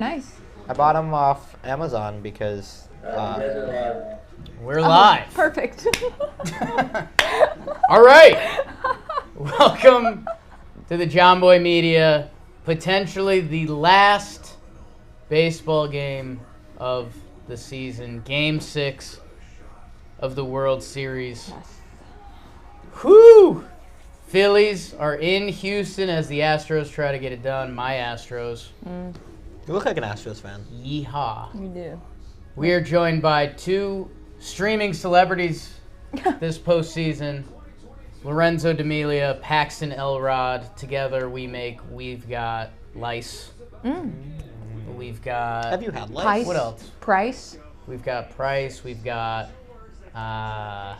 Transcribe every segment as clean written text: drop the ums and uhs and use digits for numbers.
Nice. I bought them off Amazon because We're live. Perfect. All right. Welcome to the John Boy Media, potentially the last baseball game of the season, Game 6 of the World Series. Whew! Phillies are in Houston as the Astros try to get it done. My Astros. you look like an Astros fan. Yeehaw. You do. We are joined by two streaming celebrities this postseason. Lorenzo D'Amelia, Paxton Elrod. Together We've Got Lice. We've got... Have you had lice? Price. What else? Price. We've got Price. We've got... I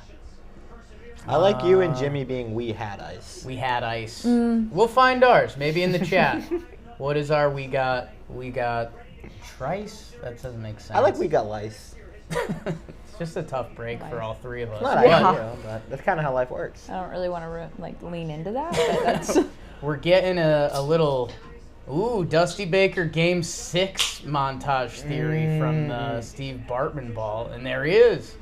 like you and Jimmy being We Had Ice. We Had Ice. We'll find ours. Maybe in the chat. What is our We Got Trice? That doesn't make sense. I like We Got Lice. It's just a tough break for all three of us. Not But ideal, but that's kind of how life works. I don't really want to lean into that, but that's we're getting a little... Ooh, Dusty Baker Game 6 montage theory from the Steve Bartman ball. And there he is.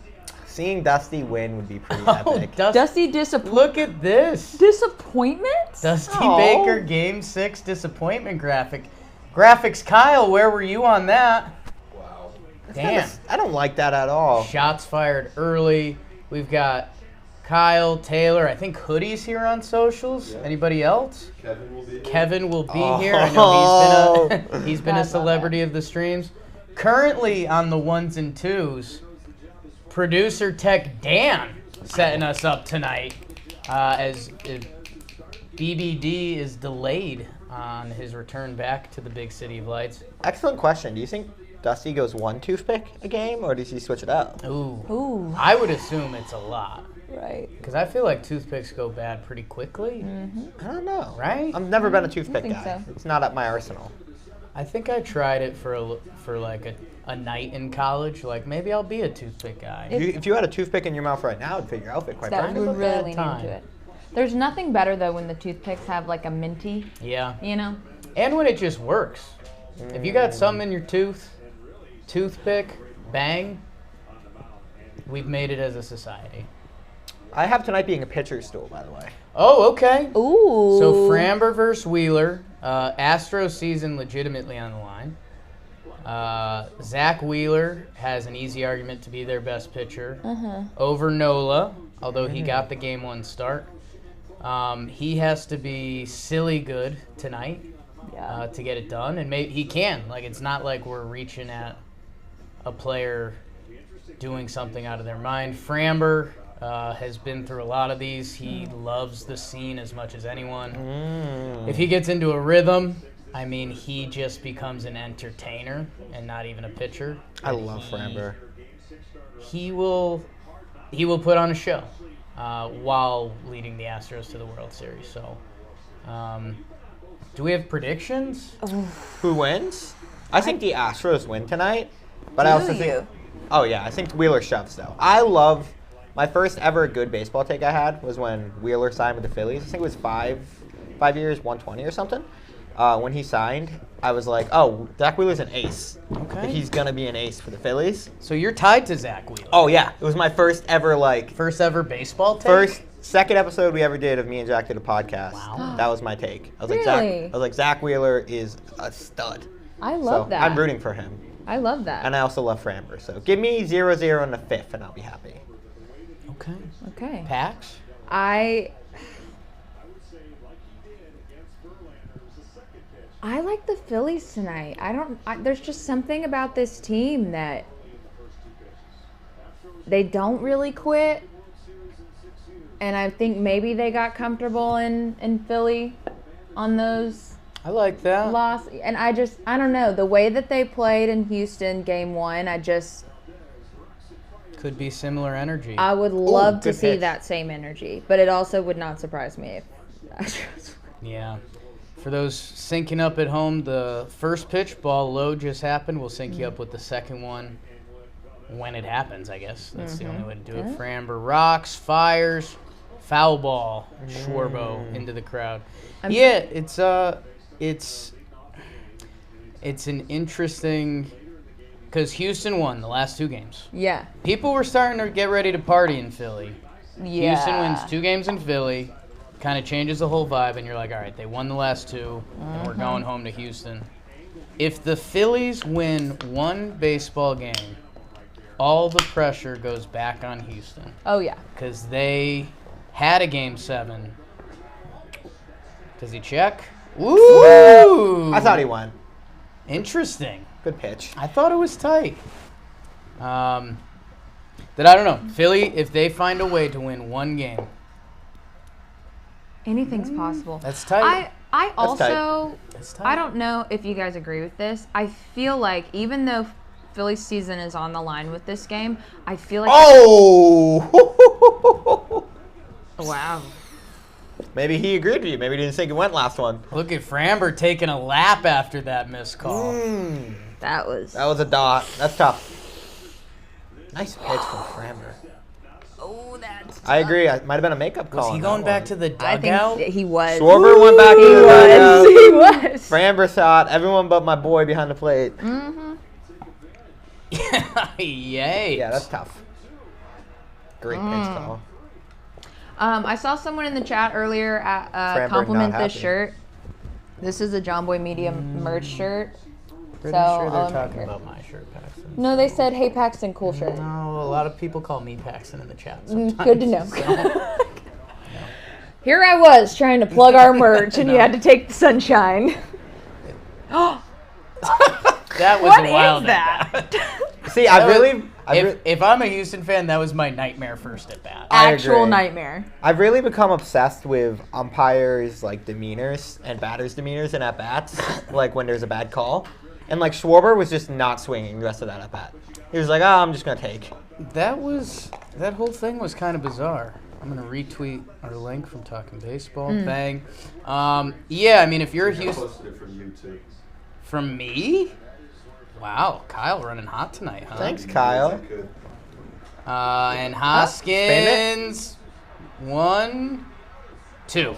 Seeing Dusty win would be pretty Oh, epic. Dusty Look at this. disappointment. Dusty Aw. Baker Game 6 disappointment graphic. Graphics Kyle, where were you on that? Wow. Damn. I don't like that at all. Shots fired early. We've got Kyle, Taylor. I think Hoodie's here on socials. Yeah. Anybody else? Kevin will be here. Here. I know he's been a Bad, bad, celebrity of the streams. Currently on the ones and twos, producer Tech Dan setting us up tonight as BBD is delayed on his return back to the big city of lights. Excellent question. Do you think Dusty goes one toothpick a game, or does he switch it up? Ooh. I would assume it's a lot. Right. Because I feel like toothpicks go bad pretty quickly. I don't know. Right? I've never been a toothpick think guy. so. It's not up my arsenal. I think I tried it for a night in college. Like, maybe I'll be a toothpick guy. If you had a toothpick in your mouth right now, it'd fit your outfit quite That perfectly. would a really bad lean time. into it. There's nothing better though when the toothpicks have like a minty, Yeah. you know. And when it just works. If you got something in your toothpick, bang, we've made it as a society. I have tonight being a pitcher's stool, by the way. Oh, okay. Ooh. So Framber versus Wheeler. Astros season legitimately on the line. Zach Wheeler has an easy argument to be their best pitcher over Nola, although he got the game one start. He has to be silly good tonight to get it done, and maybe he can. Like, it's not like we're reaching at a player doing something out of their mind. Framber has been through a lot of these. He loves the scene as much as anyone. If he gets into a rhythm, I mean, he just becomes an entertainer and not even a pitcher. I love Framber. He will put on a show while leading the Astros to the World Series. So, do we have predictions? Who wins? I think the Astros win tonight, but I also think. Oh yeah, I think Wheeler shoves though. I love my first ever good baseball take I had was when Wheeler signed with the Phillies. I think it was five years, 120 or something. When he signed, I was like, oh, Zach Wheeler's an ace. Okay. He's gonna be an ace for the Phillies. So you're tied to Zach Wheeler. Oh yeah, it was my first ever First ever baseball take? second episode we ever did of me and Jack did a podcast. Wow. That was my take. I was Really? like Zach Wheeler is a stud. I love So that. I'm rooting for him. I love that. And I also love Framber. So give me 0-0 in the fifth and I'll be happy. Okay. Okay. Pax? I like the Phillies tonight. There's just something about this team that they don't really quit. And I think maybe they got comfortable in Philly on those I like that. loss. And I don't know. The way that they played in Houston game one, Could be similar energy. I would love to good see pitch. that same energy. But it also would not surprise me if Astros Yeah. For those syncing up at home, the first pitch, ball low, just happened. We'll sync you up with the second one when it happens, I guess. That's the only way to do it. Framber rocks, fires, foul ball, Schwarbo into the crowd. It's it's an interesting because Houston won the last 2 games. Yeah. People were starting to get ready to party in Philly. Yeah. Houston wins 2 games in Philly, kind of changes the whole vibe, and you're like, all right, they won the last 2, and we're going home to Houston. If the Phillies win 1 baseball game, all the pressure goes back on Houston. Oh, yeah. Because they had a Game 7. Does he check? Ooh! I thought he won. Interesting. Good pitch. I thought it was tight. That I don't know. Philly, if they find a way to win 1 game, Anything's possible. that's tight. I also, That's tight. I don't know if you guys agree with this. I feel like even though Philly's season is on the line with this game, I feel like... Oh! Wow. Maybe he agreed with you. Maybe he didn't think it went last one. Look at Framber taking a lap after that missed call. That was a dot. That's tough. Nice pitch from Framber. Oh, that's... I agree. It might have been a makeup call. Was he on going that back one. to the I dugout? think he was. Schwarber went back to the dugout. He was. Framber saw it. Everyone but my boy behind the plate. Yay. Yeah, that's tough. Great pitch call. I saw someone in the chat earlier Framber compliment not this happy. shirt. This is a John Boy Media merch shirt. Pretty So, sure they're I'll talking make about my shirt, Paxton. No, they said, "Hey Paxton, cool shirt." No, a lot of people call me Paxton in the chat sometimes. Good to know. so- Here I was trying to plug our merch, and you had to take the sunshine. That was What a wild is that? See, If I'm a Houston fan, that was my nightmare first at bat. I Actual agree. nightmare. I've really become obsessed with umpires' like demeanors and batters' demeanors and at bats, like when there's a bad call. And like Schwarber was just not swinging the rest of that at bat. He was like, "Oh, I'm just gonna take." That whole thing was kind of bizarre. I'm gonna retweet our link from Talking Baseball. Bang. Yeah, I mean, if you're a I Houston, posted it from you too. from me, wow, Kyle running hot tonight, huh? Thanks, Kyle. Good. And spin Hoskins, 1, 2.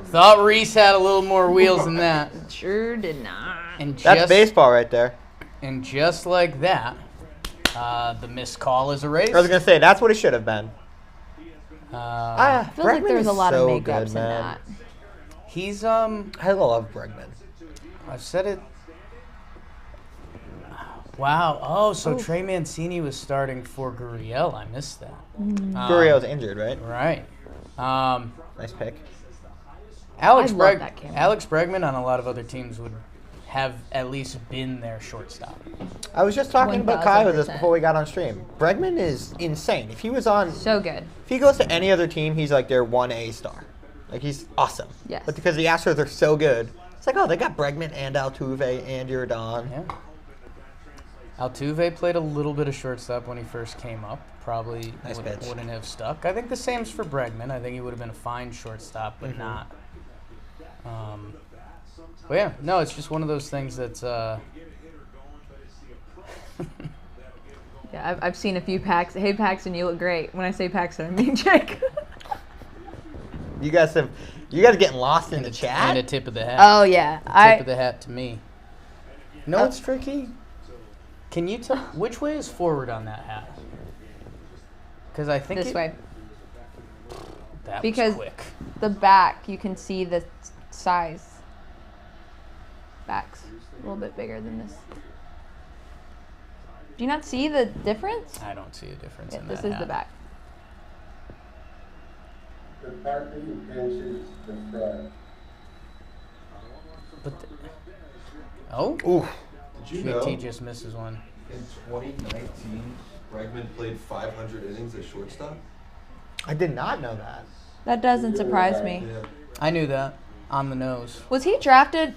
Thought Reese had a little more wheels than that. Sure did not. And That's just, baseball right there. And just like that, the missed call is erased. I was gonna say that's what it should have been. Feels like there's a lot of makeups good, in man. that. He's I love Bregman. I've said it. Wow. Oh, so Trey Mancini was starting for Gurriel. I missed that. Gurriel's injured, right? Right. Nice pick. Alex I love that camera. Alex Bregman on a lot of other teams would have at least been their shortstop. I was just talking about Kyle with this 1000%. before we got on stream. Bregman is insane. If he was on, So good. if he goes to any other team, he's like their 1A star. Like he's awesome. Yes. But because the Astros are so good, it's like, oh, they got Bregman and Altuve and Jordan. Yeah. Altuve played a little bit of shortstop when he first came up. Probably Nice pitch. wouldn't have stuck. I think the same's for Bregman. I think he would have been a fine shortstop, but not. But yeah, no, it's just one of those things that's. Yeah, I've seen a few packs. Hey Paxton, you look great. When I say Paxton, I mean Jake. You guys getting lost in the And chat? a tip of the hat. Oh yeah, Tip of the hat to me. You know what's tricky? Can you tell which way is forward on that hat? Because I think this way. That Because- was quick. The back, you can see the size. Back's a little bit bigger than this. Do you not see the difference? I don't see a difference Yeah, in this that is hat. the back. The parking benches the front. But oh, Ooh. Did you know JT just misses one. in 2019 Bregman played 500 innings at shortstop? I did not know that. That doesn't surprise me. Yeah. I knew that on the nose. Was he drafted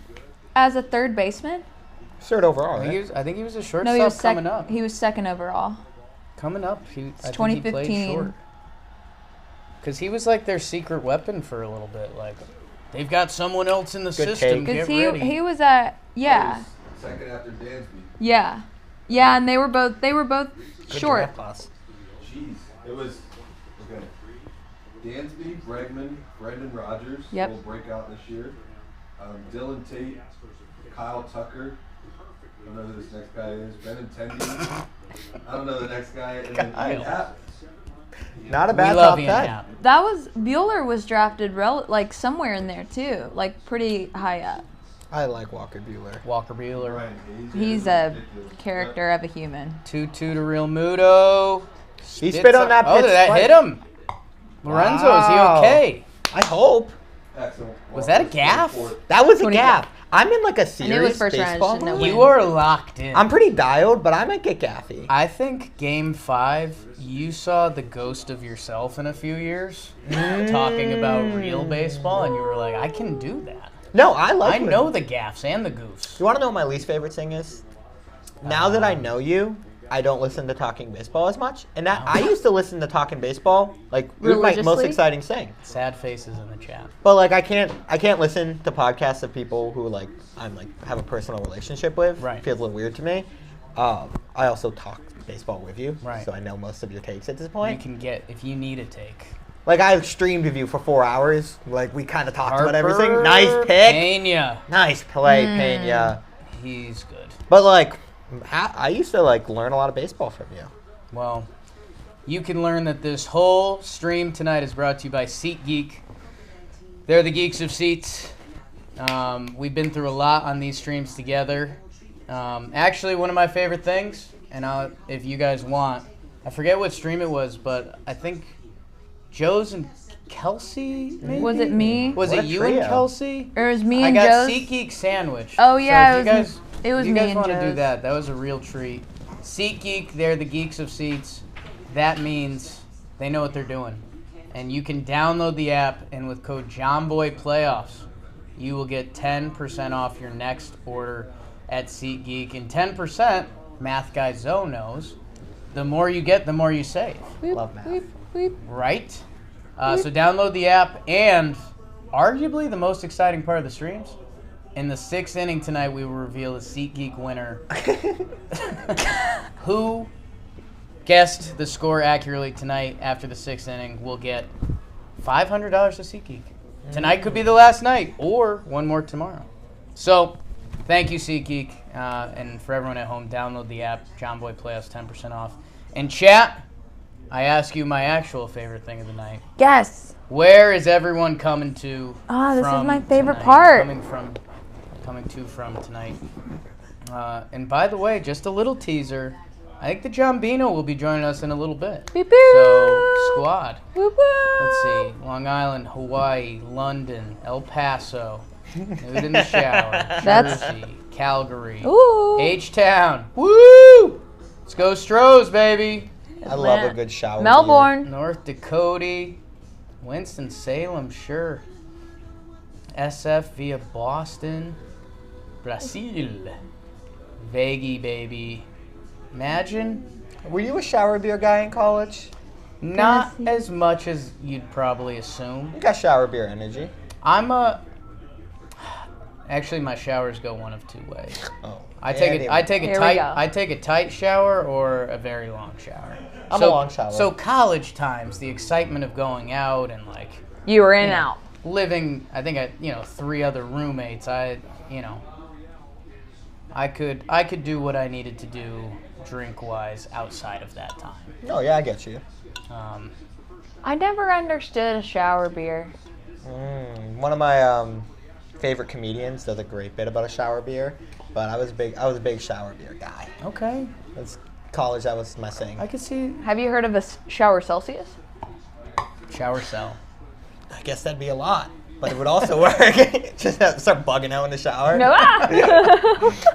as a third baseman? Third overall, I think he was a shortstop No, he was coming up. He was second overall. Coming up, I think he 2015. played short. Because he was like their secret weapon for a little bit. Like, they've got someone else in the Good system. take. Get Because ready. he was at Second after Dansby. yeah, and they were both Good short. draft class. Jeez. It was okay. Dansby, Bregman, Brendan Rodgers Yep. will break out this year. Dylan Tate, Kyle Tucker, don't know who this next guy is. Benintendi. I don't know the next guy. And then Ian Happ. Not a bad We love top Ian 10. Happ. That was Bueller was drafted like somewhere in there too, like pretty high up. I like Walker Bueller. Walker Bueller. Ryan Hayes, He's yeah, a ridiculous. character of a human. 2-2 to Real Muto. He spit on that Oh, pitch did that twice. hit him? Lorenzo, is he Wow. okay? I hope. Excellent. Was that a gaff? That was a 24. gap. I'm in like a I knew it serious was first round, I baseball just didn't know mood. when. You are locked in. I'm pretty dialed, but I might get gaffy. I think Game 5, you saw the ghost of yourself in a few years talking about real baseball, and you were like, I can do that. No, I like I it. know the gaffs and the goofs. You want to know what my least favorite thing is? Now that I know you, I don't listen to Talking Baseball as much. And that I used to listen to Talking Baseball, like it was my most Religiously? exciting thing. Sad faces in the chat. But like I can't listen to podcasts of people who like I'm like have a personal relationship with. Right. It feels a little weird to me. I also talk baseball with you, Right. so I know most of your takes at this You point. can get, if you need a take. Like I streamed with you for 4 hours. Like we kind of talked about everything. Harper Nice pick. Pena. Nice play, Pena. He's good. But like I used to like learn a lot of baseball from you. Well, you can learn that this whole stream tonight is brought to you by SeatGeek. They're the geeks of seats. We've been through a lot on these streams together. Actually, one of my favorite things, and if you guys want, I forget what stream it was, but I think Joe's and Kelsey, maybe? Was it me? Was What it a you and trio. Kelsey? Or it was me I and got Joe's? SeatGeek sandwich. Oh, yeah, So it was if you me guys and want to do Joe's. that, that was a real treat. SeatGeek, they're the geeks of seats. That means they know what they're doing. And you can download the app, and with code JOHNBOYPLAYOFFS, you will get 10% off your next order at SeatGeek. And 10%, math guy Zoe knows, the more you get, the more you save. Love math. Right? So download the app, and arguably the most exciting part of the streams, in the 6th inning tonight, we will reveal the SeatGeek winner. Who guessed the score accurately tonight after the 6th inning will get $500 to SeatGeek. Tonight could be the last night, or one more tomorrow. So, thank you, SeatGeek. And for everyone at home, download the app. John Boy Playoffs, 10% off. And chat, I ask you my actual favorite thing of the night. Yes. Where is everyone coming to? Ah, this is from my favorite tonight? part. Coming to from tonight. And by the way, just a little teaser. I think the John Bino will be joining us in a little bit. Beep, beep. So, squad. Woo, woo. Let's see. Long Island, Hawaii, London, El Paso, Nude in the Shower, That's- Jersey, Calgary, Ooh. H-Town. Woo! Let's go Stros, baby. I love a good shower. Melbourne. North Dakota, Winston-Salem, sure. SF via Boston, Brazil, Vegas, baby. Imagine. Beer. Were you a shower beer guy in college? Not Tennessee. as much as you'd probably assume. You got shower beer energy. Actually, my showers go one of two ways. Oh. I take Anyway. Here we go. I take a tight shower or a very long shower. I'm a long shower. So college times, the excitement of going out and like You were in and out. living, I think I 3 other roommates. I could do what I needed to do drink wise outside of that time. Oh yeah, I get you. I never understood a shower beer. One of my favorite comedians does a great bit about a shower beer, but I was a big shower beer guy. Okay, That's college. That was my thing. I could see Have you heard of a shower Celsius? shower cell. I guess that'd be a lot, but it would also work. Just start bugging out in the shower. No. Ah!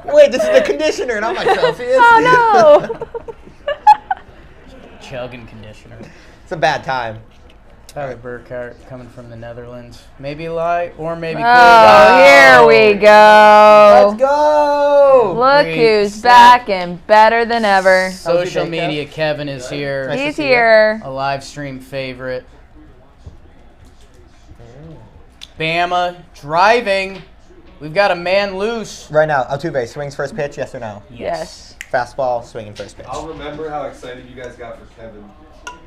Wait, this is the conditioner, not my Celsius. Oh no. Chugging conditioner. It's a bad time. Tyler Burkhart coming from the Netherlands. Maybe lie or maybe could. Oh, here we go. Let's go. Look Great who's stuff. back and better than ever. Social How's your day, media, Kevin is here. Nice to He's see you. here. A live stream favorite. Bama driving. We've got a man loose. Right now, Altuve swings first pitch. Yes or no? Yes. Fastball, swinging first pitch. I'll remember how excited you guys got for Kevin.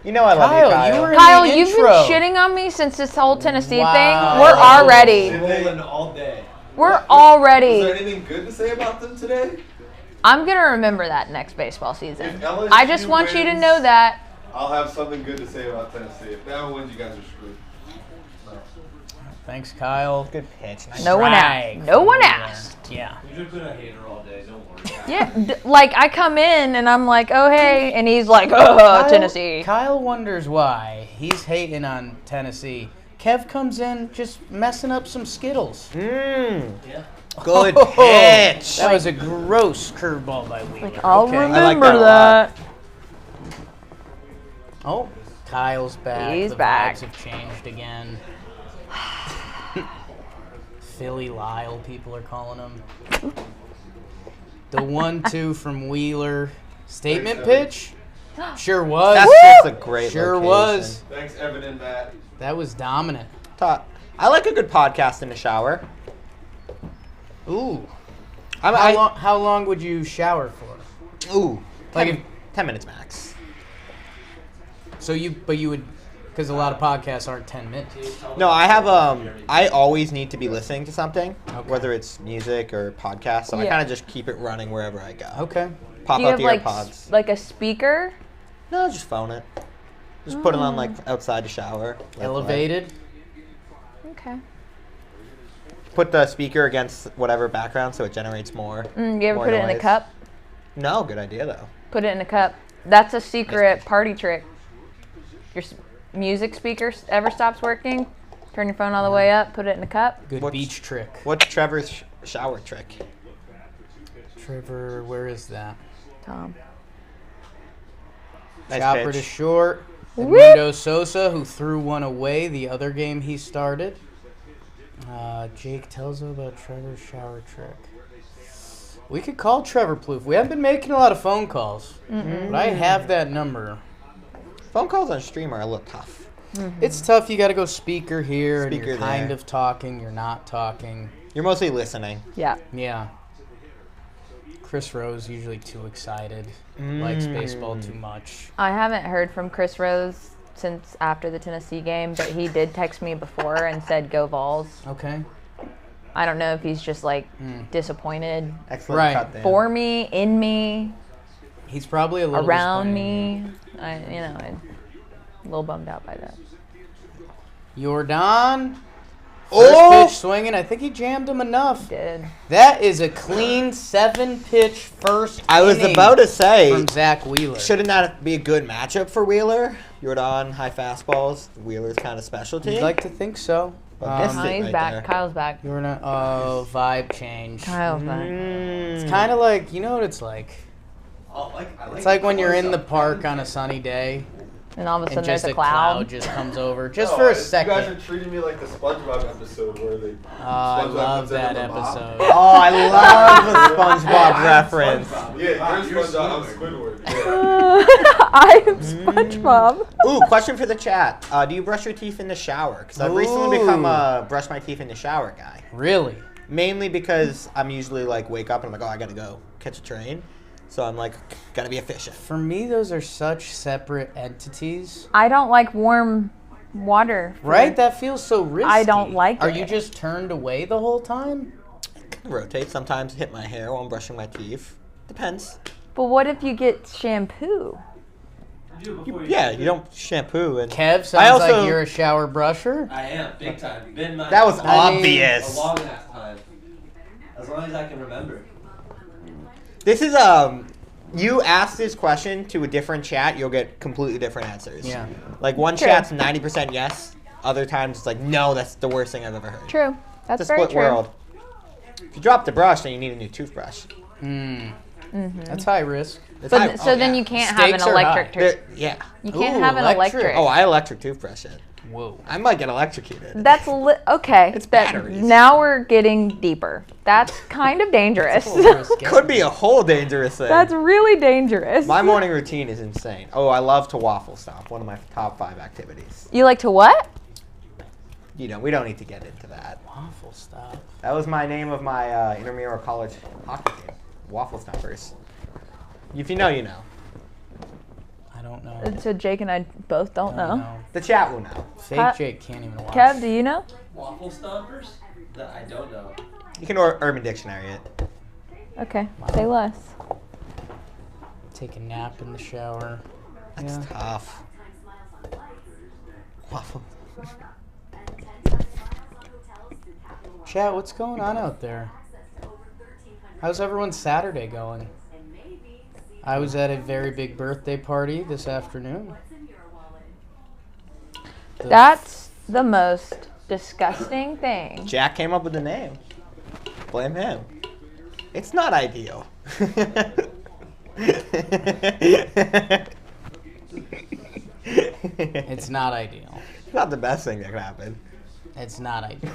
You know I love Kyle, you, Kyle. you were in Kyle, the you've been intro. shitting on me since this whole Tennessee Wow. thing. We're already. Rolling all day. We're Is there already. anything good to say about them today? I'm going to remember that next baseball season. If LSU I just want you to wins, know that. I'll have something good to say about Tennessee. If that wins, you guys are screwed. No. Thanks, Kyle. Good pitch. Nice. No one Drag asked. No one from asked. there. Yeah. You've been a hater all day, don't worry. Yeah, like I come in and I'm like, oh hey, and he's like, oh Tennessee. Kyle wonders why he's hating on Tennessee. Kev comes in just messing up some Skittles. Yeah. Good pitch. That was a gross curveball by Wheeler. Like I'll Okay. remember I like that that. Oh, Kyle's back. He's the back. Vibes have changed again. Philly Lyle, people are calling him. The 1-2 from Wheeler. Statement pitch? Sure was. That's just a great Sure location. was. Thanks, Evan and Matt. That was dominant. I like a good podcast in the shower. Ooh. I How long would you shower for? Ooh. Like 10 minutes max. So you would, because a lot of podcasts aren't 10 minutes. No, I have I always need to be listening to something, Okay. whether it's music or podcast. So I Yeah. kind of just keep it running wherever I go. Okay. Pop Do you out have the like AirPods. like a speaker? No, just phone it. Just put it on like outside the shower. Like, Elevated. Okay. put the speaker against whatever background so it generates more. You ever more put it in a noise. cup? No, good idea though. Put it in a cup. That's a secret party trick. Your music speaker ever stops working? Turn your phone all the way up. Put it in a cup. Good What's- beach trick. What's Trevor's shower trick? Trevor, where is that? Tom. Nice Chopper to pitch. short. Whoop. Edmundo Sosa, who threw one away the other game he started. Jake tells him about Trevor's shower trick. We could call Trevor Plouffe. We haven't been making a lot of phone calls, but I have that number. Phone calls on stream are a little tough. It's tough. You got to go speaker here, and Speaker you're kind there. of talking. You're not talking. You're mostly listening. Yeah. Yeah. Chris Rose usually too excited. Likes baseball too much. I haven't heard from Chris Rose since after the Tennessee game, but he did text me before and said go Vols. Okay. I don't know if he's just like disappointed Excellent Right. cut there. for me, in me, He's probably a little around disappointed. me. I'm a little bummed out by that. Jordan. Oh! First pitch swinging. I think he jammed him enough. Did. That is a clean 7-pitch first I was inning about to say, from Zach Wheeler. shouldn't that be a good matchup for Wheeler? Jordan, high fastballs. Wheeler's kind of specialty. You'd like to think so. But missed Oh, it he's right back. there. Kyle's back. Jordan. Oh, vibe change. Kyle's back. It's kind of like, you know what it's like? It's like when you're in the park on a sunny day And all of a and sudden there's just a cloud. just comes over just No, for a You guys second. are treating me like the SpongeBob episode where they. I SpongeBob love puts it in that the mop. episode. Oh, I love the SpongeBob reference. Yeah, you're SpongeBob. I'm Squidward. Yeah. I am SpongeBob. Ooh, question for the chat. Do you brush your teeth in the shower? Because I've recently become a brush my teeth in the shower guy. Really? Mainly because I'm usually like wake up and I'm like, oh, I gotta go catch a train. So I'm like, gotta be efficient. For me, those are such separate entities. I don't like warm water. Right? That feels so risky. I don't like Are it. you just turned away the whole time? Rotate. Sometimes hit my hair while I'm brushing my teeth. Depends. But what if you get shampoo? Yeah, you don't shampoo and. Kev, sounds I also- like you're a shower brusher. I am, big time. Been my That was I mean, obvious. a long ass time. As long as I can remember. This is you ask this question to a different chat, you'll get completely different answers. Yeah. Like one True. chat's 90% yes, other times it's like no, that's the worst thing I've ever heard. True. That's It's a very split true. world. If you drop the brush, then you need a new toothbrush. That's high risk. It's But high- so oh, then yeah. you can't Stakes have are an electric high. tooth. Yeah. You can't Ooh, have an electric. electric. Oh, I electric toothbrush it. Whoa. I might get electrocuted. That's okay. It's that, batteries. now we're getting deeper. That's kind of dangerous. Could be a whole dangerous thing. That's really dangerous. My morning routine is insane. Oh, I love to waffle stomp. One of my top 5 activities. You like to what? You know, we don't need to get into that. Waffle stop. That was my name of my intramural college hockey game. Waffle stompers. If you know, you know. I don't know. So Jake and I both don't I don't know. The chat will know. Fake Huh? Jake can't even watch. Kev, do you know? Waffle stompers? That I don't know. You can Urban Dictionary it. Okay, say less. Take a nap in the shower. That's tough. Waffle. Chat, what's going on out there? How's everyone's Saturday going? I was at a very big birthday party this afternoon. That's the most disgusting thing. Jack came up with the name. Blame him. It's not ideal. It's not ideal. It's not the best thing that could happen. It's not ideal.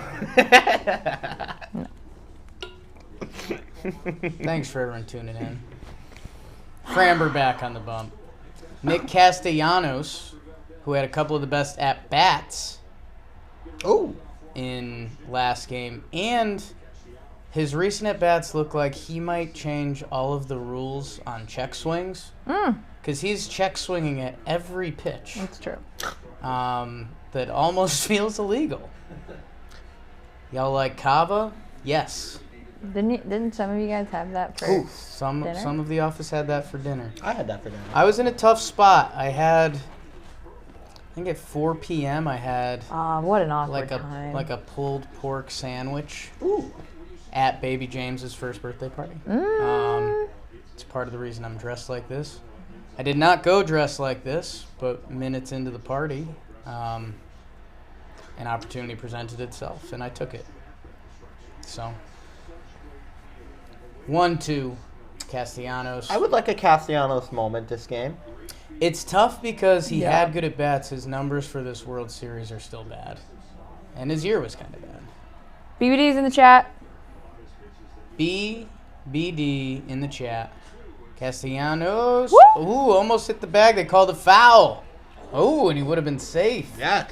Thanks for everyone tuning in. Framber back on the bump. Nick Castellanos, who had a couple of the best at-bats in last game, and his recent at-bats look like he might change all of the rules on check swings. Because he's check swinging at every pitch. That's true. That almost feels illegal. Y'all like Cava? Yes. Didn't some of you guys have that for dinner? Some of the office had that for dinner. I had that for dinner. I was in a tough spot. I think at 4 p.m. I had What an awkward time. like a pulled pork sandwich at Baby James's first birthday party. It's part of the reason I'm dressed like this. I did not go dressed like this, but minutes into the party, an opportunity presented itself, and I took it. So, 1-2, Castellanos. I would like a Castellanos moment this game. It's tough because he had good at-bats. His numbers for this World Series are still bad. And his year was kind of bad. BBD's in the chat. BBD in the chat. Castellanos. Woo! Ooh, almost hit the bag. They called a foul. Oh, and he would have been safe. Yuck.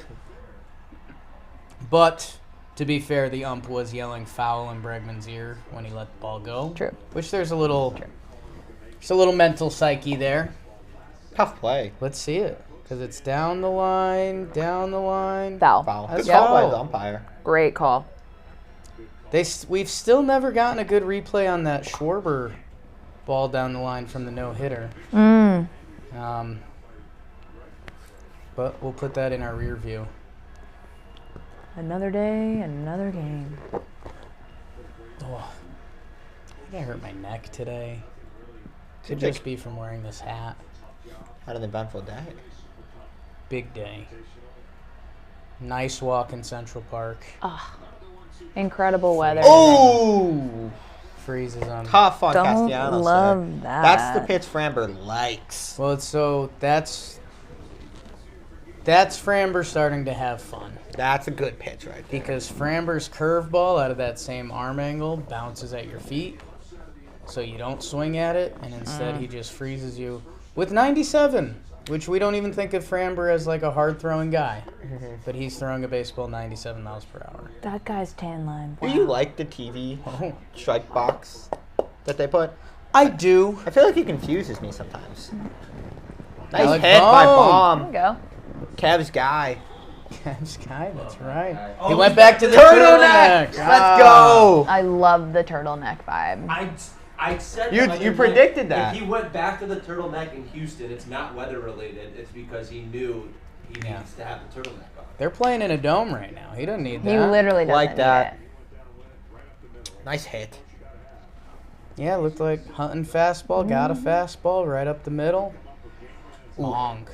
But, to be fair, the ump was yelling foul in Bregman's ear when he let the ball go. True. Which there's a little mental psyche there. Tough play. Let's see it. Because it's down the line. Foul. Foul. That's Good call by foul. the umpire. Great call. We've still never gotten a good replay on that Schwarber ball down the line from the no-hitter. But we'll put that in our rear view. Another day, another game. Oh, I think I hurt my neck today. Could Seems like- just be from wearing this hat. Had an eventful day. Big day. Nice walk in Central Park. Incredible weather. Oh! Freezes on. Tough on Don't Castellanos. love there. that. That's the pitch Framber likes. Well, that's Framber starting to have fun. That's a good pitch right there. Because Framber's curveball out of that same arm angle bounces at your feet, so you don't swing at it, and instead he just freezes you with 97, which we don't even think of Framber as like a hard-throwing guy, but he's throwing a baseball 97 miles per hour. That guy's tan line. Do you like the TV strike box that they put? I do. I feel like he confuses me sometimes. Nice Alec hit by There Baum. we go. Kev's guy. Sky, that's right. Oh, He went back to the Turtleneck! turtleneck. Let's go! I love the turtleneck vibe. I said You- the other you night, predicted that. If he went back to the turtleneck in Houston, it's not weather related. It's because he knew he needs to have the turtleneck on. They're playing in a dome right now. He doesn't need that. He literally doesn't Like that. need it. Nice hit. Yeah, looked like hunting fastball. Got a fastball right up the middle. Long.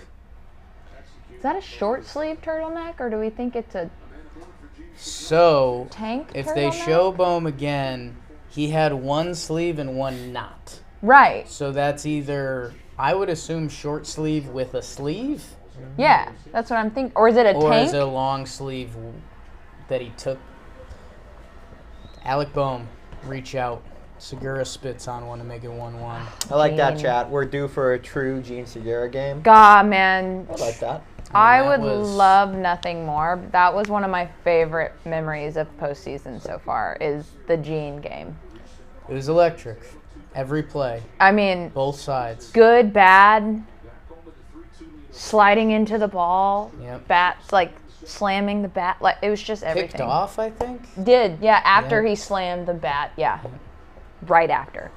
Is that a short sleeve turtleneck, or do we think it's a So, tank if turtleneck? they show Bohm again, he had one sleeve and one knot. Right. So that's either, I would assume, short sleeve with a sleeve, Yeah, that's what I'm thinking. Or is it a or tank? is it a long sleeve that he took? Alec Bohm, reach out. Segura spits on one to make it 1-1. I like that, Gene. chat. We're due for a true Gene Segura game. God, man. I like that. I that would was- love nothing more. That was one of my favorite memories of postseason so far, is the Gene game. It was electric. Every play, I mean, both sides. good, bad, sliding into the ball, Yep. bats, like slamming the bat. Like, it was just everything. Kicked off, I think. Did, yeah, after Yeah. he slammed the bat, yeah. Right after.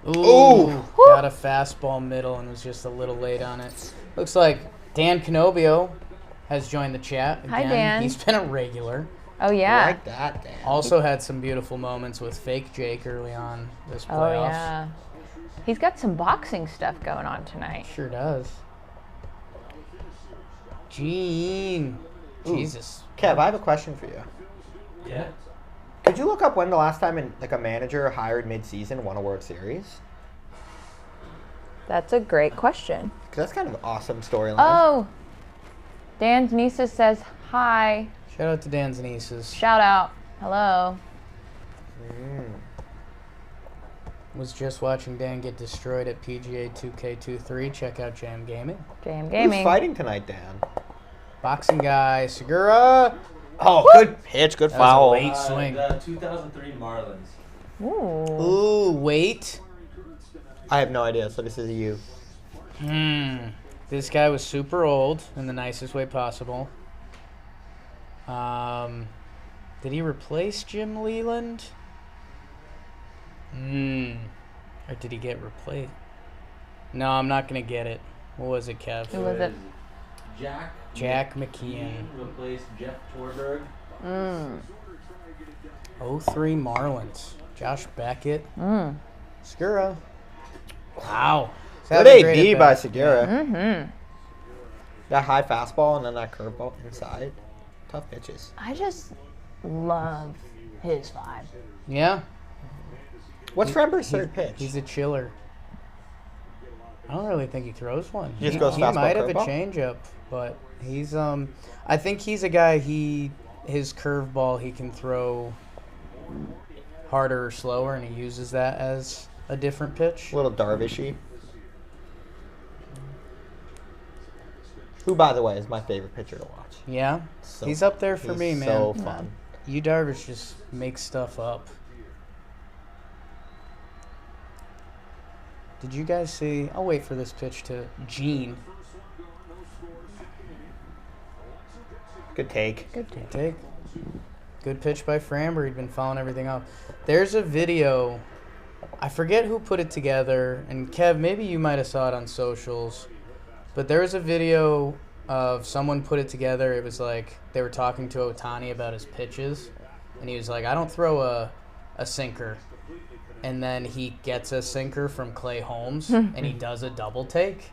Ooh. Got a fastball middle and was just a little late on it. Looks like Dan Canobio has joined the chat again. Hi, Dan. He's been a regular. Oh, yeah. I like that, Dan. Also had some beautiful moments with Fake Jake early on this playoffs. Oh, yeah. He's got some boxing stuff going on tonight. Sure does. Gene. Jesus. Kev, I have a question for you. Yeah. Could you look up when the last time a manager hired mid-season won a World Series? That's a great question. Because that's kind of an awesome storyline. Oh, Dan's Nisa says hi. Shout out to Dan's nieces. Shout out. Hello. Was just watching Dan get destroyed at PGA 2K23. Check out Jam Gaming. Jam Who's Gaming. fighting tonight, Dan? Boxing guy, Segura. Oh, good pitch, good That was a foul. late swing. The 2003 Marlins. Ooh. Ooh, wait. I have no idea, so this is you. This guy was super old in the nicest way possible. Did he replace Jim Leland? Or did he get replaced? No, I'm not going to get it. What was it, Kev? Who was it? Jack McKeon. Replaced Jeff Torberg. 03 Marlins. Josh Beckett. Segura. Wow. Good AB by Segura. Mm-hmm. That high fastball and then that curveball inside. Tough pitches. I just love his vibe. Yeah. What's Framber's third pitch? He's a chiller. I don't really think he throws one. He just goes He fastball, might have a curveball? changeup, but he's I think he's a guy. His curveball he can throw harder or slower, and he uses that as a different pitch. A little Darvishy. Who, by the way, is my favorite pitcher to watch. Yeah, So- he's up there for me, he's man. So fun. Yu Darvish just makes stuff up. Did you guys see? I'll wait for this pitch to Gene. Good take. Good take. Take. Good pitch by Framber. He'd been following everything up. There's a video. I forget who put it together. And Kev, maybe you might have saw it on socials. But there was a video of someone put it together. It was like they were talking to Ohtani about his pitches. And he was like, I don't throw a sinker. And then he gets a sinker from Clay Holmes. And he does a double take.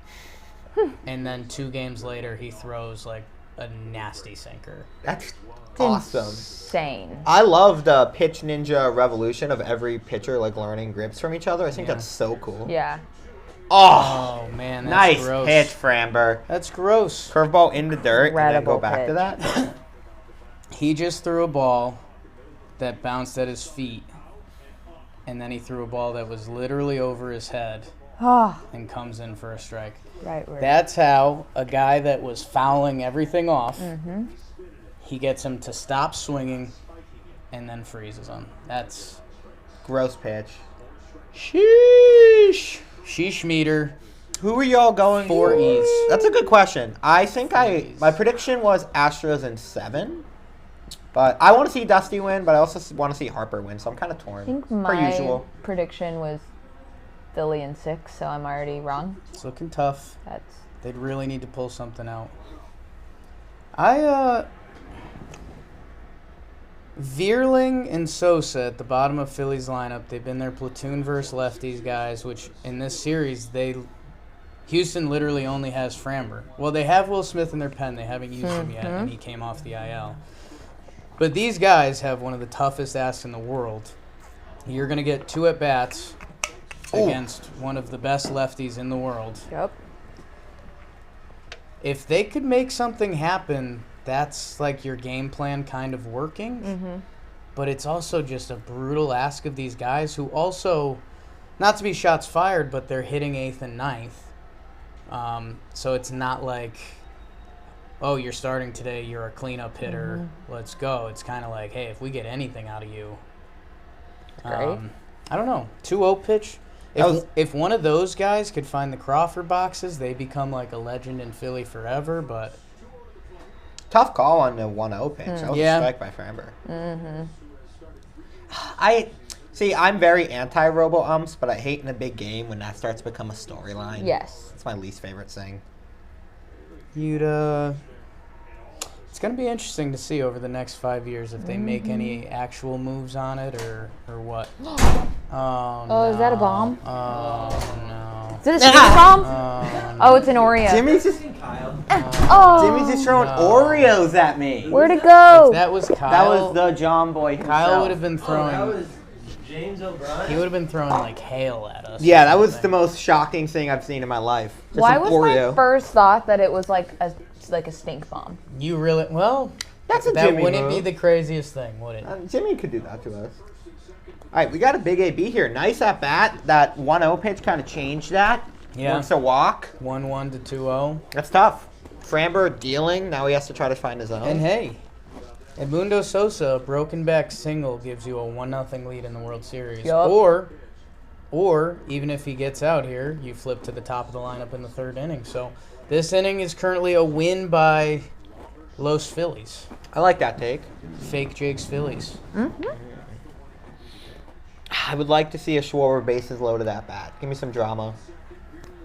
And then 2 games later, he throws like a nasty sinker. That's awesome. Insane. I love the pitch ninja revolution of every pitcher learning grips from each other. I think Yeah. that's so cool. Yeah. Oh, Oh, man, that's nice gross. pitch, Framber. That's gross. Curveball in the dirt and then go Incredible back to that. He just threw a ball that bounced at his feet, and then he threw a ball that was literally over his head Oh, and comes in for a strike. right word. That's how a guy that was fouling everything off, he gets him to stop swinging and then freezes him. That's Gross pitch. sheesh. Sheesh meter. Who are y'all going 4 E's. That's a good question. I think E's. my prediction was Astros in 7. But I want to see Dusty win, but I also want to see Harper win, so I'm kind of torn. I think per my usual. prediction was Philly in 6, so I'm already wrong. It's looking tough. That's They'd really need to pull something out. Vierling and Sosa at the bottom of Philly's lineup. They've been their platoon versus lefties guys, which in this series, Houston literally only has Framber. Well, they have Will Smith in their pen. They haven't used him yet, and he came off the IL. But these guys have one of the toughest asks in the world. You're going to get 2 at-bats against one of the best lefties in the world. yep. If they could make something happen, that's like your game plan kind of working. But it's also just a brutal ask of these guys who also, not to be shots fired, but they're hitting 8th and 9th. So it's not like, oh, you're starting today, you're a cleanup hitter, let's go. It's kind of like, hey, if we get anything out of you. Great. I don't know. 2-0 pitch. If one of those guys could find the Crawford boxes, they become like a legend in Philly forever. But Tough call on the 1-0 pitch. That was Yeah. a strike by Framber. See, I'm very anti-robo-umps, but I hate in a big game when that starts to become a storyline. Yes. It's my least favorite thing. It's going to be interesting to see over the next 5 years if they make any actual moves on it or what. Oh, is that a bomb? Oh, no. Is it a sticky bomb? Oh, it's an Oreo. Jimmy's just throwing Oreos at me. Where'd it go? If that was Kyle. That was the John Boy himself. Kyle would have been throwing. That was James O'Brien. He would have been throwing like hail at us. Yeah, that was the most shocking thing I've seen in my life. Just Why an was Oreo. my first thought that it was like a stink bomb? You really well. That's a That Jimmy wouldn't move. be the craziest thing, would it? Jimmy could do that to us. All right, we got a big AB here. Nice at bat. That 1-0 pitch kind of changed that. Yeah. Wants to walk. 1-1 to 2-0. That's tough. Framber dealing. Now he has to try to find his own. And hey, Edmundo Sosa, a broken back single gives you a 1-0 lead in the World Series. Yup. Or even if he gets out here, you flip to the top of the lineup in the third inning. So this inning is currently a win by Los Phillies. I like that take. Fake Jake's Phillies. I would like to see a Schwarber bases loaded at bat. Give me some drama.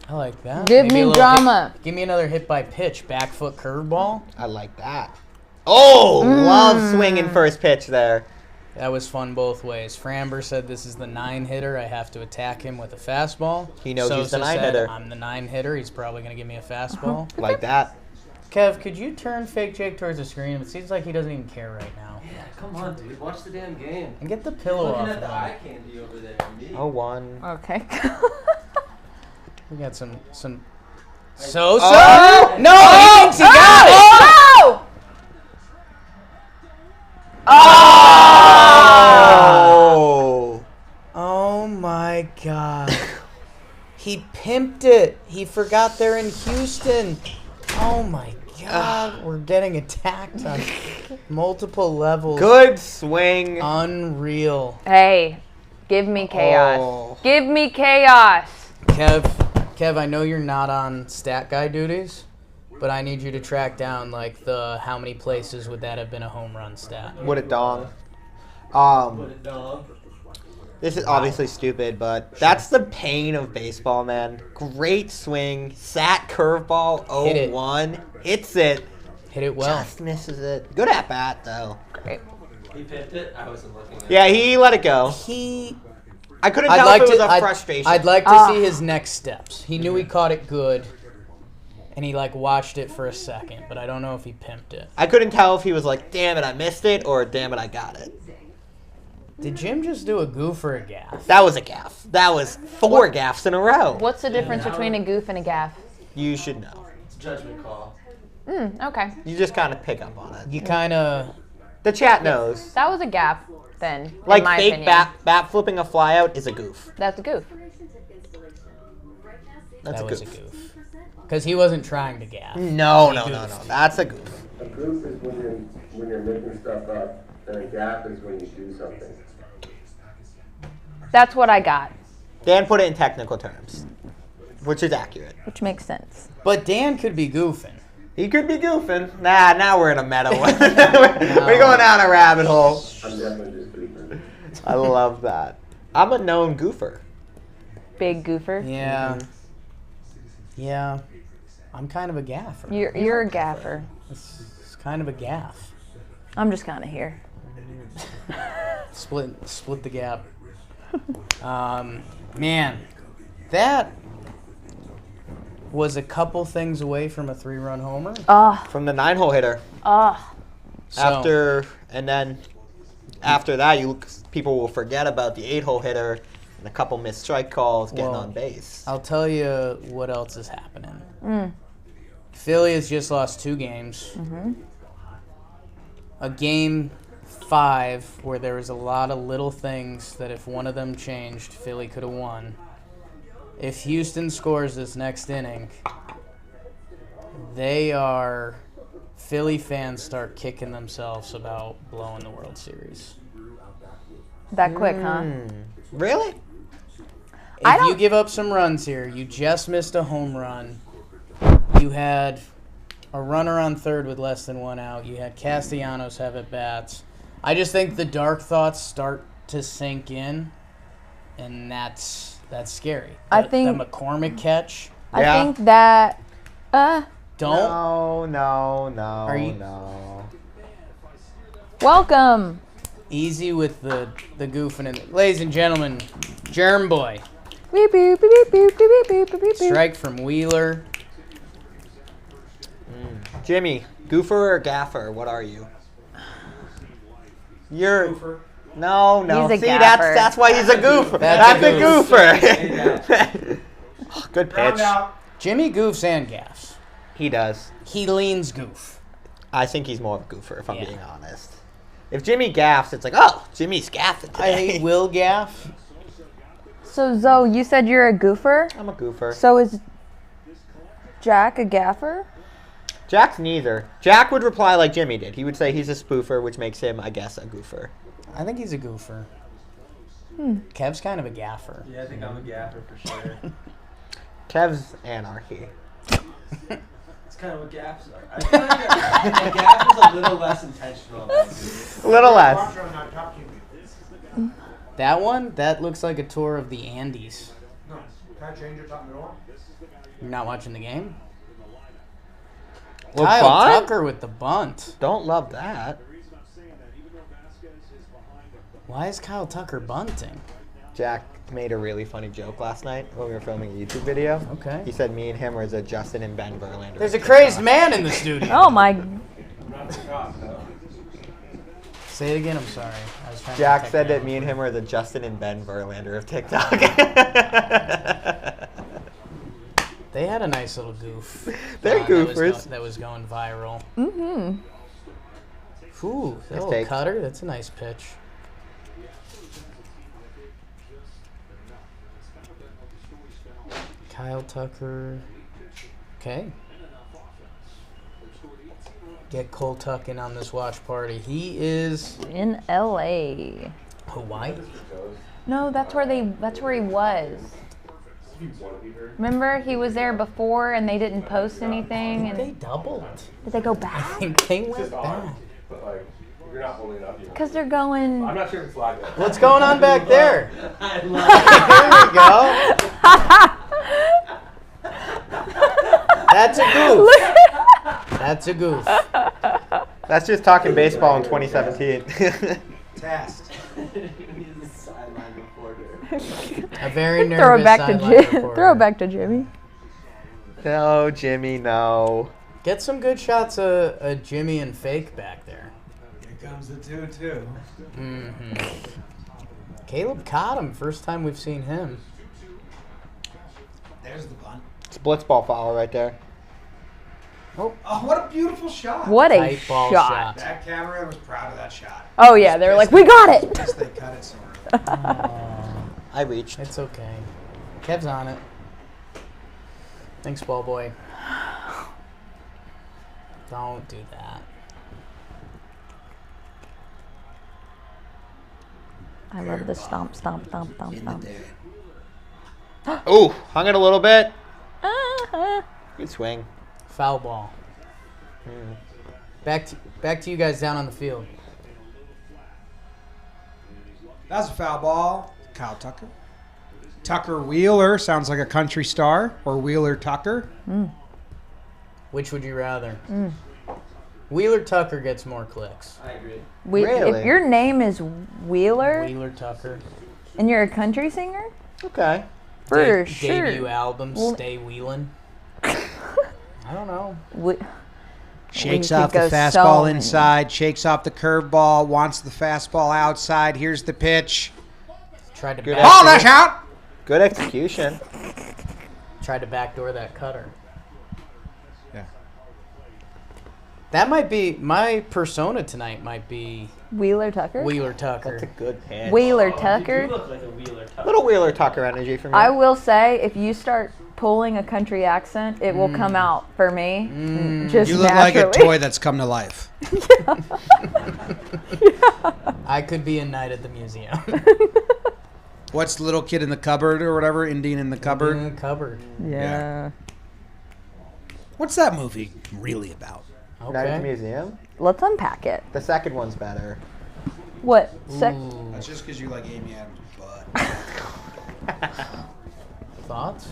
I like that. Give Maybe me a little drama. Give me another hit by pitch, back foot curveball. I like that. Oh, love swinging first pitch there. That was fun both ways. Framber said this is the 9-hitter. I have to attack him with a fastball. He knows he's the Sosa said, 9-hitter. I'm the 9-hitter. He's probably going to give me a fastball. Like that. Kev, could you turn Fake Jake towards the screen? It seems like he doesn't even care right now. Yeah, come on, dude. Watch the damn game. And get the pillow Looking off at of the him. eye candy over there. Me. 0-1. Okay. We got some Sosa? Oh! No, he thinks he got it! Oh! Oh! Oh my God. He pimped it. He forgot they're in Houston. Oh my God. We're getting attacked on multiple levels. Good swing. Unreal. Hey, give me chaos. Oh. Give me chaos. Kev, I know you're not on stat guy duties, but I need you to track down like the how many places would that have been a home run stat. Would it dong? Put it down. This is obviously stupid, but that's the pain of baseball, man. Great swing, sat curveball, Hit it. 0-1, hits it, Hit it well. just misses it. Good at bat though. Great. He picked it. I wasn't looking at it. Yeah, he let it go. I couldn't tell if it was a frustration. I'd like to see his next steps. He knew he caught it good, and he like watched it for a second, but I don't know if he pimped it. I couldn't tell if he was like, damn it, I missed it, or damn it, I got it. Did Jim just do a goof or a gaff? That was a gaff. That was 4 gaffes in a row. What's the difference between a goof and a gaff? You should know. It's a judgment call. Okay. You just kind of pick up on it. You kind of. The chat knows. That was a gaff, then, Like in my fake opinion. bat flipping a flyout is a goof. That's a goof. That's That a was goof. a goof. Because he wasn't trying to gaff. No. He That's a goof. A goof is when you're making stuff up, and a gap is when you do something. That's what I got, Dan put it in technical terms, which is accurate. which makes sense. But Dan could be goofing. He could be goofing. Nah, now we're in a meta one. We're going down a rabbit hole. I'm definitely just goofing. I love that. I'm a known goofer. Big goofer. Yeah. Yeah. I'm kind of a gaffer. You're a gaffer. It's kind of a gaff. I'm just kind of here. Split the gap. Man, that was a couple things away from a 3-run homer. From the 9-hole hitter. So, After that, people will forget about the 8-hole hitter and a couple missed strike calls getting Well, on base. I'll tell you what else is happening. Philly has just lost 2 games. A game 5 where there was a lot of little things that if one of them changed, Philly could have won. If Houston scores this next inning, Philly fans start kicking themselves about blowing the World Series. That quick, huh? Really? If you give up some runs here, you just missed a home run. You had a runner on third with less than 1 out. You had Castellanos have at bats. I just think the dark thoughts start to sink in and that's scary. I The think- McCormick catch. I Yeah. think that. Don't No. Welcome. easy with the goofing. And ladies and gentlemen, Germ Boy. Beep, beep, beep, beep, beep, beep, beep, beep, beep. Strike from Wheeler. Jimmy, goofer or gaffer? What are you? You're. Goofer. No. He's a See, gaffer. that's why he's a goofer. That's That's a a goofer. Good Round pitch. out. Jimmy goofs and gaffs. He does. He leans goof. I think he's more of a goofer, if I'm Yeah. being honest. If Jimmy gaffs, it's like, oh, Jimmy's gaffing I today. hate Will gaff. So, Zoe, you said you're a goofer? I'm a goofer. So is Jack a gaffer? Jack's neither. Jack would reply like Jimmy did. He would say he's a spoofer, which makes him, I guess, a goofer. I think he's a goofer. Kev's kind of a gaffer. Yeah, I think I'm a gaffer for sure. Kev's anarchy. It's kind of what gaffs are. I feel like a gaff is a little less intentional. A little less. That one, that looks like a tour of the Andes. No. Can I change it top middle? You're not watching the game? Well, Kyle bunt? Tucker with the bunt. Don't love that. Why is Kyle Tucker bunting? Jack made a really funny joke last night when we were filming a YouTube video. Okay. He said me and him were the Justin and Ben Verlander. There's a crazed man in the studio. Oh my. Not the top, no. Say it again, I'm sorry. I was trying Jack to said that me and him were the Justin and Ben Verlander of TikTok. They had a nice little goof. They're goofers. That was going viral. Mm-hmm. Ooh, that little take. cutter. That's a nice pitch. Kyle Tucker. Okay. Get Cole Tuck in on this watch party. He is In L.A. Hawaii. No, that's where he was. Remember, he was there before and they didn't post anything. They And doubled. did they go I back? think they went Just back. arm. But like, you're not holding it up yet. Because they're going. I'm not sure if it's live yet. What's going on back there? I love There we go. That's a goof. That's a goof. That's just talking baseball in 2017. Test. He's a sideline reporter. A very nervous Throw it back to sideline Jimmy. reporter. Throw it back to Jimmy. No, Jimmy, no. Get some good shots of Jimmy and Fake back there. Here comes the 2-2. Mm-hmm. Caleb caught him. First time we've seen him. There's the bunt. It's blitz ball foul right there. Oh, what a beautiful shot. What a Tight ball shot. shot. That camera was proud of that shot. Oh, yeah. They were like, we got it. Just they cut it so early. I reached. It's okay. Kev's on it. Thanks, ball boy. Don't do that. I love the stomp, stomp, stomp, stomp, stomp. Ooh, hung it a little bit. Uh-huh. Good swing. Foul ball. Back to you guys down on the field. That was a foul ball. Kyle Tucker. Tucker Wheeler sounds like a country star, or Wheeler Tucker. Which would you rather? Wheeler Tucker gets more clicks. I agree. Really? If your name is Wheeler Wheeler Tucker. and you're a country singer, Okay. for sure. Debut album, Well- Stay Wheelin'. I don't know. Shakes could off the go so fastball many. inside, shakes off the curveball, wants the fastball outside. Here's the pitch. Tried to Good back, Ball dash out! Good execution. tried to backdoor that cutter. Yeah. That might be my persona tonight. Might be Wheeler Tucker. Wheeler Tucker. That's a good pitch. Wheeler You Tucker. look like a Wheeler Tucker. Little Wheeler Tucker energy from you. I will say, if you start pulling a country accent, it will come out for me. Just You look naturally. like a toy that's come to life. I could be a knight at the museum. What's the little kid in the cupboard or whatever? Indian in the cupboard. In the cupboard. Yeah. What's that movie really about? Night at the Okay. museum. Let's unpack it. The second one's better. What? Ooh. That's just because you like Amy Adams' butt. Thoughts?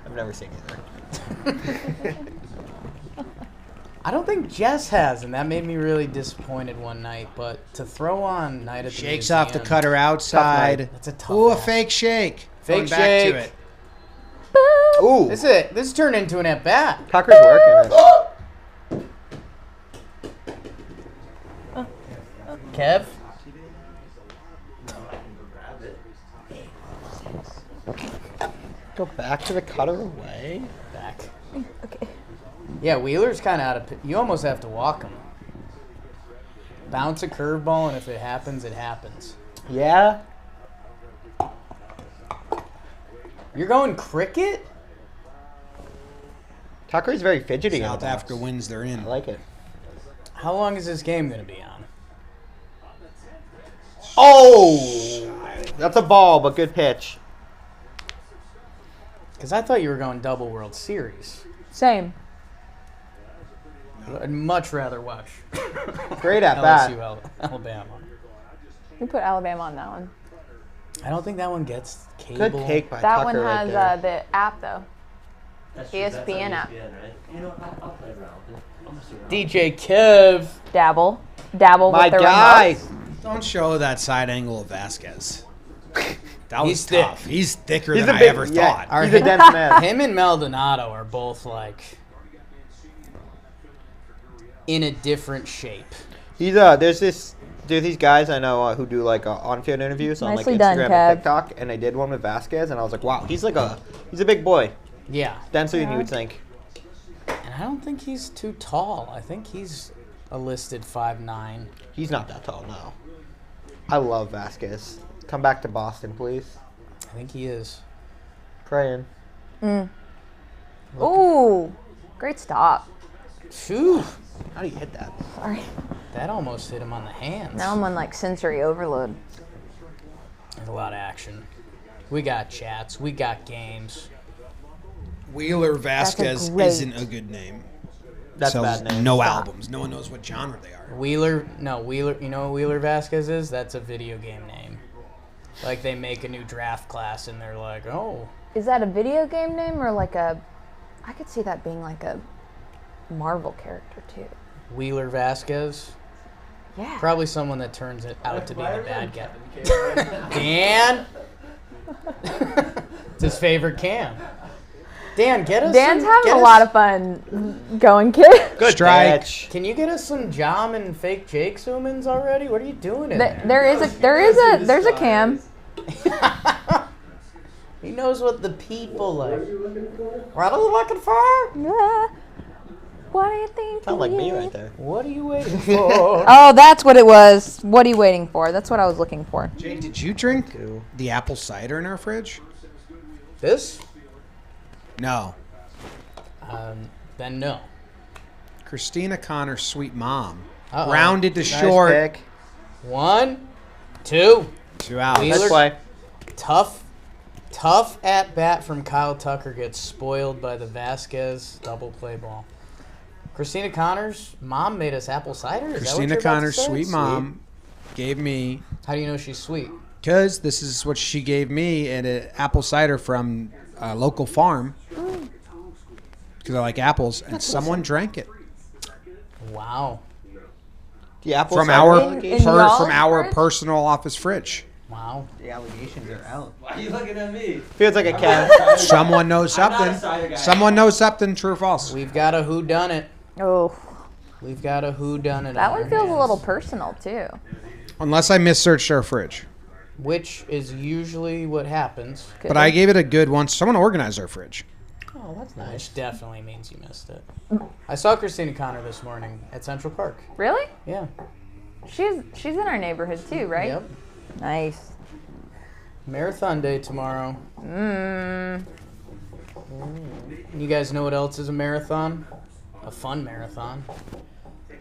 I've never seen either. I don't think Jess has, and that made me really disappointed one night. But to throw on Night at the Shakes Museum, off the cutter outside. That's a tough Ooh, a ask. fake shake. Fake Going back shake. to it. Ooh, This turned into an at bat. Tucker's working it. Kev. Go back to the cutter away. Back. Okay. Yeah, Wheeler's kind of out of. You almost have to walk him. Bounce a curveball, and if it happens, it happens. Yeah. You're going cricket? Tucker's very fidgety. in the South box. Africa wins, they're in. I like it. How long is this game going to be on? Oh, that's a ball, but good pitch. Because I thought you were going double World Series. Same. I'd much rather watch Great at bat. LSU Alabama. We put Alabama on that one. I don't think that one gets cable. Good take by That Tucker one right has there. the app though. That's ESPN That's on app. ESPN, right? You know, I'll play around with it. I'll mess around. DJ Kev. Dabble My with the guy. remotes. Don't show that side angle of Vasquez. That was He's thick. tough. He's thicker He's than a I big, ever yeah, thought. he's a dense man. Him and Maldonado are both like in a different shape. He's there's these guys I know who do like on-field interviews on Nicely like done, Instagram Kev. and TikTok, and I did one with Vasquez, and I was like, wow, he's a big boy, Yeah. denser than you would think. And I don't think he's too tall. I think he's a listed 5'9". He's not that tall, no. I love Vasquez. Come back to Boston, please. I think he is. Praying. Ooh, great stop. Phew. How do you hit that? Sorry. That almost hit him on the hands. Now I'm on like sensory overload. There's a lot of action. We got chats. We got games. Wheeler Vasquez great- isn't a good name. That's Sells a bad name. no Stop. albums. No one knows what genre they are. Wheeler, you know what Wheeler Vasquez is? That's a video game name. Like they make a new draft class and they're like, oh. Is that a video game name or like a? I could see that being like a Marvel character too. Wheeler Vasquez. Yeah. Probably someone that turns it out to be the bad guy. Dan. It's his favorite cam. Dan, get us. Dan's some, having get a us- lot of fun going, kid. Good Strike. pitch. Can you get us some Jam and fake Jake Zoomins already? What are you doing in there? There's a cam. He knows what the people like. What are you looking for? What are you looking for? Yeah. What do you think? Sound like me right there. What are you waiting for? Oh, that's what it was. What are you waiting for? That's what I was looking for. Jake, did you drink the apple cider in our fridge? This? No. Then no. Christina Connor's sweet mom. Uh-oh. Rounded to Nice short. pick. 1, 2. 2 outs. Wheeler- Nice play. Tough at bat from Kyle Tucker gets spoiled by the Vasquez double play ball. Christina Connor's mom made us apple cider. Is that what Christina you're about to Connor's say? sweet mom gave me, How do you know she's sweet? because this is what she gave me, and an apple cider from a local farm. Because I like apples, and someone drank it Wow. The apple from cider our allegations- In y'all's fridge? personal office fridge. Wow. The allegations are out. Why are you looking at me? Feels like a cat. Someone knows I'm not a something. cider guy. Someone knows something. True or false? We've got a whodunit. Oh, We've got a whodunit. that on one our feels a hands, little personal too. Unless I missearched our fridge. Which is usually what happens. But I gave it a good one. Someone organized our fridge. Oh, that's nice. Which definitely means you missed it. I saw Christina Connor this morning at Central Park. Really? Yeah. She's in our neighborhood too, right? Yep. Nice. Marathon day tomorrow. You guys know what else is a marathon? A fun marathon.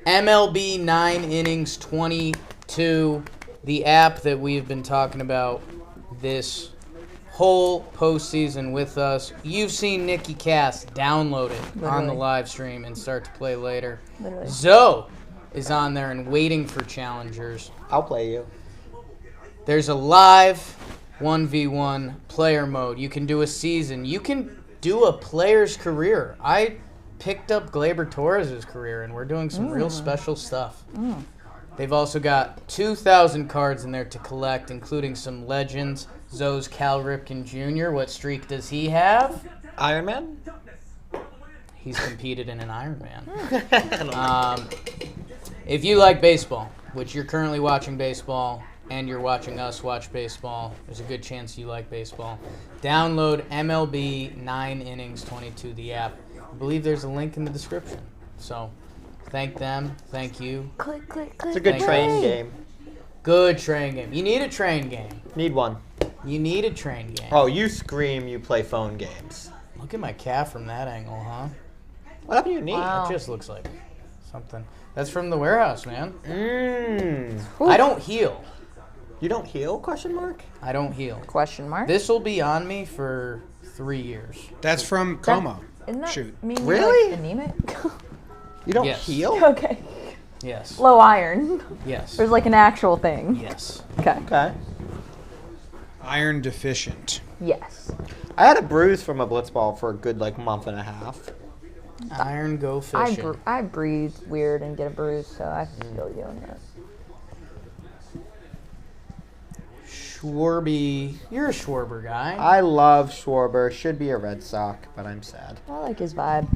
MLB 9 Innings 22, the app that we've been talking about this whole postseason with us. You've seen Nikki Cass download it on the Literally. live stream and start to play later. Literally. Zoe is on there and waiting for challengers. I'll play you. There's a live 1v1 player mode. You can do a season. You can do a player's career. I picked up Gleyber Torres' career, and we're doing some real special stuff. They've also got 2,000 cards in there to collect, including some legends. Zoe's Cal Ripken Jr. What streak does he have? Iron Man? He's competed in an Iron Man. If you like baseball, which you're currently watching baseball, and you're watching us watch baseball, there's a good chance you like baseball. Download MLB 9 Innings 22, the app. I believe there's a link in the description. So, thank them. Thank you. Click, click, click. It's a good Thank train you. game. Good train game. You need a train game. Need one. You need a train game. Oh, you scream, you play phone games. Look at my calf from that angle, huh? What happened to your knee? Wow. It just looks like something. That's from the warehouse, man. Mmm. I don't heal. You don't heal? Question mark. I don't heal. Question mark? This will be on me for 3 years. That's from coma. Isn't that Shoot. mean Really? you're, like, anemic? You don't Yes. heal? Okay. Yes. Low iron. Yes. There's like an actual thing. Yes. Okay. Okay. Iron deficient. Yes. I had a bruise from a blitzball for a good month and a half. Iron go fishing. I breathe weird and get a bruise, so I feel you on that. Schwarby. You're a Schwarber guy. I love Schwarber. Should be a Red Sox, but I'm sad. I like his vibe.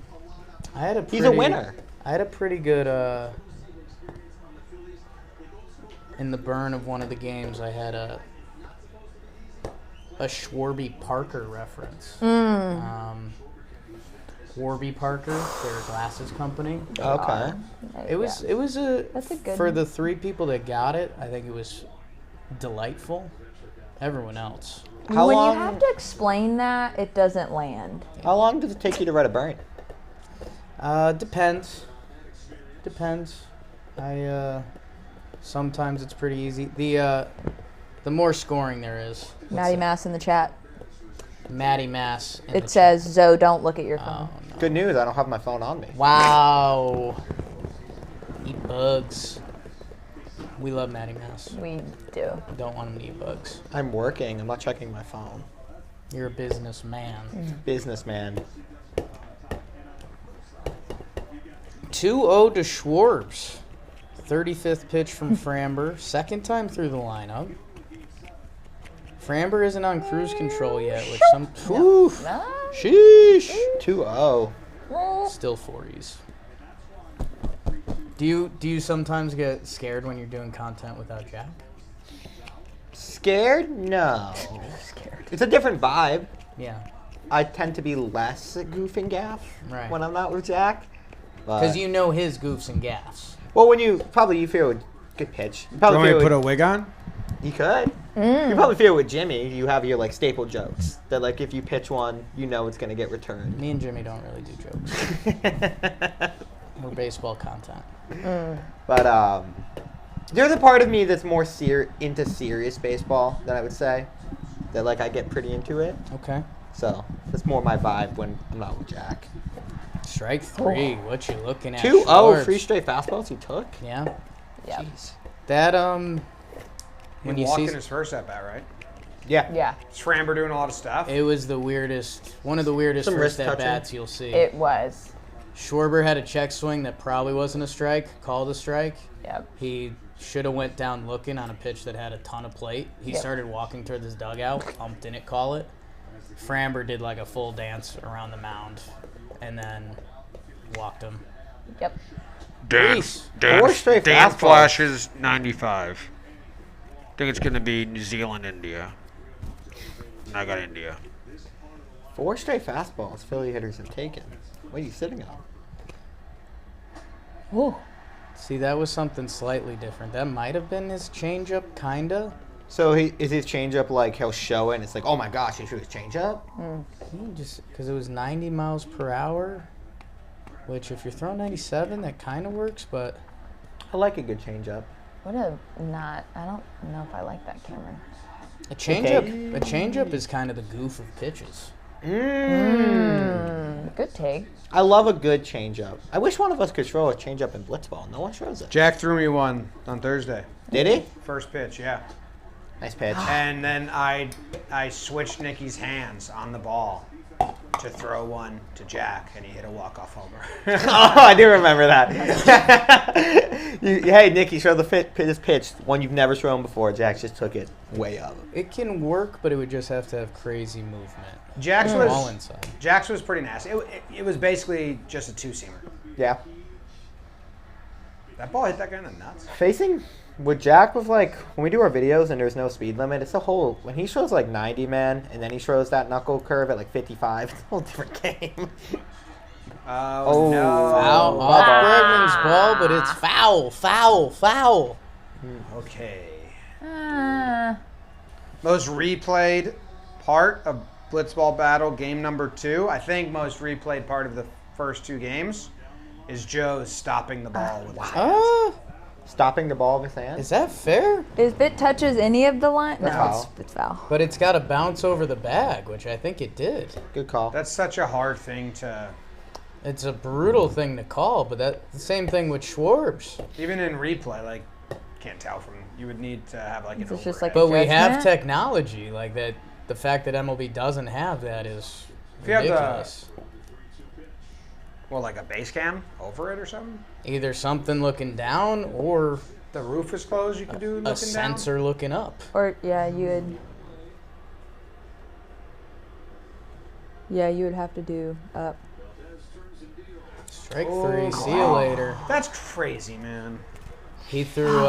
I had a He's a winner. I had a pretty good in the burn of one of the games. I had a Schwarby Parker reference. Warby Parker, their glasses company. Okay. It was That's a good for one. the 3 people that got it. I think it was delightful. Everyone else, How when long? you have to explain that, it doesn't land. How long does it take you to write a burn? depends. Depends. Sometimes it's pretty easy. The more scoring there is. Maddie Mass in the chat. Maddie Mass. in It the says, Zoe, don't look at your chat. phone. Oh, no. Good news. I don't have my phone on me. Wow. Eat bugs. We love Maddie Mass. We do. Don't want him to eat bugs. I'm working. I'm not checking my phone. You're a businessman. Businessman. 2-0 to Schwartz. 35th pitch from Framber. Second time through the lineup. Framber isn't on cruise control yet, which some Oof. No? Sheesh. 2-0. still 40s. Do you sometimes get scared when you're doing content without Jack? Scared? No. It's a different vibe. Yeah. I tend to be less goof and gaff Right. when I'm not with Jack. Because you know his goofs and gaffs. Well, when you feel it would good pitch. You Do you probably want me feel to it put a wig on? You could. You probably feel it with Jimmy. You have your staple jokes that if you pitch one, you know it's gonna get returned. Me and Jimmy don't really do jokes. We're baseball content. But there's a part of me that's more into serious baseball than I would say. That I get pretty into it. Okay. So that's more my vibe when I'm not with Jack. Strike 3. What you looking at? 2-0 Schwartz? 3 straight fastballs he took. Yeah. Yeah. Jeez. That When you walked see in his first at bat, right? Yeah. Yeah, Is Framber doing a lot of stuff? it was the weirdest, one of the weirdest Some first wrist at touching. bats you'll see. it was. Schwarber had a check swing that probably wasn't a strike, called a strike. Yep. He should have went down looking on a pitch that had a ton of plate. He Yep. started walking toward his dugout. Ump didn't call it. Framber did a full dance around the mound and then walked him. Yep. Reese. 4 straight Dan fastballs. flashes 95. I think it's going to be New Zealand, India. And I got India. 4 straight fastballs Philly hitters have taken. What are you sitting on? Whoa. See, that was something slightly different. That might have been his changeup, kinda. So is his changeup he'll show it and it's oh my gosh, he threw his changeup? He just because it was 90 miles per hour, which if you're throwing 97, that kind of works. But I like a good changeup. What a not. I don't know if I like that camera. a changeup is kind of the goof of pitches. Good take. I love a good changeup. I wish one of us could throw a changeup in blitzball. No one throws it. Jack threw me one on Thursday. Did he? First pitch, yeah. Nice pitch. And then I switched Nicky's hands on the ball to throw one to Jack, and he hit a walk-off homer. Oh, I do remember that. Hey, Nicky, show this pitch. One you've never thrown before. Jack just took it way up. It can work, but it would just have to have crazy movement. Jack's All inside. was pretty nasty. It was basically just a two-seamer. Yeah. That ball hit that guy in the nuts. Facing with Jack was like, when we do our videos and there's no speed limit, it's a whole, when he throws like 90, man, and then he throws that knuckle curve at like 55, it's a whole different game. Oh, no. Foul off Bregman's ball, but it's foul. Okay. Most replayed part of Blitzball Battle game number 2. I think most replayed part of the first 2 games is Joe stopping the ball with his hands. Stopping the ball with his hand? Is that fair? If it touches any of the line, That's no, foul. it's foul. But it's got to bounce over the bag, which I think it did. Good call. That's such a hard thing to... It's a brutal thing to call, but that's the same thing with Schwarb's. Even in replay, like, can't tell from... You would need to have, like, an It's just overhead. like But we have judgment? technology like that. The fact that MLB doesn't have that is If you have the- ridiculous. Well, like a base cam over it or something? Either something looking down or The roof is closed, you could do looking a down? sensor looking up. Or you would have to do up. Strike 3. See you later. That's crazy, man. He threw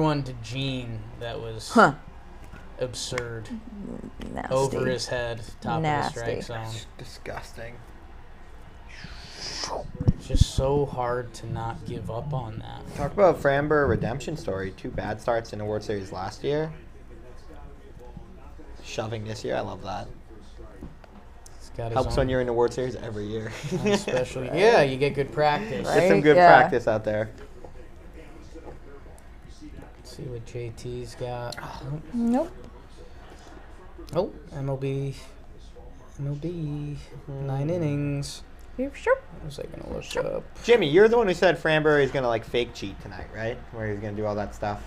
one to Gene that was absurd. Nasty. Over his head, top Nasty. of the strike zone. Disgusting. It's just so hard to not give up on that. Talk about Framber redemption story. 2 bad starts in the World Series last year. Shoving this year, I love that. He's got his Helps own when you're in the World Series every year. special. Yeah, you get good practice. Right. Get some good Yeah. practice out there. Let's see what JT's got. Nope. Oh, MLB. 9 innings. You sure? What was I gonna look up? Jimmy, you're the one who said Framber is going to like fake cheat tonight, right? Where he's going to do all that stuff.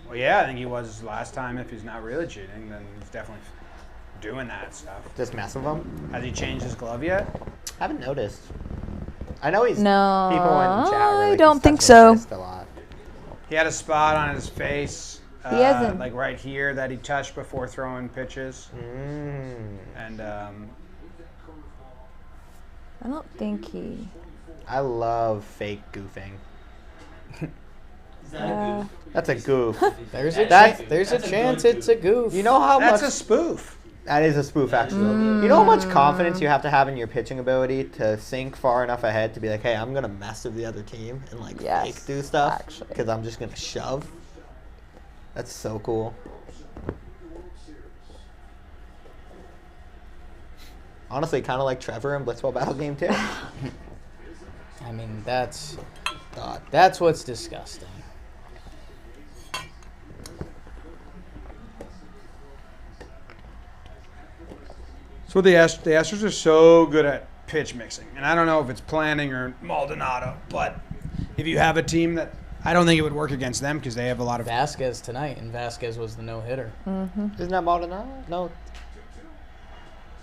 Well, yeah, I think he was last time. If he's not really cheating, then he's definitely doing that stuff. Just mess with him. Has he changed his glove yet? Haven't noticed. I know he's No, people in the chat. Were I like, don't he's think touching so. his fist a lot. He had a spot on his face, He hasn't. like right here, that he touched before throwing pitches. And I don't think he. I love fake goofing. Is that a goof? That's a goof. There's a That's- there's a that's a chance good it's a goof. You know how that's much a spoof. that is a spoof, actually. You know how much confidence you have to have in your pitching ability to think far enough ahead to be like, hey, I'm gonna mess with the other team and like Yes, fake do stuff actually. because I'm just gonna shove. That's so cool. Honestly, kind of like Trevor in Blitzball Battle Game 2. I mean, that's God. what's disgusting. So the Astros are so good at pitch mixing, and I don't know if it's planning or Maldonado, but if you have a team that I don't think it would work against them because they have a lot of. Vasquez tonight, and Vasquez was the no hitter. Isn't that Maldonado? No.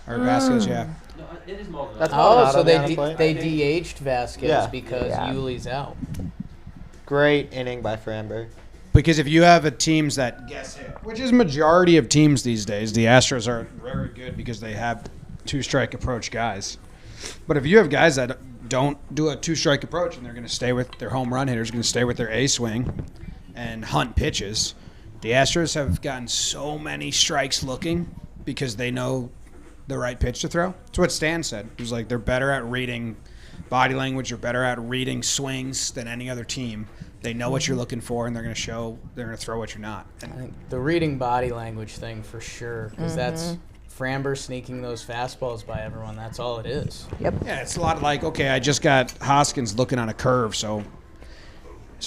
Or Vasquez, yeah. No, it is Maldonado. That's Oh, Maldonado so behind the plate. they DH'd Vasquez Yeah. because Yeah. Yuli's out. Great inning by Framber. Because if you have a teams that guess hit, which is majority of teams these days, the Astros are very good because they have 2-strike approach guys. But if you have guys that don't do a 2-strike approach and they're going to stay with their home run hitters, going to stay with their A swing and hunt pitches, the Astros have gotten so many strikes looking because they know the right pitch to throw. That's what Stan said. He was like, they're better at reading body language, they're better at reading swings than any other team. They know what you're looking for, and they're going to throw what you're not. I think the reading body language thing for sure, because that's Framber sneaking those fastballs by everyone. That's all it is. Yep. Yeah, it's a lot like, okay, I just got Hoskins looking on a curve, so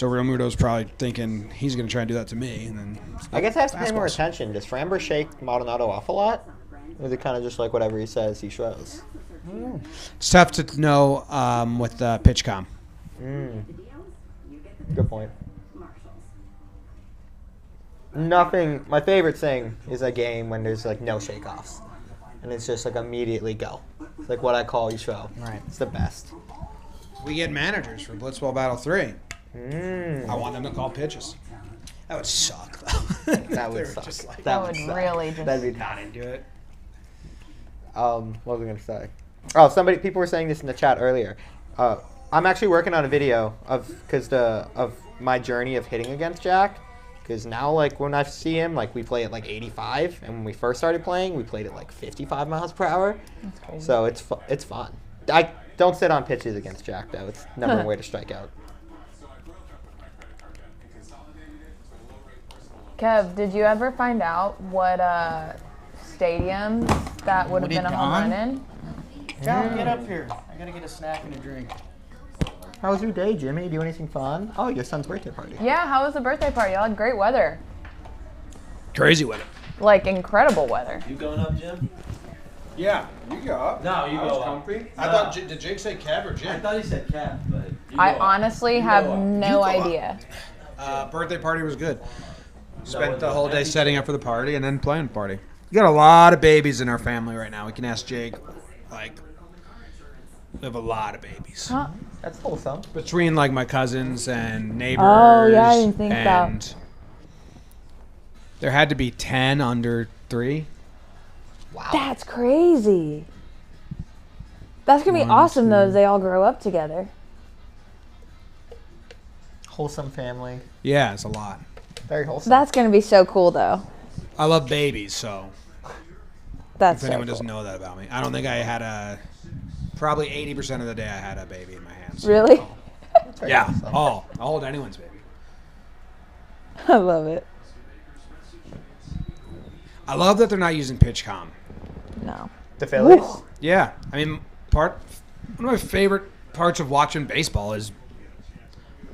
Real Muto's probably thinking he's going to try and do that to me. And then I guess I have to pay more fastballs. attention. Does Framber shake Maldonado off a lot? Or is it kind of just like whatever he says, he throws? It's tough to know with PitchCom. Good point. nothing. My favorite thing is a game when there's like no shake-offs, and it's just like immediately go. It's like what I call you show. Right. It's the best. We get managers for Blitzball Battle 3. I want them to call pitches. That would suck, though. That would They're suck. just like, That would suck. really just. That'd be not into it. What was I gonna say? Oh, people were saying this in the chat earlier. I'm actually working on a video of my journey of hitting against Jack. Because now, like, when I see him, like, we play at, like, 85. And when we first started playing, we played at, like, 55 miles per hour. That's crazy. So it's fun. I don't sit on pitches against Jack, though. It's never a way to strike out. Kev, did you ever find out what stadiums that would have Would been it a home dawn? run in? Cal, get up here. I gotta get a snack and a drink. How was your day, Jimmy? Do anything fun? Oh, your son's birthday party. Yeah, how was the birthday party? Y'all had great weather. Crazy weather. Like, incredible weather. You going up, Jim? Yeah, you go up. No, you I go was up. comfy. I No. thought, did Jake say Kev or I Jim? thought he said cat, but you I go up. honestly You have go up. no You go up. idea. Birthday party was good. Spent with the the whole day empty setting up for the party and then playing the party. We got a lot of babies in our family right now. We can ask Jake. Like, we have a lot of babies. Huh? That's wholesome. Between, like, my cousins and neighbors. Oh, yeah, I didn't think that. and there had to be 10 under 3. Wow. That's crazy. That's going to be One, awesome, though, two. as they all grow up together. Wholesome family. Yeah, it's a lot. Very wholesome. That's going to be so cool, though. I love babies, so That's if so anyone cool. doesn't know that about me. I don't think I had probably 80% of the day I had a baby in my hands. Really? Very Yeah, wholesome. I'll hold anyone's baby. I love it. I love that they're not using PitchCom. No. The Phillies. Woo. Yeah, I mean, one of my favorite parts of watching baseball is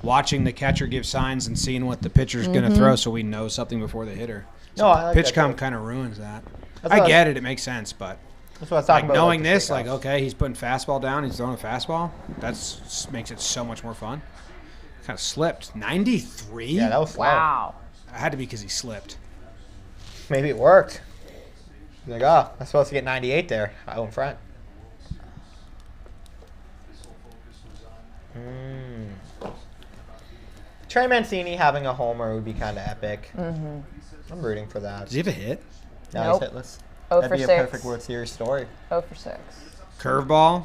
watching the catcher give signs and seeing what the pitcher's going to throw, so we know something before the hitter. No, I like that PitchCom too. kind of ruins that. That's I what get it; it makes sense, but That's what I was like talking about. knowing the this, like takeoffs. okay, he's putting fastball down, he's throwing a fastball. That's makes it so much more fun. Kind of slipped 93. Yeah, that was slow. Wow. It had to be because he slipped. Maybe it worked. Like, oh, I'm supposed to get 98 there. I in front. Trey Mancini having a homer would be kind of epic. I'm rooting for that. Does he have a hit? Now Nope. he's hitless. 0 That'd for be a 6. perfect World Series story. 0 for 6. Curveball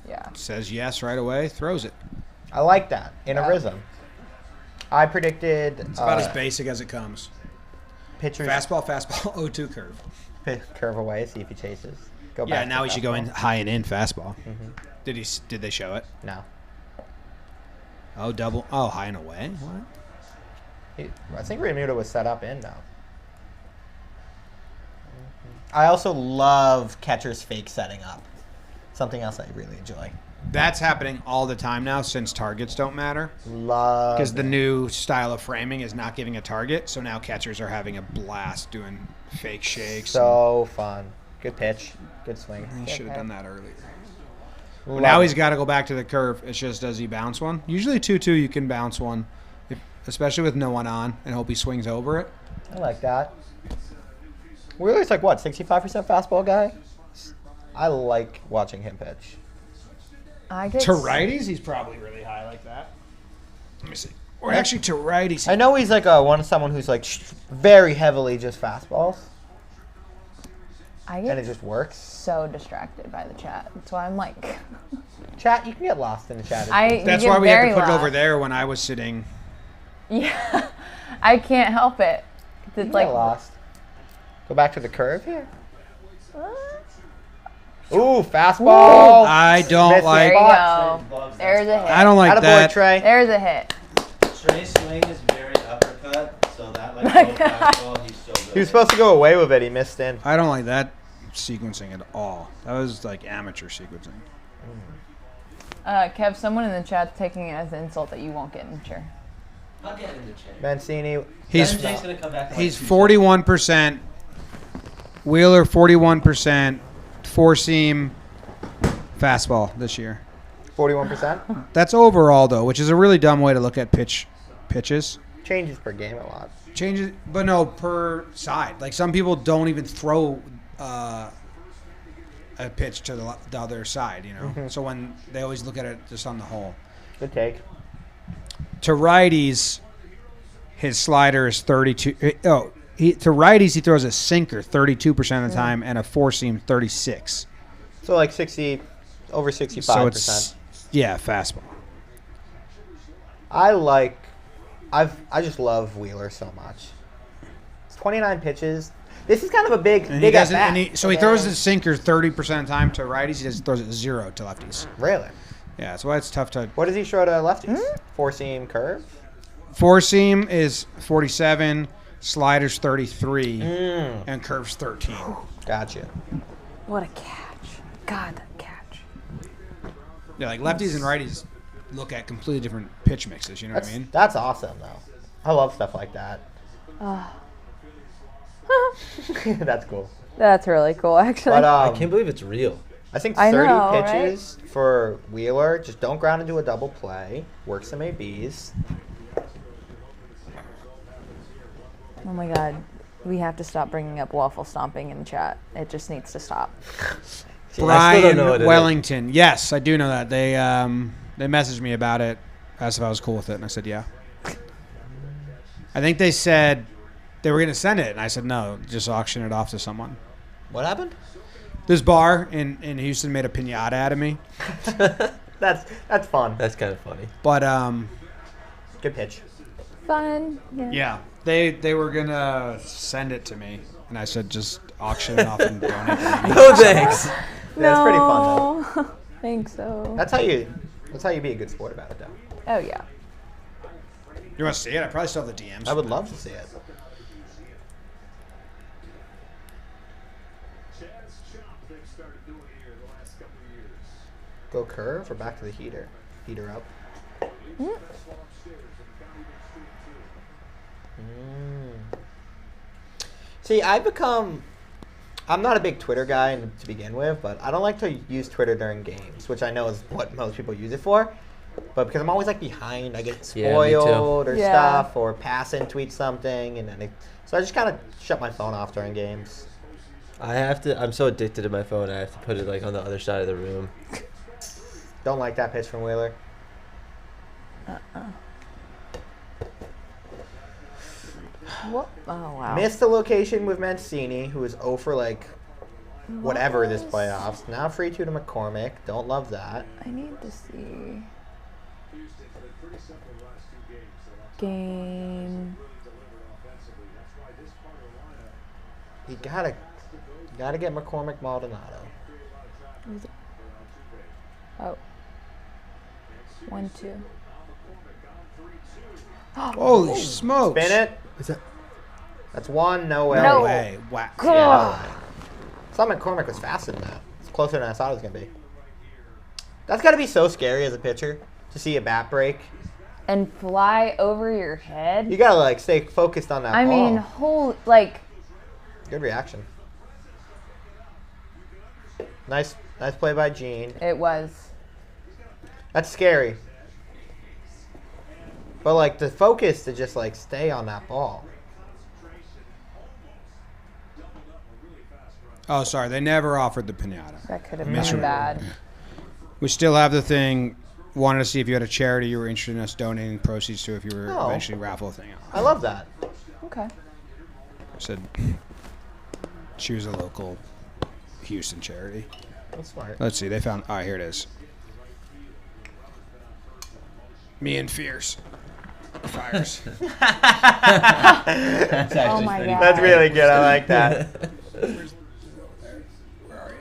Yeah. says yes right away, throws it. I like that. In Yeah. a rhythm. I predicted It's about as basic as it comes. pitchers Fastball, 0-2 curve. curve away, see if he chases. Go Yeah, back now to he should go in fastball. high and in fastball. Did they show it? No. Oh, double. Oh, high and away. What? I think Remuda was set up in now. I also love catchers fake setting up. Something else I really enjoy. That's happening all the time now since targets don't matter. Love Because the it. new style of framing is not giving a target, so now catchers are having a blast doing fake shakes. So fun. Good pitch. Good swing. He should have done that earlier. Love Now it. he's got to go back to the curve. It's just, does he bounce one? Usually 2-2, you can bounce one, especially with no one on, and hope he swings over it. I like that. Wheeler's like, what, 65% fastball guy? I like watching him pitch. I get To righties, he's probably really high like that. Let me see. Or actually to righties. I know he's like someone who's like very heavily just fastballs, I and it get just works. so distracted by the chat. That's why I'm like, Chat, you can get lost in the chat. That's you why get we had to very put it loud. over there when I was sitting. Yeah, I can't help it. You It's can like get lost. Go back to the curve here. Ooh, fastball. I don't Missed it. There like. you Spot. go. There's a hit. I don't like Attaboy, that. Trey. There's a hit. Trey's swing is very uppercut, so that like low fastball, he's so good. He was supposed to go away with it. He missed in. I don't like that sequencing at all. That was like amateur sequencing. Kev, someone in the chat's taking it as an insult that you won't get in the chair. I'll get in the chair. Mancini. He's Jay's gonna come back in like he's 2 41%. Wheeler 41%. Four seam fastball this year. 41%. That's overall though, which is a really dumb way to look at pitches. Changes per game a lot. Changes, but no, per side. Like some people don't even throw a pitch to the other side, you know. Mm-hmm. So when they always look at it just on the whole. Good take. To righties, his slider is 32. To righties, he throws a sinker 32% of the time and a four seam 36. So like 60, over 65%. So it's fastball. I just love Wheeler so much. It's 29 pitches. This is kind of a big And big he at doesn't. bat. And he throws the sinker 30% of the time to righties. He throws it 0 to lefties. Really? Yeah, that's why it's tough to. What does he throw to lefties? Four seam curve. Four seam is 47, sliders 33, and curves 13. Gotcha. What a catch. God, that catch. Yeah, like lefties and righties look at completely different pitch mixes. You know what I mean? That's awesome though. I love stuff like that. That's cool. That's really cool, actually. But I can't believe it's real. I think I 30 know, pitches for Wheeler. Just don't ground into a double play. Work some ABs. Oh my God. We have to stop bringing up waffle stomping in chat. It just needs to stop. I still don't know what it is. Wellington. Yes, I do know that. They messaged me about it, asked if I was cool with it, and I said yeah. I think they said they were going to send it, and I said no, just auction it off to someone. What happened? This bar in Houston made a piñata out of me. That's fun. That's kind of funny. But Good pitch. Fun. yeah, they were gonna send it to me, and I said just auction it off and donate it. No thanks. Yeah, it's pretty fun though. I think so. That's how you be a good sport about it though. Oh, yeah. You want to see it? I probably still have the DMs. I would love to see it. Go curve or back to the heater? Heater up. See, I'm not a big Twitter guy to begin with, but I don't like to use Twitter during games, which I know is what most people use it for. But because I'm always like behind, I get spoiled or stuff, or pass and tweet something, and then so I just kind of shut my phone off during games. I'm so addicted to my phone, I have to put it like on the other side of the room. Don't like that pitch from Wheeler. What? Oh, wow. Missed the location with Mancini, who is 0 for like whatever this playoffs. Now 3-2 to McCormick. Don't love that. I need to see. Game. You gotta get McCormick Maldonado. Oh. 1-2. Holy smokes! Spin it. That's one. No way. No. Way. Wow. Yeah. I thought McCormick was faster than that. It's closer than I thought it was gonna be. That's gotta be so scary as a pitcher to see a bat break. And fly over your head? You gotta like stay focused on that ball. I mean, whole, like... Good reaction. Nice play by Gene. It was. That's scary. But like the focus to just like stay on that ball. Oh, sorry. They never offered the piñata. That could have Miserable. been bad. We still have the thing. Wanted to see if you had a charity you were interested in us donating proceeds to if you were Oh. eventually raffle a thing out. I love that. Okay. I said choose a local Houston charity. That's smart. Let's see. They found. All right, here it is. Me and Fierce. Fires. That's Oh my God. That's really good. I like that. Where are you?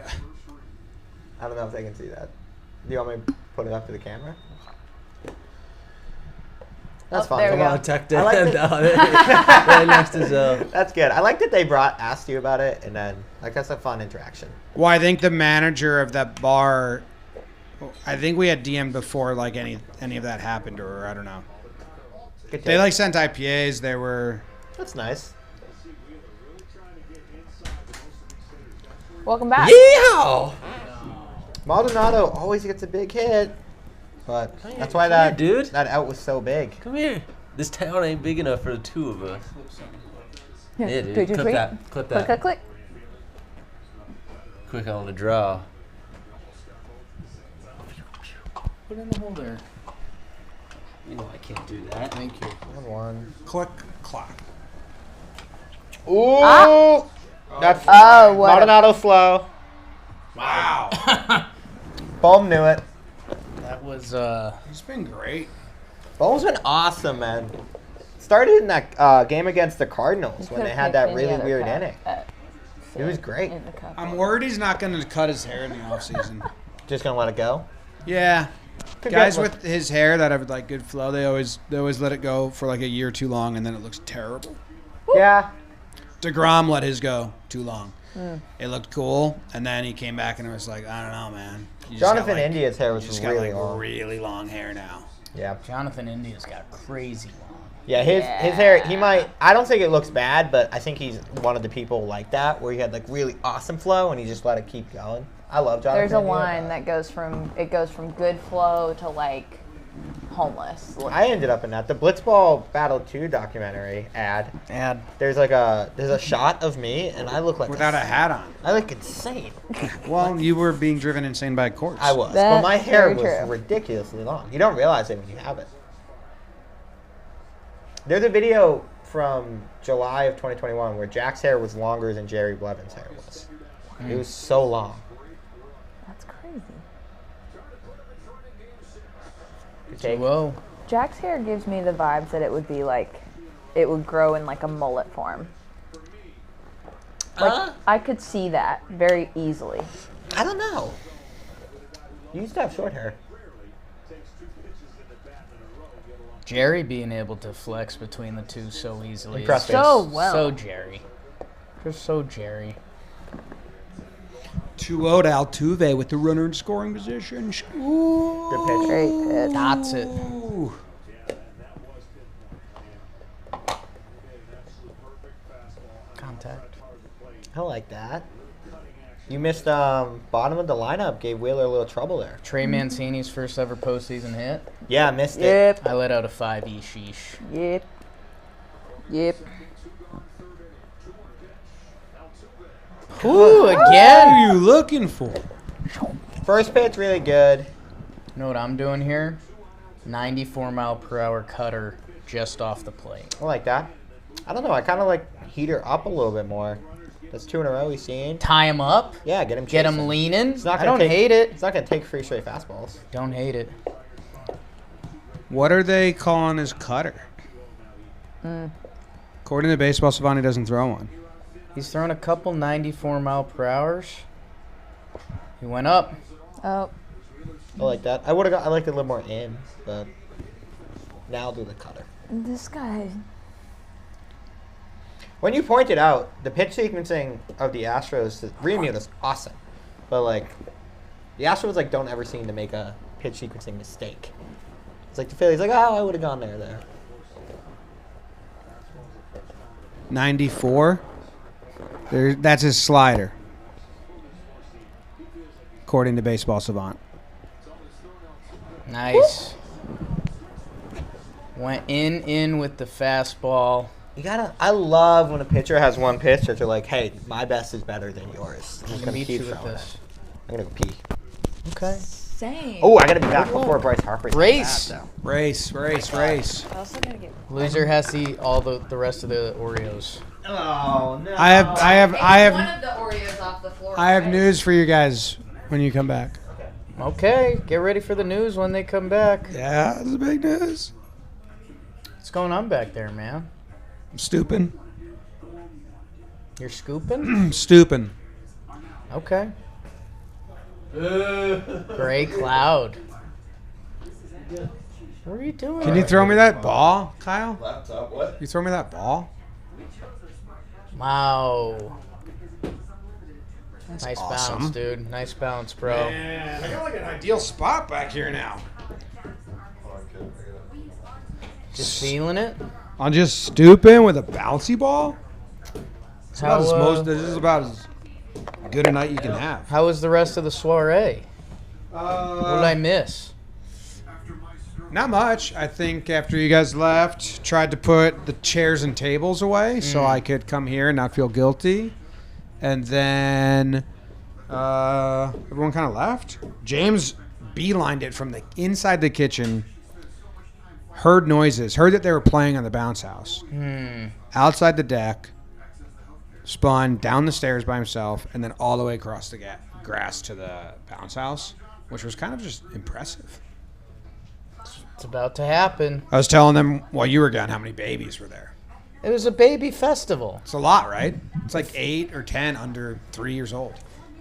I don't know if they can see that. Do you want me to put it up to the camera? That's Oh, fine. there we Come go. on, tucked I in. like Right next to Zoe. That's good. I like that they asked you about it, and then like that's a fun interaction. Well, I think the manager of that bar. I think we had DM'd before like any of that happened, or I don't know. Good They take. like sent IPAs. They were. That's nice. Welcome back. Yeehaw! Maldonado always gets a big hit, but that's why come here, dude. that out was so big. Come here. This town ain't big enough for the two of us. Here, Yeah, dude. tweet your Clip tweet. that. Clip Click, that. click, click. Quick on the draw. Put it in the hole there. You know I can't do that. Thank you. 1-1. Click, clack. Ooh. Ah. That's Oh, what? Maldonado slow. Wow. Bohm knew it. That was He's been great. Bohm's been awesome, man. Started in that game against the Cardinals when they had that really weird inning. He was great. I'm worried he's not going to cut his hair in the offseason. Just gonna let it go. Yeah. Could Guys get- with his hair that have like good flow, they always let it go for like a year too long, and then it looks terrible. Yeah. DeGrom let his go too long. It looked cool, and then he came back and it was like, I don't know, man. You just got, Jonathan like- India's hair was you just really got like long. really long hair now. Yeah. Jonathan India's got crazy long. Yeah, his hair, he might, I don't think it looks bad, but I think he's one of the people like that, where he had like really awesome flow and he just let it keep going. I love Jonathan There's a India, line but that goes from good flow to like homeless. I ended up in that. The Blitzball Battle 2 documentary ad, there's a shot of me and I look like Without a hat on. I look insane. Well, you were being driven insane by a corpse. I was, but That's my hair very was true. ridiculously long. You don't realize it when you have it. There's a video from July of 2021 where Jack's hair was longer than Jerry Blevin's hair was. It was so long. That's crazy. Good take. Whoa. Jack's hair gives me the vibes that it would be like, it would grow in like a mullet form. Like I could see that very easily. I don't know. You used to have short hair. Jerry being able to flex between the two so easily. is Impressive. just So well. So Jerry. Just so Jerry. 2-0 to Altuve with the runner in scoring position. Ooh. Good pitch. Great pitch. That's it. Contact. I like that. You missed bottom of the lineup. Gave Wheeler a little trouble there. Trey Mancini's first ever postseason hit. Yeah, missed it. Yep. I let out a 5E sheesh. Yep. Yep. Ooh, What again. are you looking for? First pitch, really good. You know what I'm doing here? 94-mile-per-hour cutter just off the plate. I like that. I don't know. I kind of like heat her up a little bit more. That's 2 in a row we've seen. Tie him up. Yeah, get him Get him chasing. leaning. It's not I gonna don't hate it. It's not going to take 3 straight fastballs. Don't hate it. What are they calling his cutter? According to Baseball Savant, he doesn't throw one. He's thrown a couple 94-mile-per-hours. He went up. Oh, I like that. I liked it a little more in, but now I'll do the cutter. this guy. When you pointed out the pitch sequencing of the Astros, the Remute was awesome, but like the Astros like don't ever seem to make a pitch sequencing mistake. It's like the Phillies like, oh, I would have gone there. 94. That's his slider. According to Baseball Savant. Nice. Went in with the fastball. You gotta. I love when a pitcher has one pitch that you're like, hey, my best is better than yours. I'm I'm just gonna gonna meet keep you with throwing this. it. I'm gonna go pee. Okay. Same. Oh, I gotta be back before Bryce Harper. Race. Race. I also gotta get. Loser has to eat all the rest of the Oreos. Oh no. I have one of the Oreos off the floor. I have news for you guys when you come back. Okay, get ready for the news when they come back. Yeah, this is big news. What's going on back there, man? I'm stooping. You're scooping? I'm stooping. Okay. Gray cloud. What are you doing? Can you throw me that ball, Kyle? Laptop, what? You throw me that ball? Wow. That's Nice awesome. bounce, dude. Nice bounce, bro. Man, I got like an ideal spot back here now. Just feeling it. I'm just stooping with a bouncy ball. This How, this is about as good a night you can have. How was the rest of the soiree? What did I miss? Not much. I think after you guys left, tried to put the chairs and tables away so I could come here and not feel guilty. And then everyone kind of left. James beelined it from the inside the kitchen. Heard noises. Heard that they were playing on the bounce house. Outside the deck. Spun down the stairs by himself. And then all the way across the grass to the bounce house, which was kind of just impressive. It's about to happen. I was telling them while you were gone how many babies were there. It was a baby festival. It's a lot, right? It's like 8 or 10 under 3 years old.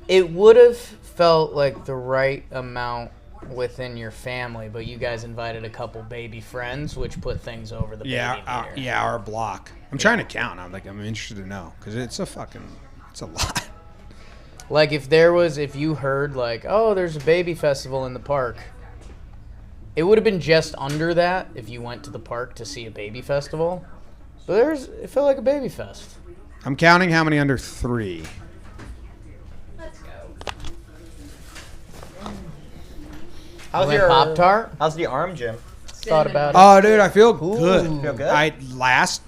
It would have felt like the right amount within your family, but you guys invited a couple baby friends, which put things over the baby meter. Our block. I'm trying to count. I'm interested to know because it's a lot. Like if you heard like, oh, there's a baby festival in the park, it would have been just under that if you went to the park to see a baby festival. But it felt like a baby fest. I'm counting how many under 3. Let's go. How's Went Pop-Tart? How's the arm, Jim? Thought about it. Oh, dude, I feel good. Feel good? Last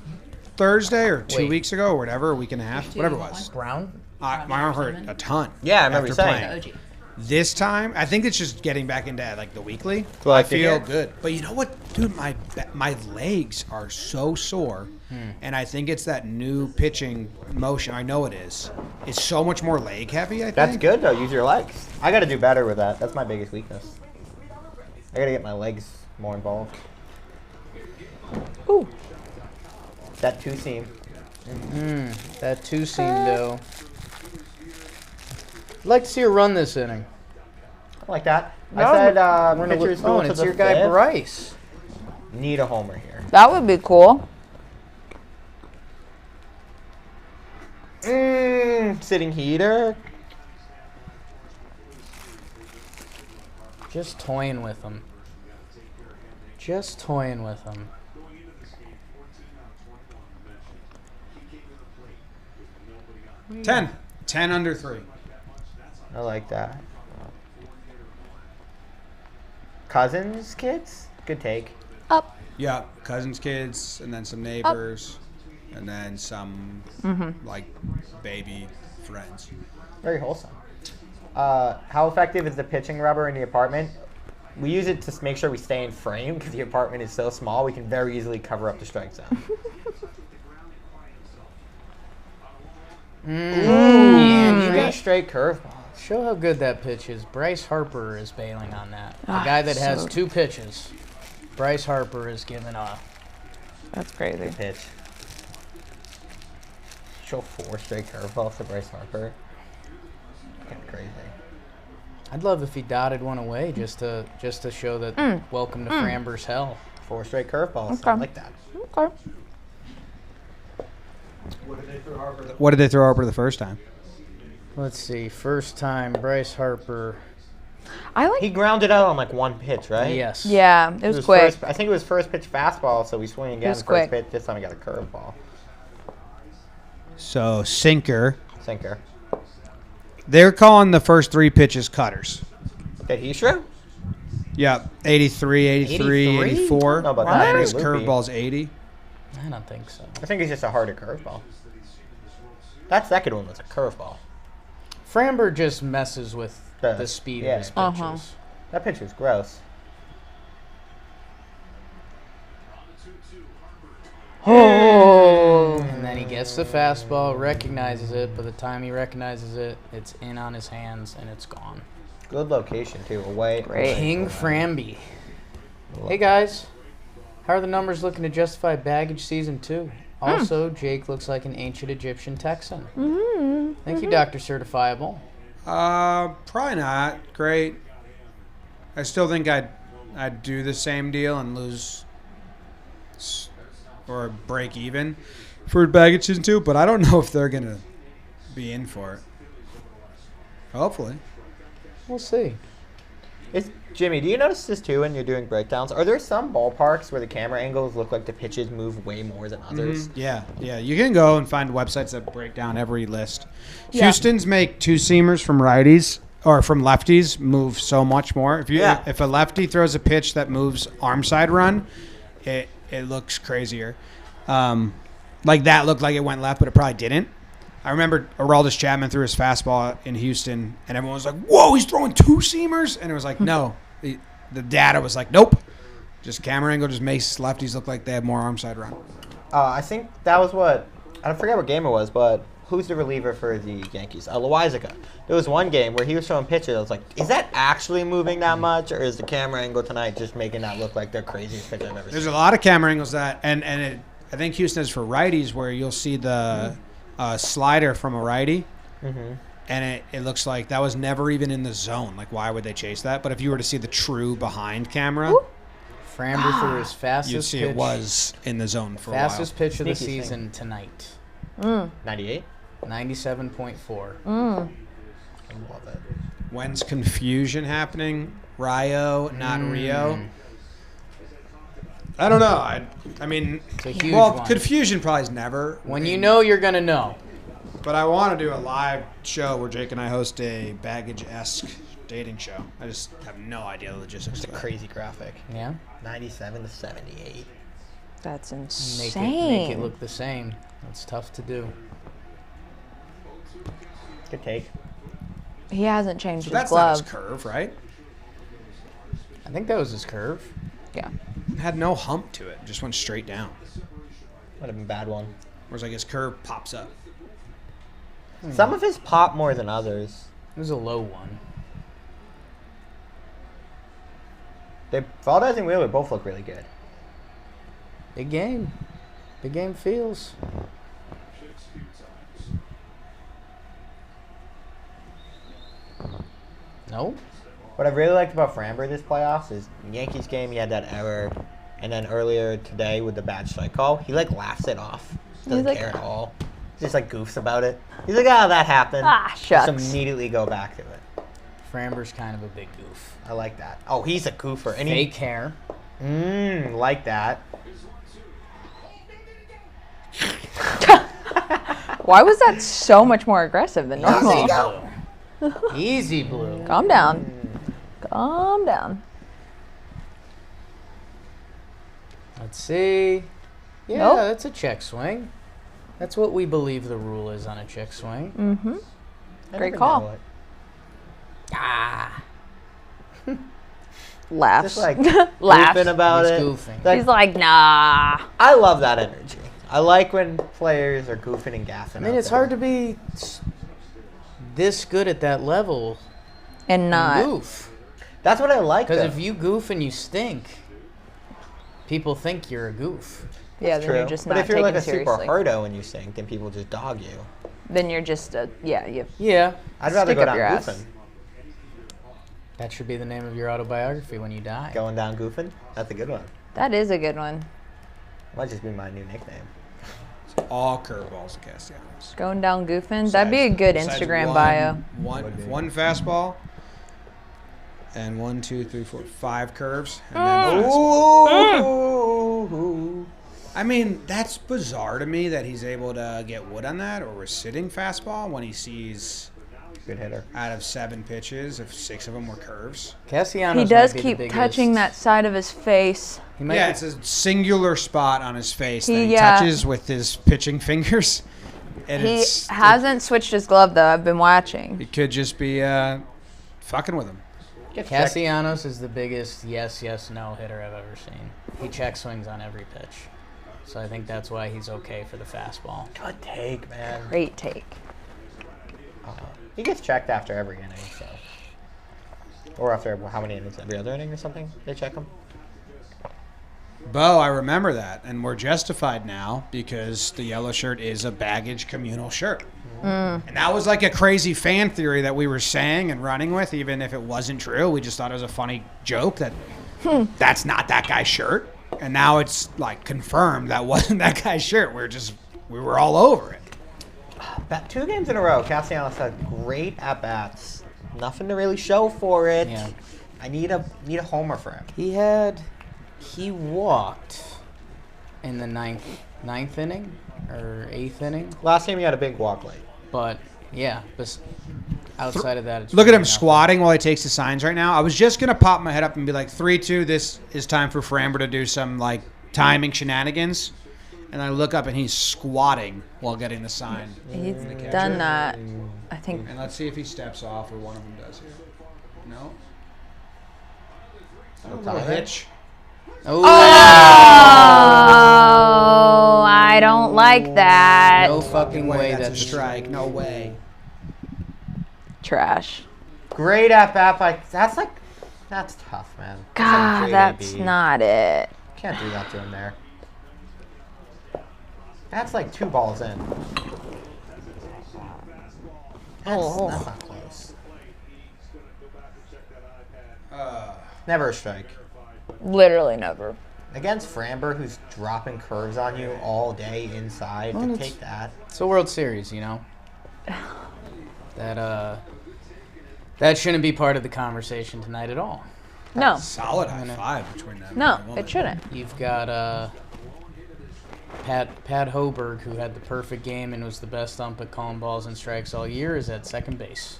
Thursday or 2 Wait. weeks ago or whatever, a week and a half, whatever it was. Brown? My arm hurt a ton. Yeah, I remember you after saying. playing. This time, I think it's just getting back into like the weekly. So I I feel hear. good. But you know what, dude? My legs are so sore, and I think it's that new pitching motion. I know it is. It's so much more leg heavy. I think That's good though. Use your legs. I got to do better with that. That's my biggest weakness. I got to get my legs more involved. Ooh. That two seam. That two-seam, though. I'd like to see her run this inning. I like that. No, I said we're gonna pitchers look- go and to it's the your guy fifth. Bryce. Need a homer here. That would be cool. Sitting heater. Just toying with him. Just toying with him. ten under 3. I like that. Cousins kids? Good take. Up. Yeah, cousins' kids, and then some neighbors, and then some like baby friends. Very wholesome. How effective is the pitching rubber in the apartment? We use it to make sure we stay in frame because the apartment is so small. We can very easily cover up the strike zone. Man, you Three got straight curveballs. show how good that pitch is. Bryce Harper is bailing on that. The Ah, guy that has so- 2 pitches. Bryce Harper is giving a. That's crazy. Pitch. Show 4 straight curveballs to Bryce Harper. Kind of crazy. I'd love if he dotted one away just to show that welcome to Framber's hell. 4 straight curveballs. Okay. I like that. Okay. What did they throw Harper the first time? Let's see. First time Bryce Harper. I like. He grounded out on like 1 pitch, right? Yes. Yeah, it was quick. I think it was first pitch fastball, so we swing again. was First quick. pitch. This time he got a curveball. So sinker. Sinker. They're calling the first 3 pitches cutters. Did he throw? Yeah, 83, 83, 83? 84. No, but And then that's his pretty loopy. curveball's 80. I don't think so. I think it's just a harder curveball. That second one was a curveball. Framber just messes with the speed yeah. of his pitches. Uh-huh. That pitch was gross. Oh. And then he gets the fastball, recognizes it. By the time he recognizes it, it's in on his hands and it's gone. Good location too. Away. Great. King Framby. Hey guys, how are the numbers looking to justify baggage season 2? Also, Jake looks like an ancient Egyptian Texan. Thank you, Dr. Certifiable. Probably not. Great. I still think I'd do the same deal and lose or break even for baggage season 2, but I don't know if they're gonna be in for it. Hopefully. We'll see. Jimmy, do you notice this too when you're doing breakdowns? Are there some ballparks where the camera angles look like the pitches move way more than others? Yeah. You can go and find websites that break down every list. Yeah. Houston's make 2-seamers from righties or from lefties move so much more. Yeah. If a lefty throws a pitch that moves arm side run, it looks crazier. Like that looked like it went left, but it probably didn't. I remember Aroldis Chapman threw his fastball in Houston, and everyone was like, "Whoa, he's throwing two seamers!" And it was like, no. The data was like, nope. Just camera angle just makes lefties look like they have more arm side run. I think that was what I forget what game it was, but who's the reliever for the Yankees? Loizaga. There was one game where he was showing pitches. I was like, is that actually moving that much, or is the camera angle tonight just making that look like the craziest pitch I've ever There's seen? a lot of camera angles that, I think Houston is for righties where you'll see the slider from a righty, and it looks like that was never even in the zone. Like, why would they chase that? But if you were to see the true behind camera, Framber threw his fastest you'd see pitch. it was in the zone for a while. Fastest pitch of the Sneaky season tonight. 98? 97.4. I love it. When's confusion happening? Rio, not Rio. I don't know. I mean, It's a huge one. confusion probably is never. When you know, you're going to know. But I want to do a live show where Jake and I host a baggage-esque dating show. I just have no idea the logistics. It's a of it. crazy graphic. Yeah? 97 to 78. That's Make insane. it look the same. That's tough to do. Good take. He hasn't changed So his that's not glove. his curve, right? I think that was his curve. Yeah. It had no hump to it. Just went straight down. Would have been a bad one. Whereas like his curve pops up. Some of his pop more than others. It was a low one. Valdez and Wheeler both look really good. Big game. Big game feels. No? What I really liked about Framber this playoffs is Yankees game, he had that error. And then earlier today with the bad strike call, he like laughs it off. Doesn't like, care at all. Just like goofs about it. He's like, oh, that happened. Shucks. Just immediately go back to it. Framber's kind of a big goof. I like that. Oh, he's a goofer. And Fake hair. like that. Why was that so much more aggressive than normal? Blue. Easy blue. Calm down. Calm down. Let's see. Yeah, Nope. that's a check swing. That's what we believe the rule is on a check swing. Mm-hmm. I Great never call. know it. Ah. Laughs. Just like Laughs. goofing about He's it. goofing. Like, He's like, nah. I love that energy. I like when players are goofing and gaffing. I mean, it's hard to be this good at that level And and not. goof. That's what I like. Because though. if you goof and you stink, people think you're a goof. Yeah, It's then you're true. just but not if you're taken like a seriously. super hardo and you sink, then people just dog you. Then you're just you Yeah. I'd rather Stick go up down your ass. goofing. That should be the name of your autobiography when you die. Going down goofing? That's a good one. that is a good one. Might just be my new nickname. All curveballs and Castellanos. Going down goofing. That'd be a good Besides Instagram bio. One fastball. And 1, 2, 3, 4, 5 curves. And then fastball. Ooh. I mean, that's bizarre to me that he's able to get wood on that or a sitting fastball when he sees Good hitter. out of 7 pitches, if 6 of them were curves. Castellanos He does might be the keep touching biggest- that side of his face. He might Yeah, be- it's a singular spot on his face that He, he touches with his pitching fingers. And He hasn't switched his glove though. I've been watching. It could just be fucking with him. Castellanos is the biggest yes, no hitter I've ever seen. He check swings on every pitch. So I think that's why he's okay for the fastball. Good take, man. Great take. He gets checked after every inning, so. Or after how many innings? Every other inning or something? They check him? Bo, I remember that, and we're justified now because the yellow shirt is a baggage communal shirt. And that was like a crazy fan theory that we were saying and running with, even if it wasn't true. We just thought it was a funny joke that that's not that guy's shirt. And now it's like confirmed that wasn't that guy's shirt. We were all over it. About 2 games in a row, Castellanos had great at-bats. Nothing to really show for it. Yeah. I need a homer for him. He walked in the ninth inning or 8th inning. Last game he had a big walk late. But yeah, Outside of that, it's Look at really him nothing. squatting while he takes the signs right now. I was just going to pop my head up and be like, 3-2, this is time for Framber to do some, like, timing shenanigans. And I look up and he's squatting while getting the sign. He's done that. I think. And let's see if he steps off or one of them does here. No. A little hitch. Oh, I don't like that. no fucking way That's a that's strike. No way. Trash. Great at bat. That's tough, man. God, that's not it. Can't do that to him there. That's like 2 balls in. That's not close. Never a strike. Literally never. Against Framber, who's dropping curves on you all day inside, to take that. It's a World Series, you know. That shouldn't be part of the conversation tonight at all. No. Solid high five between them. No, it shouldn't. You've got Pat Hoberg, who had the perfect game and was the best ump at calling balls and strikes all year, is at second base,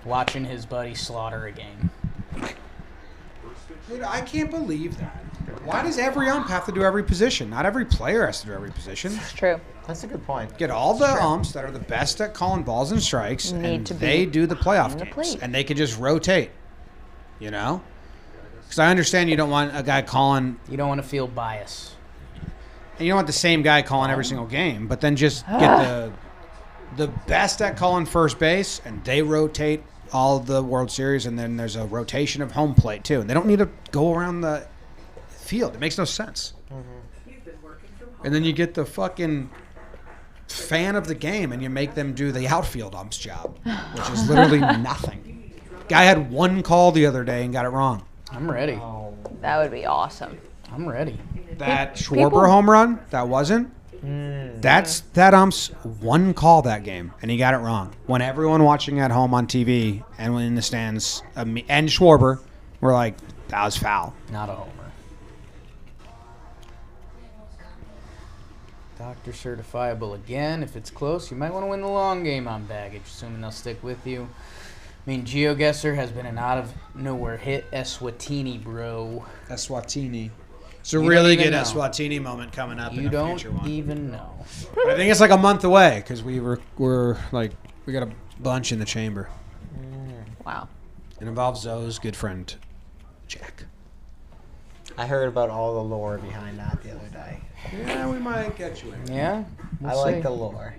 watching his buddy slaughter a game. Dude, I can't believe that. Why does every ump have to do every position? Not every player has to do every position. It's true. That's a good point. Get all the umps that are the best at calling balls and strikes, Need and to be they do the playoff on the games. plate. And they can just rotate, you know? Because I understand you don't want a guy calling, You don't want to feel bias. and you don't want the same guy calling every single game, but then just get the best at calling first base, and they rotate all the World Series, and then there's a rotation of home plate, too. And they don't need to go around the field. It makes no sense. And then you get the fucking fan of the game, and you make them do the outfield ump's job, which is literally nothing. Guy had 1 call the other day and got it wrong. I'm ready. That would be awesome. I'm ready. That Schwarber home run, that wasn't. That's that ump's 1 call that game, and he got it wrong. When everyone watching at home on TV and when in the stands, and Schwarber were like, that was foul. Not a homer. Doctor certifiable again. If it's close, you might want to win the long game on baggage, assuming they'll stick with you. I mean, GeoGuessr has been an out-of-nowhere hit. Eswatini, bro. Eswatini. It's a You really don't good even know. Eswatini moment coming up You in a don't future one. even know. But I think it's like a month away because we're like, we got a bunch in the chamber. Wow. It involves Zoe's good friend, Jack. I heard about all the lore behind that the other day. Yeah, we might get you in. Yeah? We'll I like see. the lore.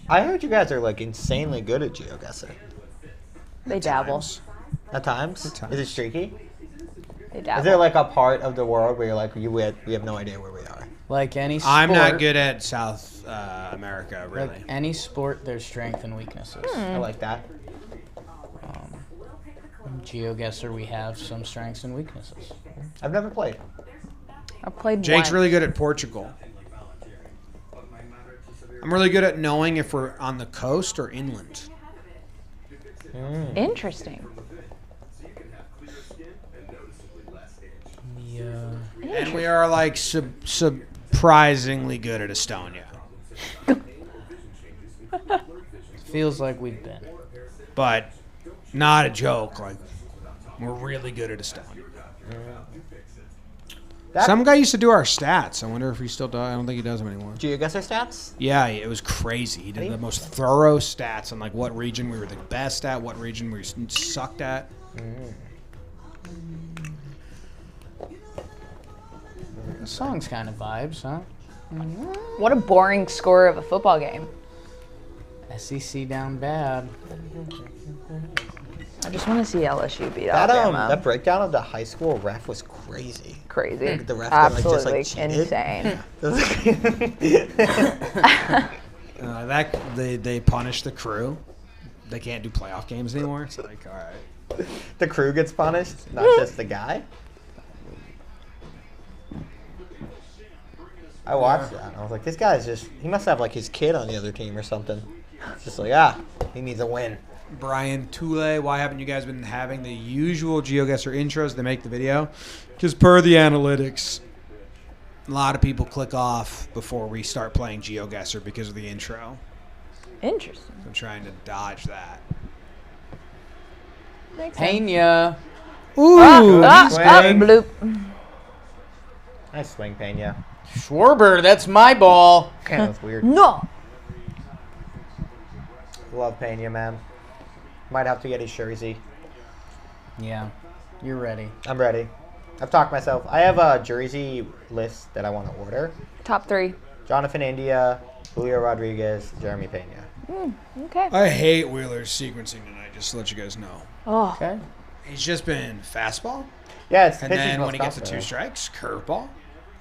I heard you guys are like insanely good at GeoGuessr. They dabble. At times? At times. Is it streaky? They Is dabble. there like a part of the world where you're like, we have no idea where we are? Like any sport, I'm not good at South America, really. Like any sport, there's strengths and weaknesses. I like that. GeoGuessr, we have some strengths and weaknesses. I've never played. I played Jake's once. really good at Portugal. I'm really good at knowing if we're on the coast or inland. Interesting. And we are like surprisingly good at Estonia. Feels like we've been. But not a joke. Like, we're really good at Estonia. Some guy used to do our stats. I wonder if he still does. I don't think he does them anymore. GeoGuessr stats? Yeah, it was crazy. He did the most thorough stats on like what region we were the best at, what region we sucked at. The song's kind of vibes, huh? What a boring score of a football game. SEC down bad. I just want to see LSU beat That Alabama. that breakdown of the high school ref was crazy. Crazy. The ref got, like, just, like, Absolutely cheated. insane. They punished the crew. They can't do playoff games anymore. It's like, all right. The crew gets punished, not just the guy. I watched that. And I was like, this guy's he must have like his kid on the other team or something. It's just like, he needs a win. Brian Toole, why haven't you guys been having the usual GeoGuessr intros to make the video? Because per the analytics, a lot of people click off before we start playing GeoGuessr because of the intro. Interesting. I'm trying to dodge that. Makes sense. Pena. Ooh, Nice swing. Bloop. Nice swing, Pena. Schwarber, that's my ball. Okay, that's weird. No. Love Pena, man. Might have to get his jersey. Yeah, you're ready. I'm ready. I've talked myself. I have a jersey list that I want to order. Top 3. Jonathan India, Julio Rodriguez, Jeremy Pena. Okay. I hate Wheeler's sequencing tonight, just to let you guys know. Oh. Okay. He's just been fastball, Yeah, it's and pitches then most when he gets to popular. 2 strikes, curveball,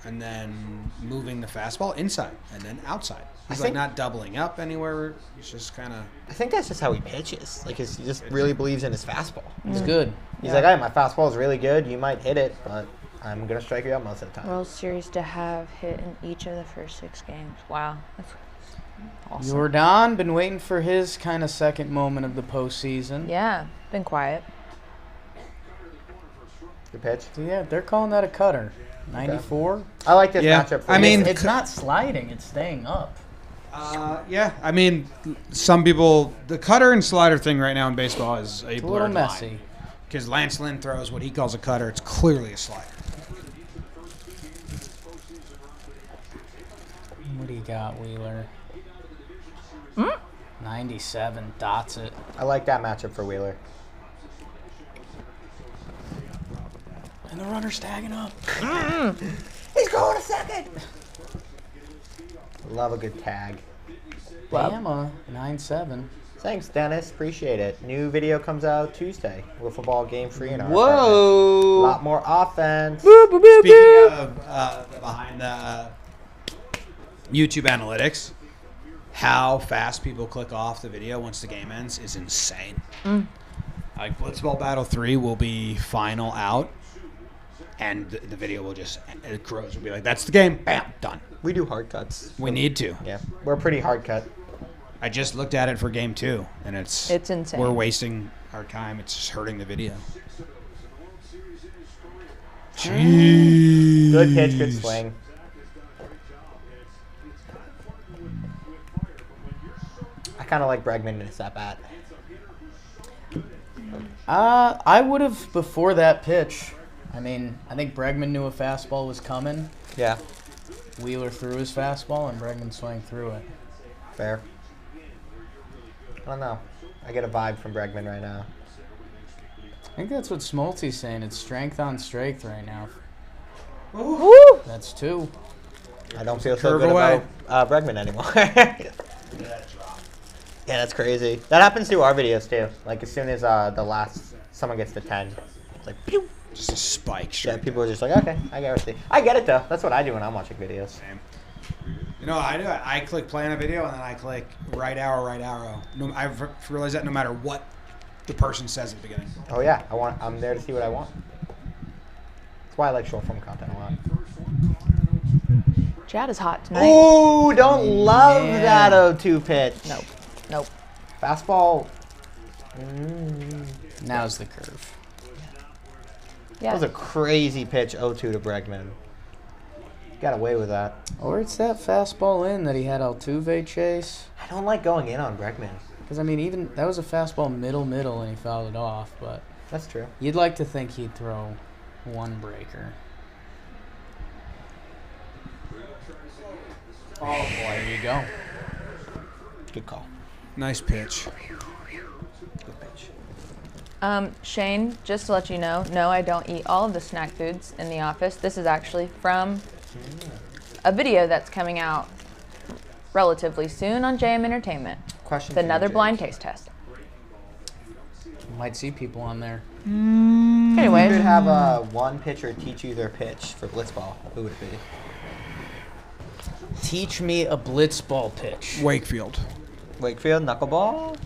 and then moving the fastball inside, and then outside. He's like think- not doubling up anywhere. He's just kind of... I think that's just how he pitches. Like, he just really believes in his fastball. It's good. He's like, hey, my fastball is really good. You might hit it, but I'm going to strike you out most of the time. World Series to have hit in each of the first 6 games. Wow. That's awesome. Jordan, been waiting for his kind of second moment of the postseason. Yeah. Been quiet. Good pitch. So yeah, they're calling that a cutter. 94. I like this Yeah, matchup. For I you. mean- It's not sliding, it's staying up. yeah, I mean, some people... The cutter and slider thing right now in baseball is a It's a little blurred messy. line. Because Lance Lynn throws what he calls a cutter. It's clearly a slider. What do you got, Wheeler? 97, dots it. I like that matchup for Wheeler. And the runner's tagging up. He's going to second. Love a good tag. Bama, 9-7. Thanks, Dennis. Appreciate it. New video comes out Tuesday. Wiffle ball game free in our apartment. A Whoa! lot more offense. Speaking of behind the YouTube analytics, how fast people click off the video once the game ends is insane. Like Blitzball Battle 3 will be final out, and the video will just, it grows. Will be like, that's the game. Bam, done. We do hard cuts. We need to. Yeah, we're pretty hard cut. I just looked at it for game 2, and It's insane. We're wasting our time. It's just hurting the video. Jeez. Good pitch, good swing. I kind of like Bregman in his at bat. I would have before that pitch. I mean, I think Bregman knew a fastball was coming. Yeah, Wheeler threw his fastball, and Bregman swung through it. fair. I don't know. I get a vibe from Bregman right now. I think that's what Smoltzy's saying. It's strength on strength right now. Woo! That's 2. I don't feel so Curve good away. about Bregman anymore. Yeah, that's crazy. That happens to our videos too. Like as soon as someone gets to 10, it's like pew. Just a spike. Yeah, Straight people are just like, okay, I get it. I get it though. That's what I do when I'm watching videos. Same. You know, I do. I click play on a video, and then I click right arrow. No, I've realized that no matter what the person says at the beginning. Oh yeah, I'm there to see what I want. That's why I like short form content a lot. Chad is hot tonight. Oh, don't love Man. that 0-2 pitch. Nope. Fastball. Now's the curve. That Yeah. was a crazy pitch 0-2 to Bregman. Got away with that. Or it's that fastball in that he had Altuve chase. I don't like going in on Bregman. Because, I mean, even that was a fastball middle, and he fouled it off. But That's true. you'd like to think he'd throw one breaker. Oh boy. There you go. Good call. Nice pitch. Good pitch. Shane, just to let you know, no, I don't eat all of the snack foods in the office. This is actually from a video that's coming out relatively soon on JM Entertainment. Question. It's for you, another James. blind taste test. You might see people on there. You Anyway, could have one pitcher teach you their pitch for blitzball. Who would it be? Teach me a blitzball pitch. Wakefield. Wakefield knuckleball.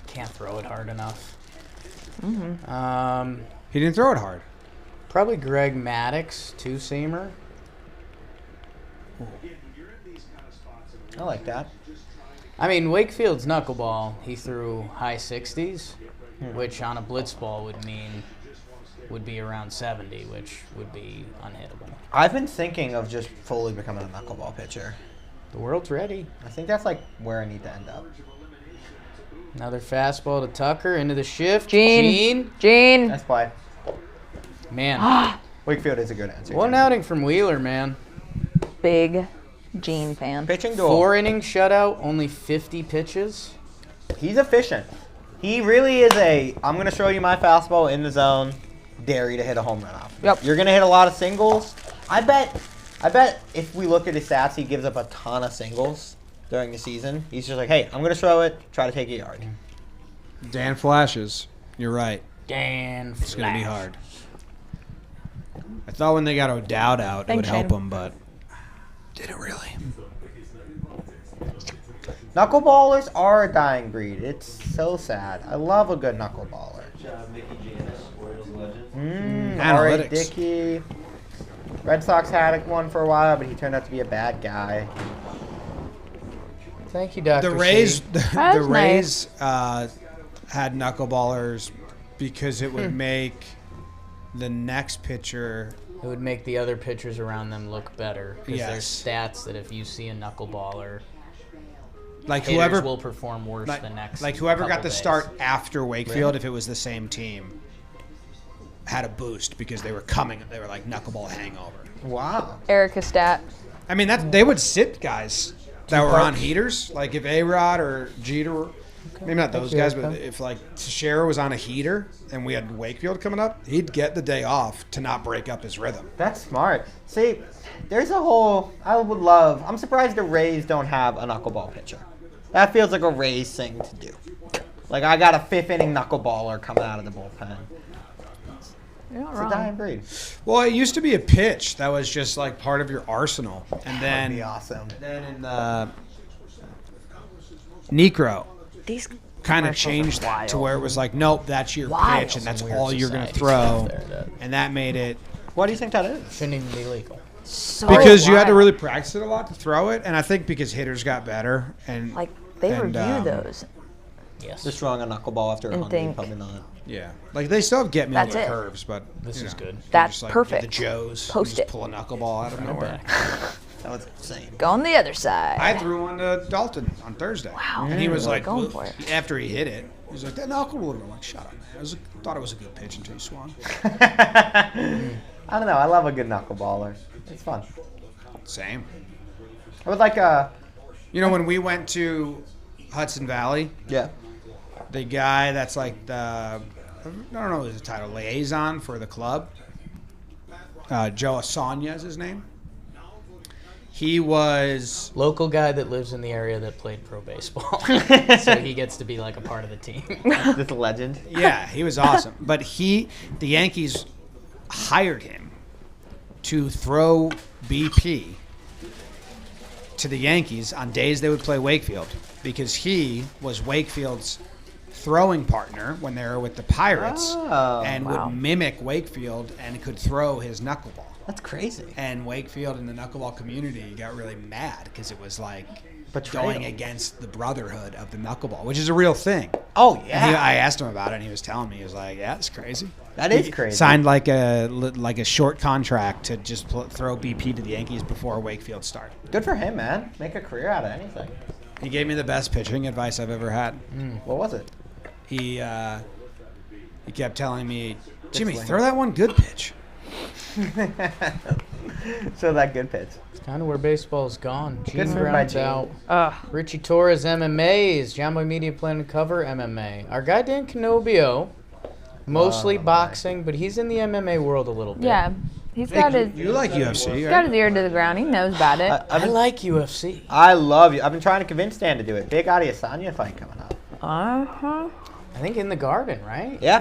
Can't throw it hard enough. He didn't throw it hard. Probably Greg Maddox, 2-seamer. I like that. I mean, Wakefield's knuckleball, he threw high 60s, which on a blitzball would be around 70, which would be unhittable. I've been thinking of just fully becoming a knuckleball pitcher. The world's ready. I think that's like where I need to end up. Another fastball to Tucker into the shift. Gene. That's why. Man. Wakefield is a good answer. One outing from Wheeler, man. Big Gene fan. Pitching duel. 4 innings shutout, only 50 pitches. He's efficient. He really is I'm going to show you my fastball in the zone, dare you to hit a home run off. Yep. You're going to hit a lot of singles. I bet if we look at his stats, he gives up a ton of singles during the season. He's just like, hey, I'm going to throw it, try to take a yard. Dan flashes. You're right. Dan It's going to be hard. I thought when they got O'Dowd out, it would help Shane. him, but didn't really. Knuckleballers are a dying breed. It's so sad. I love a good knuckleballer. Mickey Janis, Orioles legend. R.A. Analytics. Dickey. Red Sox had one for a while, but he turned out to be a bad guy. Thank you, Dr. The Rays, C. the Rays had knuckleballers because it would make the next pitcher. It would make the other pitchers around them look better. Because Yes. there's stats that if you see a knuckleballer, Like hitters whoever will perform worse the next whoever got couple the days. start after Wakefield, if it was the same team, had a boost because they were like knuckleball hangover. Wow. Erica Stat. I mean, they would sit guys that were on heaters, like if A-Rod or Jeter, maybe not those guys, but if like Teixeira was on a heater and we had Wakefield coming up, he'd get the day off to not break up his rhythm. That's smart. See, there's I'm surprised the Rays don't have a knuckleball pitcher. That feels like a Rays thing to do. Like, I got a 5th inning knuckleballer coming out of the bullpen. You're not It's a wrong. dying breed. Well, it used to be a pitch that was just like part of your arsenal, and That'd be then awesome. in the Necro These kind of commercials are changed that to wild. where it was like, nope, that's your Wild. pitch, and that's Weird all you're going to society throw, stuff there, and that made it What do you think that is? Shouldn't even be legal. So because you had to wild. really practice it a lot to throw it, and I think because hitters got better and Like, they and, review those. Yes. Just throwing a knuckleball after a And 100, think- probably not. yeah, like they still get me That's with it. curves, but This you is know, good. you That's just, like, perfect. The Joes Post just it. pull a knuckleball out of nowhere. That was insane. Go on the other side. I threw one to Dalton on Thursday. Wow. And he was Really like, going well, for it. after he hit it, he was like, that knuckleballer. I'm like, shut up, man. Thought it was a good pitch until you swung. I don't know. I love a good knuckleballer. It's fun. Same. I would like You know, when we went to Hudson Valley, yeah. the guy that's like the, I don't know his title, liaison for the club, Joe Asanya is his name. He was Local guy that lives in the area that played pro baseball. So he gets to be like a part of the team. This legend. Yeah, he was awesome. But the Yankees hired him to throw BP to the Yankees on days they would play Wakefield because he was Wakefield's throwing partner when they were with the Pirates and wow. would mimic Wakefield and could throw his knuckleball. That's crazy. And Wakefield and the knuckleball community got really mad because it was like Betrayal. going against the brotherhood of the knuckleball, which is a real thing. Oh, And yeah. I asked him about it, and he was telling me, he was like, "Yeah, it's crazy." That is He crazy. Signed like a short contract to just throw BP to the Yankees before Wakefield start. Good for him, man. Make a career out of anything. He gave me the best pitching advice I've ever had. What was it? He kept telling me, "Jimmy, swing. throw that one good pitch." So that good pitch. It's kind of where baseball's gone. Gene move by Brown's Gene. out. Richie Torres, MMA. Is John Boy Media planning to cover MMA? Our guy Dan Canobio, mostly boxing, but he's in the MMA world a little bit. Yeah. He's got his You like UFC, got right? his ear to the ground. He knows about it. I like UFC. I love you. I've been trying to convince Dan to do it. Big Adesanya fight coming up. Uh-huh. I think in the Garden, right? Yeah.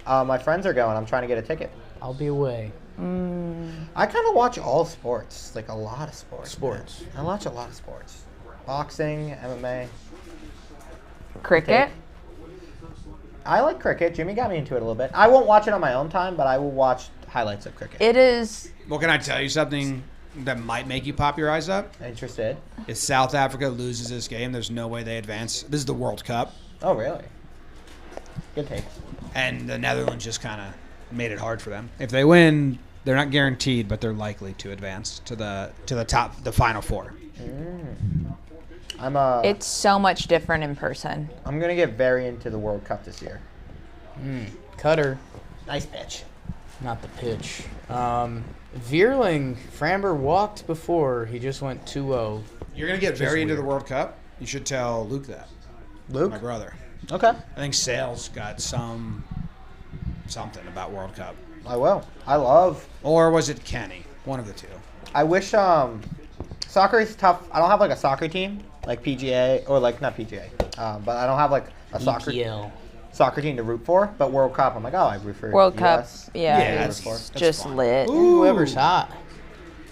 Yeah. My friends are going. I'm trying to get a ticket. I'll be away. I kind of watch all sports, like a lot of sports. Sports. man. I watch a lot of sports. Boxing, MMA. Cricket. I like cricket. Jimmy got me into it a little bit. I won't watch it on my own time, but I will watch highlights of cricket. It is. Well, can I tell you something that might make you pop your eyes up? Interested? If South Africa loses this game, there's no way they advance. This is the World Cup, Oh, really? Good take. and the Netherlands just kind of made it hard for them. If they win, they're not guaranteed, but they're likely to advance to the top, the Final Four. It's so much different in person. I'm gonna get very into the World Cup this year. Cutter, Nice pitch. not the pitch. Vierling, Framber walked before. He just went 2-0. You're going to get very into the World Cup? You should tell Luke that. Luke? My brother. Okay. I think Sales got something about World Cup. I will. I love. Or was it Kenny? One of the two. I wish soccer is tough. I don't have like a soccer team like PGA or like not PGA, but I don't have like a soccer team to root for. But World Cup, I'm like, I root for World Cup, US. yeah, that's just fun. lit. Ooh, whoever's hot.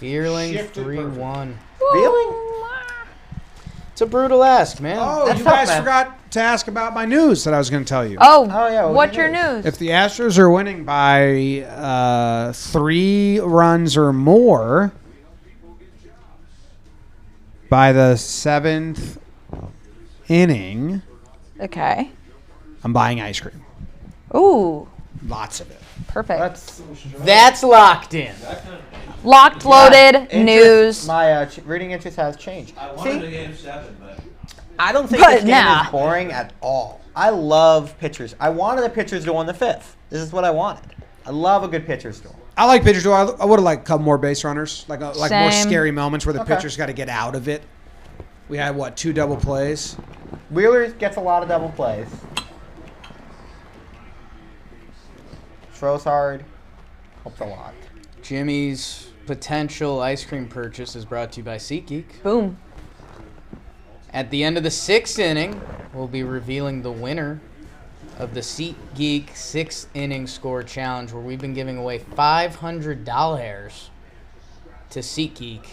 Vierling, Shifted 3-1. Really? It's a brutal ask, man. Oh, That's you tough, guys man. forgot to ask about my news that I was going to tell you. Oh, yeah, what's your news? If the Astros are winning by 3 runs or more by the 7th inning, Okay. I'm buying ice cream. Ooh, Lots of it. perfect. That's locked in. Locked, loaded, Interest- news. My reading interest has changed. I wanted See, a game 7, but I don't think But this game nah. is boring at all. I love pitchers. I wanted the pitchers duel on the 5th. This is what I wanted. I love a good pitcher's duel. I like pitchers. I would have liked a couple more base runners, like more Same. scary moments where the Okay. pitcher's got to get out of it. We had 2 double plays. Wheeler gets a lot of double plays. Throws hard. Helps a lot. Jimmy's potential ice cream purchase is brought to you by SeatGeek. Boom. At the end of the 6th inning, we'll be revealing the winner of the SeatGeek 6th inning score challenge, where we've been giving away $500 to SeatGeek.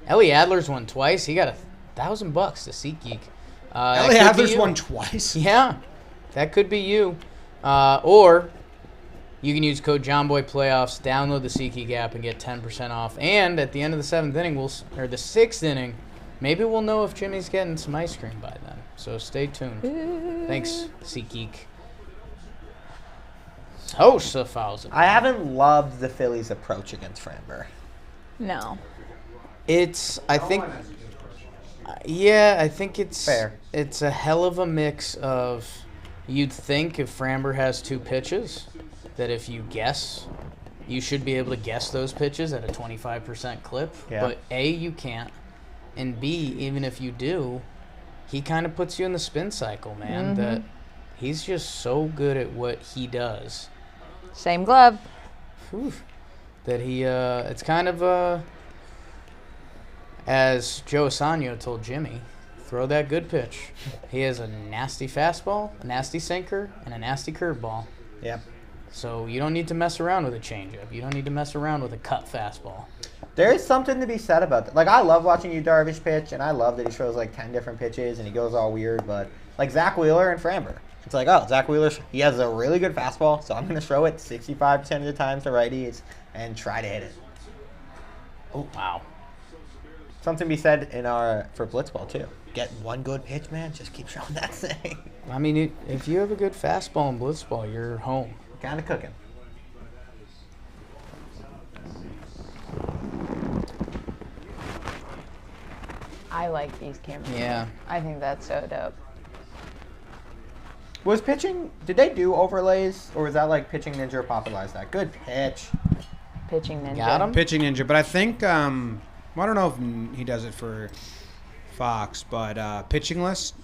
Ellie Adler's won twice. He got $1,000 to SeatGeek. That Ellie could be Adler's you. won twice. Yeah, that could be you. Or you can use code JohnBoyPlayoffs, download the SeatGeek app, and get 10% off. And at the end of the 7th inning, or the 6th inning, maybe we'll know if Jimmy's getting some ice cream by then. So stay tuned. Thanks, SeatGeek. So, I haven't loved the Phillies' approach against Framber. No. I think it's Fair. It's a hell of a mix of, you'd think if Framber has 2 pitches, that if you guess, you should be able to guess those pitches at a 25% clip. Yeah. But A, you can't. And B, even if you do, he kind of puts you in the spin cycle, man. That he's just so good at what he does. Same glove. Whew, that he, it's kind of, as Joe Asano told Jimmy, throw that good pitch. He has a nasty fastball, a nasty sinker, and a nasty curveball. Yep. So you don't need to mess around with a changeup. You don't need to mess around with a cut fastball. There is something to be said about that. Like, I love watching Yu Darvish pitch, and I love that he throws like 10 different pitches and he goes all weird. But like Zach Wheeler and Framber, it's like, oh, Zach Wheeler, he has a really good fastball, so I'm going to throw it 65% of the time to righties and try to hit it. Oh, wow. Something to be said for blitzball too. Get one good pitch, man. Just keep showing that thing. I mean, if you have a good fastball and blitzball, you're home. Kind of cooking. I like these cameras. Yeah. I think that's so dope. Was pitching? Did they do overlays, or was that like Pitching Ninja popularized that? Good pitch. Pitching ninja. Got him? Pitching Ninja, but I think I don't know if he does it for Fox, but Pitching List,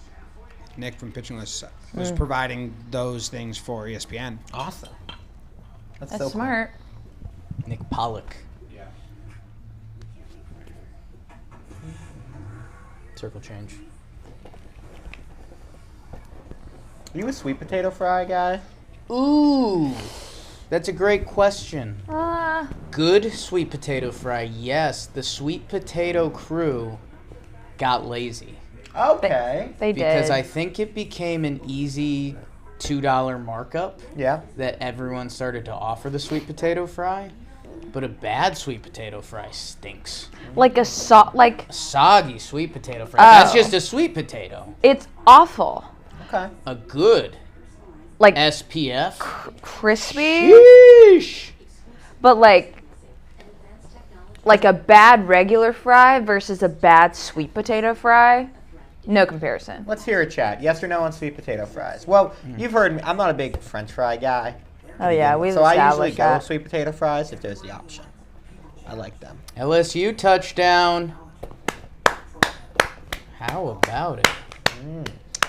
Nick from Pitching List was providing those things for ESPN. Awesome. That's so cool. smart. Nick Pollock. Yeah. Circle change. Are you a sweet potato fry guy? Ooh, that's a great question. Good sweet potato fry, yes. The sweet potato crew got lazy. Okay. They did. Because I think it became an easy $2 markup Yeah. that everyone started to offer the sweet potato fry. But a bad sweet potato fry stinks. like a A soggy sweet potato fry. That's Oh. just a sweet potato. it's awful. Okay. A good Like SPF. crispy, Sheesh. but like a bad regular fry versus a bad sweet potato fry. No comparison. Let's hear a chat. Yes or no on sweet potato fries? Well, you've heard me. I'm not a big French fry guy. Oh yeah, we've So I usually established go that. sweet potato fries if there's the option. I like them. LSU touchdown. How about it?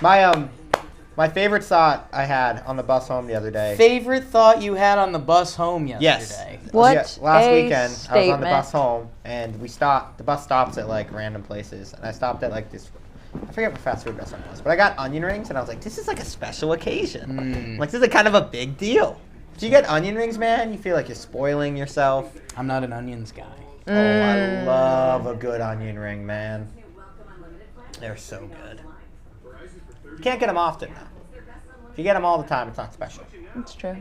My favorite thought I had on the bus home the other day. Favorite thought you had on the bus home Yes. yesterday? What last a weekend, I was on the statement. bus home, and we stopped. The bus stops at like random places, and I stopped at like this. I forget what fast food restaurant it was, but I got onion rings, and I was like, "This is like a special occasion. Like this is a kind of a big deal." If you get onion rings, man, you feel like you're spoiling yourself. I'm not an onions guy. Oh, I love a good onion ring, man. They're so good. You can't get them often, though. If you get them all the time, it's not special. That's true.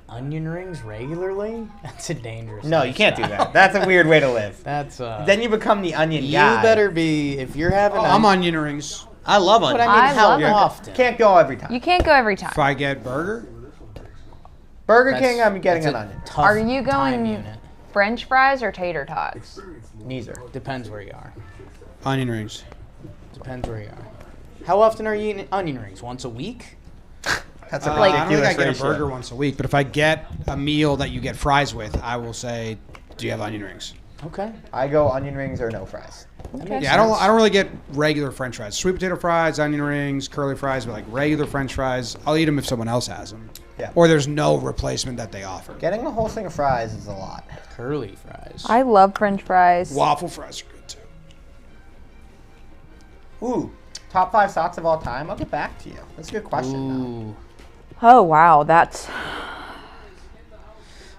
Onion rings regularly? That's a dangerous. No, you can't do lifestyle. that. That's a weird way to live. That's Then you become the onion you guy. better be if you're having. I'm onion rings. I love But onion I mean, I how love it. often? Can't go every time. You can't go every time. If I get burger, Burger That's- King, I'm getting that's an a onion. tough Are you time going unit. French fries or tater tots? Neither. Depends where you are. onion rings. Depends where you are. How often are you eating onion rings? Once a week? That's a I don't ridiculous think I get ratio. a burger once a week, but if I get a meal that you get fries with, I will say, "Do you have onion rings?" Okay. I go onion rings or no fries. Okay. Yeah, I don't really get regular French fries. Sweet potato fries, onion rings, curly fries, but like regular French fries, I'll eat them if someone else has them. Yeah. Or there's no replacement that they offer. Getting the whole thing of fries is a lot. Curly fries. I love French fries. Waffle fries are good too. Ooh, top 5 socks of all time? I'll get back to you. That's a good question, though. Ooh. Oh wow, that's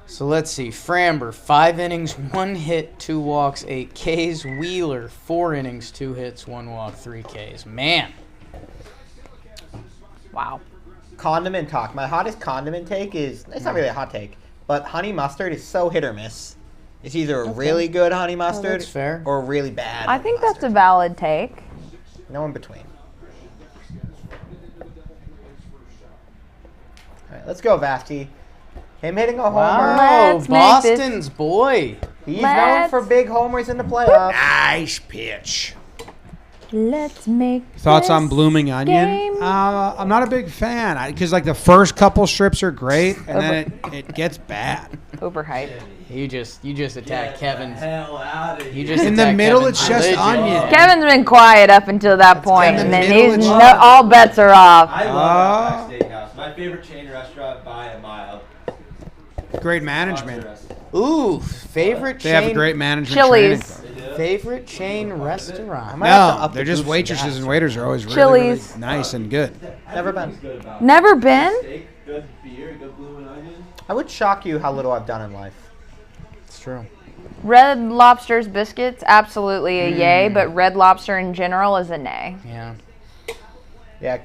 So let's see. Framber, 5 innings, 1 hit, 2 walks, 8 Ks. Wheeler, 4 innings, 2 hits, 1 walk, 3 Ks. Man. wow. Condiment talk. My hottest condiment take is, it's not really a hot take, but honey mustard is so hit or miss. It's either a really good honey mustard that's fair. or a really bad I honey think that's a mustard. valid take. No in between. All right, let's go, Vasti. Him hitting a homer. Wow, Let's make this- Boston's boy. He's known Let's- for big homers in the playoffs. Nice pitch. Let's make Thoughts on this blooming onion? game. I'm not a big fan because like the first couple strips are great, and then it gets bad. overhyped. You just attacked Kevin's. Hell out of You here. just In the attacked middle, Kevin's it's just religion. onion. Kevin's been quiet up until that point, in and the then middle, he's it's no, all bets are off. I love Outback Steakhouse. My favorite chain restaurant by a mile. Great management. Ooh, favorite They chain. have great management. Chili's. training. They do. Favorite chain restaurant. might have to No, up the they're just goofy waitresses gas. and waiters are always really, really Chili's. nice and good. Never been. Everything's good about it. Never been? Steak, good beer, good blue onion. I would shock you how little I've done in life. It's true. Red Lobster's biscuits, absolutely a yay, but Red Lobster in general is a nay. Yeah. Yeah,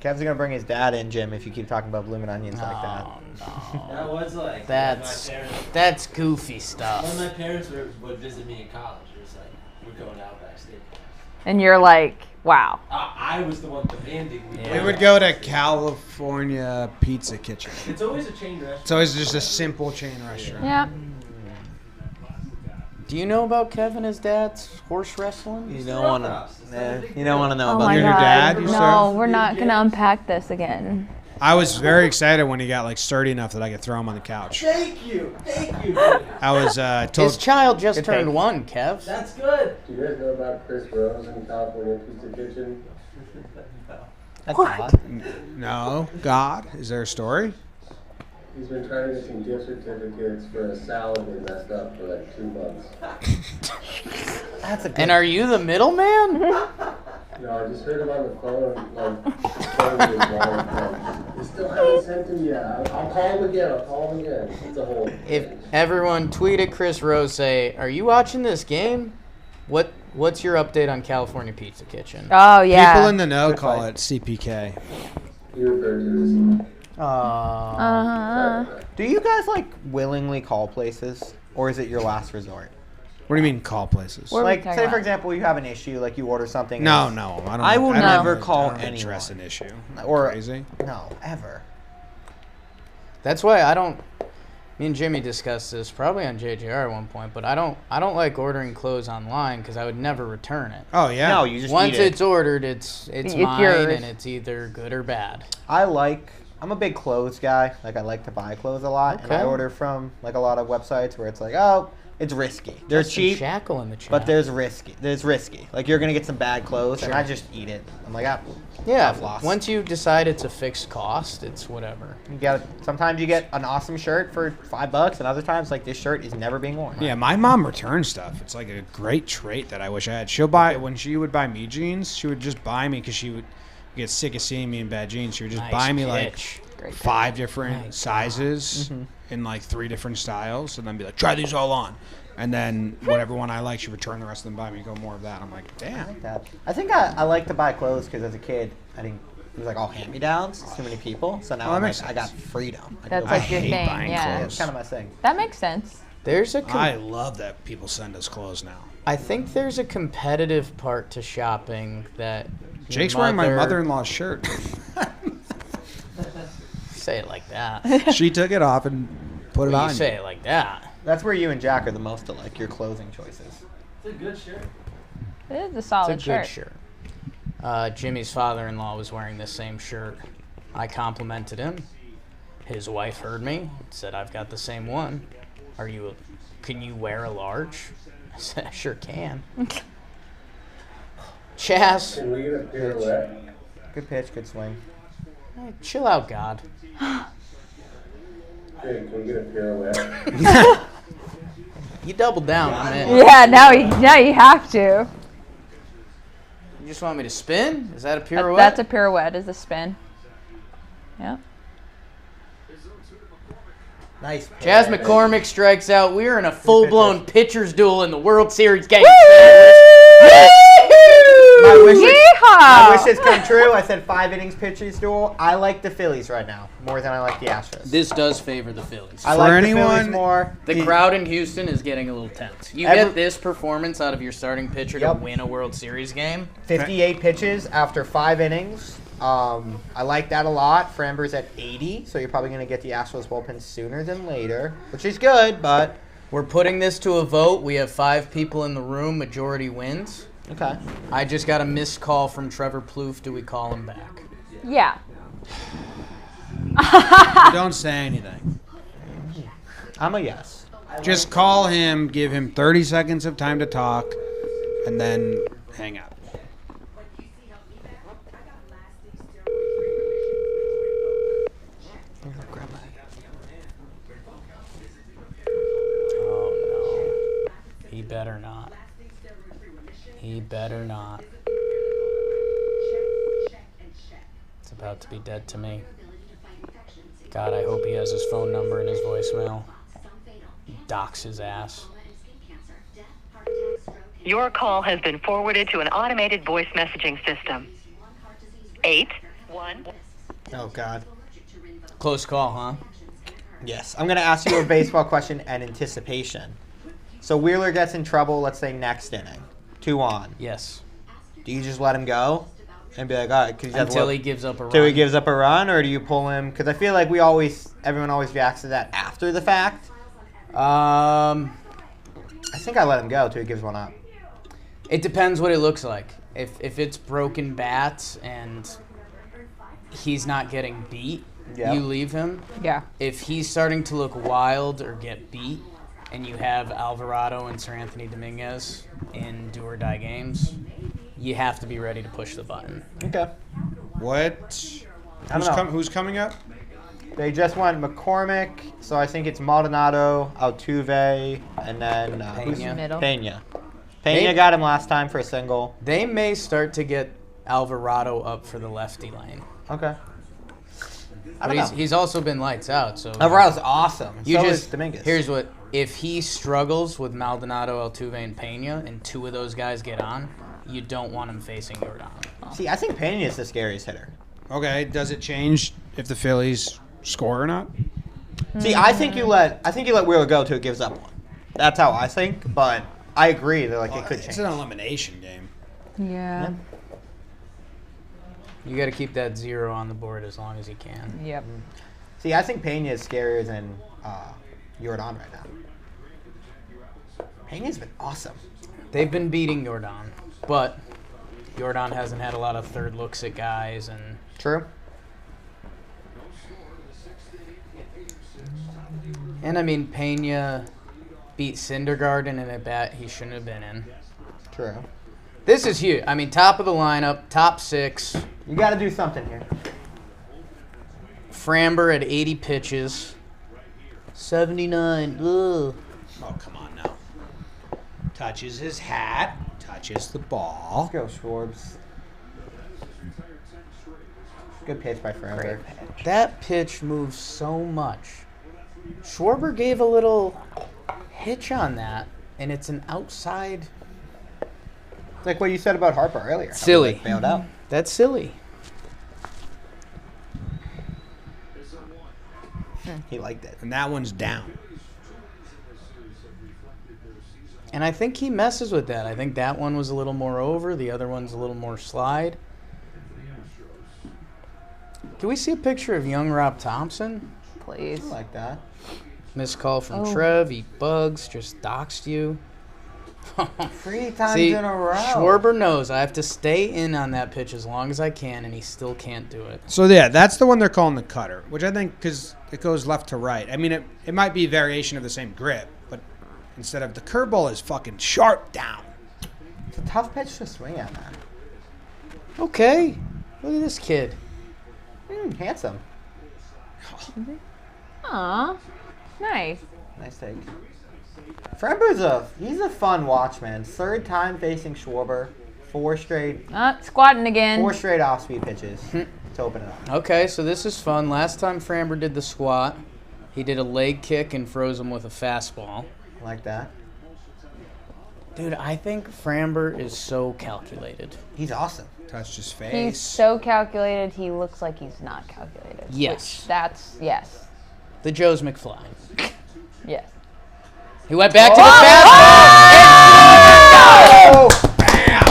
Kev's gonna bring his dad in, Jim, if you keep talking about blooming onions like that. Oh, no. That was like That's goofy when stuff. my parents would visit me in college. It was like we're going to Outback Steak. And you're like, wow. I was the one demanding. Yeah. We would go to California Pizza Kitchen. It's always a chain restaurant. It's always just a simple chain restaurant. Yeah. Do you know about Kevin, his dad's horse wrestling? You don't want to. You don't want to know Oh about my your god. dad, you no, serve? we're not gonna unpack this again. I was very excited when he got like sturdy enough that I could throw him on the couch. Thank you. I was His told. child just Good turned take. 1, Kev. That's good. Do you guys know about Chris Rose in California Pizza Kitchen? That's What? odd. No, God, is there a story? He's been trying to get some gift certificates for a salad they messed up for like 2 months. That's a good. And are you the middleman? No, I just heard him on the phone, like, phone was wrong. They still haven't sent him yet. I'll call him again. It's a whole If thing. everyone tweet at Chris Rose, say, "Are you watching this game? What's your update on California Pizza Kitchen?" Oh yeah. People in the know Good call fight. it CPK. He referred to this. Uh-huh. Do you guys like willingly call places, or is it your last resort? What do you mean call places? What are we Like, talking say for about? example, you have an issue, like you order something. No, and- no, I don't. I will don't never really- call I don't address anyone. an issue. Or Crazy. No, ever. That's why I don't. Me and Jimmy discussed this probably on JJR at one point, but I don't like ordering clothes online because I would never return it. Oh yeah. No, you just Once eat it. it's ordered, it's mine, yours. and it's either good or bad. I'm a big clothes guy. Like, I like to buy clothes a lot, and I Okay. order from like a lot of websites where it's like, oh, it's risky. They're Some cheap, shackle in the chat. but there's risky. There's risky. Like, you're gonna get some bad clothes, and I just eat it. I'm like, yeah. tough loss. Once you decide it's a fixed cost, it's whatever. Sometimes you get an awesome shirt for $5, and other times like this shirt is never being worn. Yeah, my mom returns stuff. It's like a great trait that I wish I had. She'll buy when she would buy me jeans. She would just buy me because she would get sick of seeing me in bad jeans. She would just Nice buy me pitch. like 5 different sizes in like 3 different styles, and then be like, try these all on. And then whatever one I like, she return the rest of them by me. Go more of that. I'm like, damn. I think I like to buy clothes because as a kid, I think it was like all hand-me-downs. Too many people. So now that I'm makes like, I got freedom. I That's can go like buy- your hate thing. buying Yeah. It's kind of my thing. That makes sense. There's a I love that people send us clothes now. I think there's a competitive part to shopping that Jake's wearing my mother-in-law's shirt. Say it like that. She took it off and put it Well, on. you say it like that. That's where you and Jack are the most alike. Your clothing choices. It's a good shirt. It is a solid It's a good shirt. Jimmy's father-in-law was wearing this same shirt. I complimented him. His wife heard me, said, "I've got the same one. Can you wear a large?" I said, "I sure can." Chaz, Can we get a pirouette? Good pitch, good swing. hey, chill out, God. Hey, can we get a pirouette? You doubled down on it. Yeah, now you have to. You just want me to spin? Is that a pirouette? That's a pirouette, is a spin. Yep. Nice. Jazz McCormick strikes out. We're in a full-blown pitcher's duel in the World Series game. My Yeehaw! wishes come true. I said 5 innings pitchers duel. I like the Phillies right now more than I like the Astros. This does favor the Phillies. I For like the anyone- Phillies more. The crowd in Houston is getting a little tense. You get this performance out of your starting pitcher to Yep. win a World Series game. 58 pitches after 5 innings. I like that a lot. Framber's at 80, so you're probably going to get the Astros bullpen sooner than later, which is good, but We're putting this to a vote. We have 5 people in the room. Majority wins. okay. I just got a missed call from Trevor Plouffe. Do we call him back? Yeah. Don't say anything. I'm a yes. Just call him, give him 30 seconds of time to talk, and then hang up. Oh, no. He better not. He better not. It's about to be dead to me. God, I hope he has his phone number in his voicemail. Docks his ass. Your call has been forwarded to an automated voice messaging system. 8-1. Oh, God. Close call, huh? Yes. I'm going to ask you a baseball question and anticipation. So Wheeler gets in trouble, let's say next inning. 2 on. Yes. Do you just let him go and be like, all right, because Until he gives up a run. Until he gives up a run, or do you pull him? Because I feel like everyone always reacts to that after the fact. I think I let him go till he gives one up. It depends what it looks like. If it's broken bats and he's not getting beat, Yeah. you leave him. Yeah. If he's starting to look wild or get beat, and you have Alvarado and Sir Anthony Dominguez in do-or-die games, you have to be ready to push the button. Okay. What? I don't know. Who's coming up? They just went McCormick, so I think it's Maldonado, Altuve, and then who's Pena. Middle. Pena. They- Pena got him last time for a single. They may start to get Alvarado up for the lefty lane. Okay. I But don't know. he's also been lights out. So Alvarado's awesome. you so just is Dominguez. here's what: if he struggles with Maldonado, Altuve, and Pena, and 2 of those guys get on, you don't want him facing Yordan. See, I think Pena is the scariest hitter. Okay, does it change if the Phillies score or not? See, I think you let Wheeler go till he gives up one. That's how I think, but I agree that it could It's change. an elimination game. Yeah. You got to keep that 0 on the board as long as you can. Yep. See, I think Pena is scarier than Jordan right now. Pena's been awesome. They've been beating Jordan, but Jordan hasn't had a lot of third looks at guys. And True. And I mean, Pena beat Syndergaard in an at-bat he shouldn't have been in. True. This is huge. I mean, top of the lineup, top 6. You got to do something here. Framber at 80 pitches. 79. Ugh. Oh, come on now. Touches his hat. Touches the ball. Let's go, Schwarbs. Good pitch by Framber. That pitch moves so much. Schwarber gave a little hitch on that, and it's an outside. It's like what you said about Harper earlier. Silly. How he, like, bailed out. That's silly. He liked it. And that one's down. And I think he messes with that. I think that one was a little more over. The other one's a little more slide. Can we see a picture of young Rob Thompson? Please. I like that. Missed call from Oh. Trev. Eat bugs. Just doxed you. 3 times See, in a row. Schwarber knows I have to stay in on that pitch as long as I can, and he still can't do it. So, yeah, that's the one they're calling the cutter, which I think because it goes left to right. I mean, it might be a variation of the same grip, but instead of the curveball is fucking sharp down. It's a tough pitch to swing at, man. Okay. Look at this kid. Handsome. Aw. Nice. Nice take. Framber's he's a fun watch, man. 3rd time facing Schwarber. 4 straight Squatting again. 4 straight off-speed pitches to open it up. Okay, so this is fun. Last time Framber did the squat, he did a leg kick and froze him with a fastball. Like that. Dude, I think Framber is so calculated. He's awesome. Touched his face. He's so calculated, he looks like he's not calculated. Yes. Which that's, yes. The Joe's McFly. Yes. He went back to the fastball. Bam!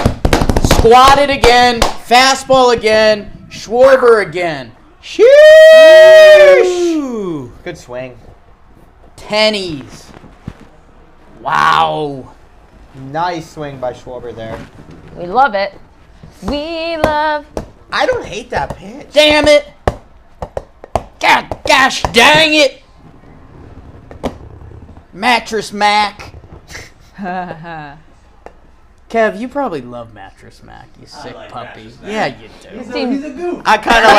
Squatted again. Fastball again. Schwarber again. Sheesh! Good swing. Tennies. Wow. Nice swing by Schwarber there. We love it. We love. I don't hate that pitch. Damn it. God, gosh dang it. Mattress Mac. Kev, you probably love Mattress Mac, you sick like puppy. Mattress Mac. Yeah, you do. He's a goof. I kind of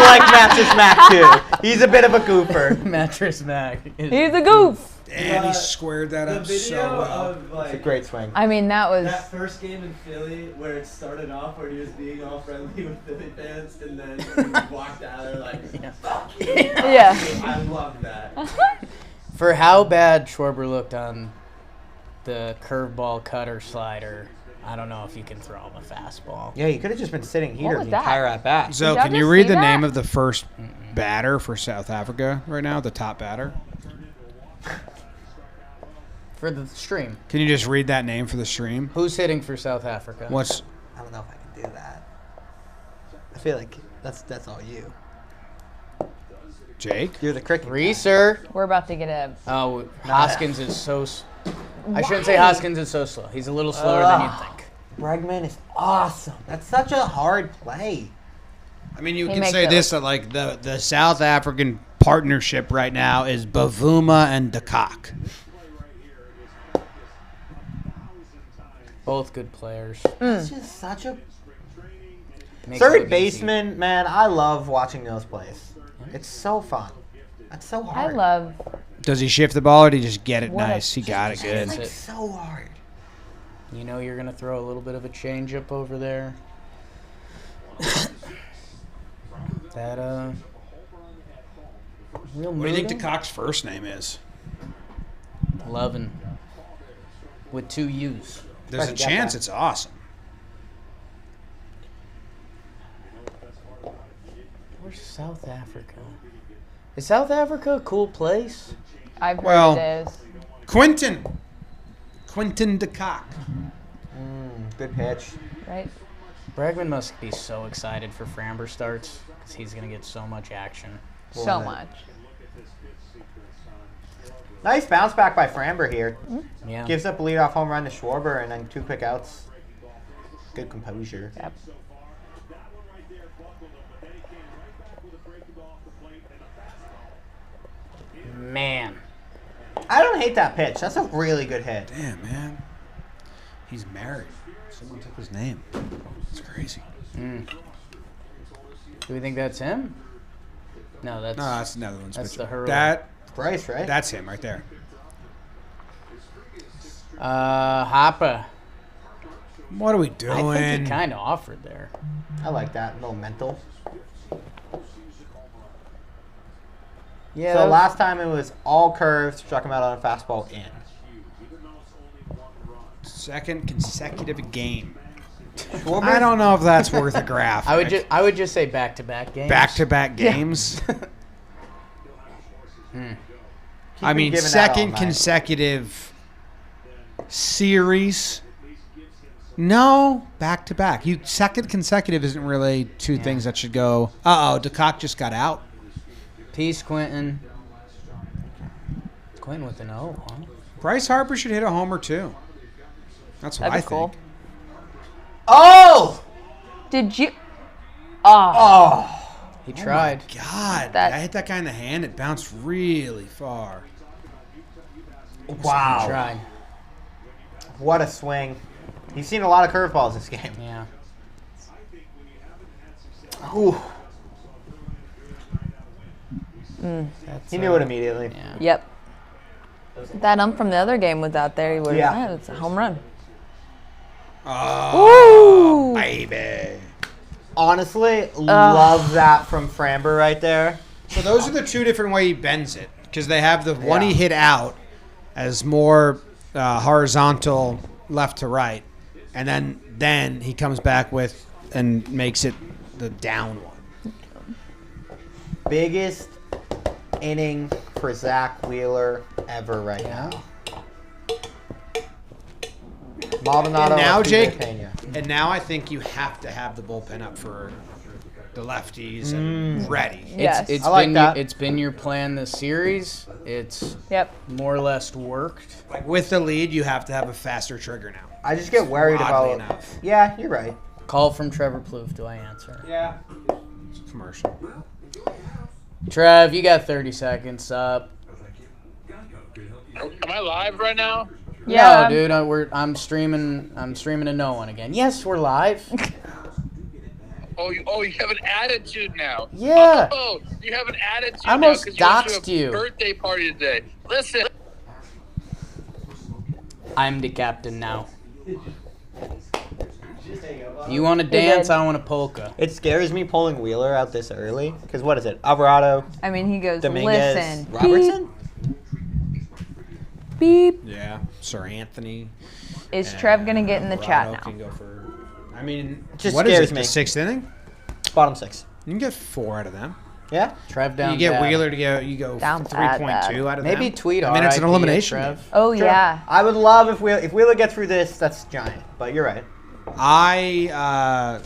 like Mattress Mac too. He's a bit of a goofer. Mattress Mac. He's a goof. And he squared that The up video so well. of It's like a great swing. I mean, that was. that first game in Philly where it started off where he was being all friendly with Philly fans and then he walked out there like, fuck you. Yeah. I love that. For how bad Schwarber looked on the curveball cutter slider, I don't know if you can throw him a fastball. Yeah, you could have just been sitting here was the that? entire at bat. So, y'all can you just read see the that? name of the first batter for South Africa right now? The top batter? For the stream. Can you just read that name for the stream? Who's hitting for South Africa? What's I don't know if I can do that. I feel like that's all you. Jake? You're the cricket. Reeser. We're about to get a. Oh, Hoskins is so. I shouldn't say Hoskins is so slow. He's a little slower than you'd think. Bregman is awesome. That's such a hard play. I mean, you He can makes say it this, that like the South African partnership right now is Bavuma and De Kock. Both good players. It's just such a Makes it third look baseman, man. I love watching those plays. It's so fun. That's so I hard. love. Does he shift the ball or did he just get it What a- nice? He got it good. It's it. so hard. Easy. You know you're gonna throw a little bit of a changeup over there. That real What do you think moving? DeCock's first name is? Lovin. With 2 U's. There's a Probably got chance that. it's awesome. Where's South Africa? Is South Africa a cool place? I've heard Well- it is. Quentin De Kock. Good pitch. Right? Bregman must be so excited for Framber starts because he's gonna get so much action. So much. Nice bounce back by Framber here. Yeah. Gives up a leadoff home run to Schwarber and then 2 quick outs. Good composure. Yep. Man. I don't hate that pitch. That's a really good hit. Damn, man. He's married. Someone took his name. It's crazy. Do we think that's him? No, That's another one's that's pitcher. the hurler. Bryce, right? That's him right there. Hopper. What are we I doing? think he kind of offered there. I like that. A little mental. Yeah. So last time it was all curves, struck him out on a fastball in. Second consecutive game. Schwarber? I don't know if that's worth a graph. I would just say back-to-back games. Back-to-back games. I mean, giving that all second night. consecutive series. No, back-to-back. Second consecutive isn't really two things that should go. DeCock just got out. Peace, Quentin. Quentin with an O, huh? Bryce Harper should hit a homer too. That's what That'd be I think. cool. Oh! Did you? Oh! He tried. God, That- I hit that guy in the hand. It bounced really far. He Wow. tried. What a swing. You've seen a lot of curveballs this game. Yeah. Ooh. That's, He knew it immediately. Yeah. Yep. That from the other game was out there. He would. Yeah. Yeah, it's a home run. Oh, baby. Honestly, love that from Framber right there. So those are the two different way he bends it, because they have the one he Yeah. hit out as more horizontal left to right, and then he comes back with and makes it the down one. Biggest inning for Zach Wheeler ever right Yeah. now. Maldonado. And now, or Jake, Pena. and now I think you have to have the bullpen up for the lefties and ready. Yes. It's I like been that. it's been your plan this series. It's Yep. more or less worked. Like with the lead, you have to have a faster trigger now. I just get worried Oddly about. enough. Yeah, you're right. Call from Trevor Plouffe. Do I answer? Yeah. It's a commercial. Trev, you got 30 seconds up. Am I live right now? Yeah. No, dude, I'm streaming to no one again. Yes, we're live. Oh, you have an attitude now. Yeah. Oh, you have an attitude I now almost because you went to doxed a you. birthday party today. Listen. I'm the captain now. You want to dance? did. I want a polka. It scares me pulling Wheeler out this early. Because what is it? Alvarado, I mean, he goes, Dominguez, listen. Robertson? Beep. Yeah. Sir Anthony. Is Trev going to get in the chat Alvarado can now? go for. I mean, Just what is scares it? me. The sixth inning? Bottom 6. You can get 4 out of them. Yeah? Trev down. You get bad. Wheeler to go. You go Down 3.2 out of them. Maybe tweet. I mean, it's an RIP elimination. Trev. game. Oh, Sure. yeah. I would love if Wheeler gets through this. That's giant. But you're right. I'll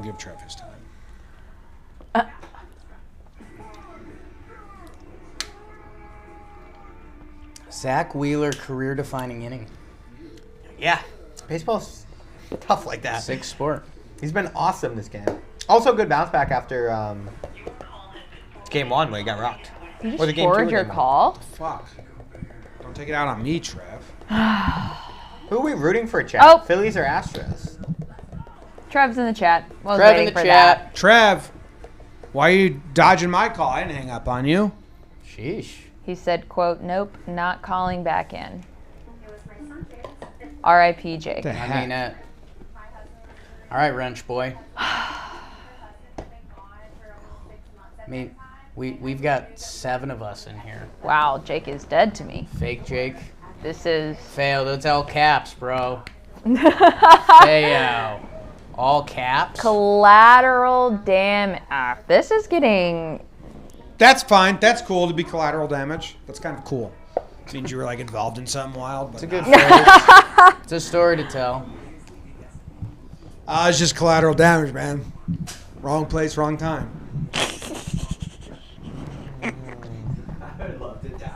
give Trev his time. Zach Wheeler, career-defining inning. Yeah. Baseball's tough like that. 6 sport. He's been awesome this game. Also, good bounce back after game 1 where he got rocked. You Or the just game 2 forward or your game 1. call? Fuck. Don't take it out on me, Trev. Who are we rooting for, chat? Oh. Phillies or Astros? Trev's in the chat. I was Trev in waiting the for chat. Trev, why are you dodging my call? I didn't hang up on you. Sheesh. that. He said, quote, nope, not calling back in. R.I.P. Jake. The I heck? mean it. All right, wrench boy. I mean, we've got 7 of us in here. Wow, Jake is dead to me. Fake Jake. This is... Fail. That's all caps, bro. Fail. All caps. Collateral damage. This is getting... That's fine. That's cool to be collateral damage. That's kind of cool. Means you were like involved in something wild. It's But a good phrase. It's a story to tell. it's just collateral damage, man. Wrong place, wrong time. I would love to die.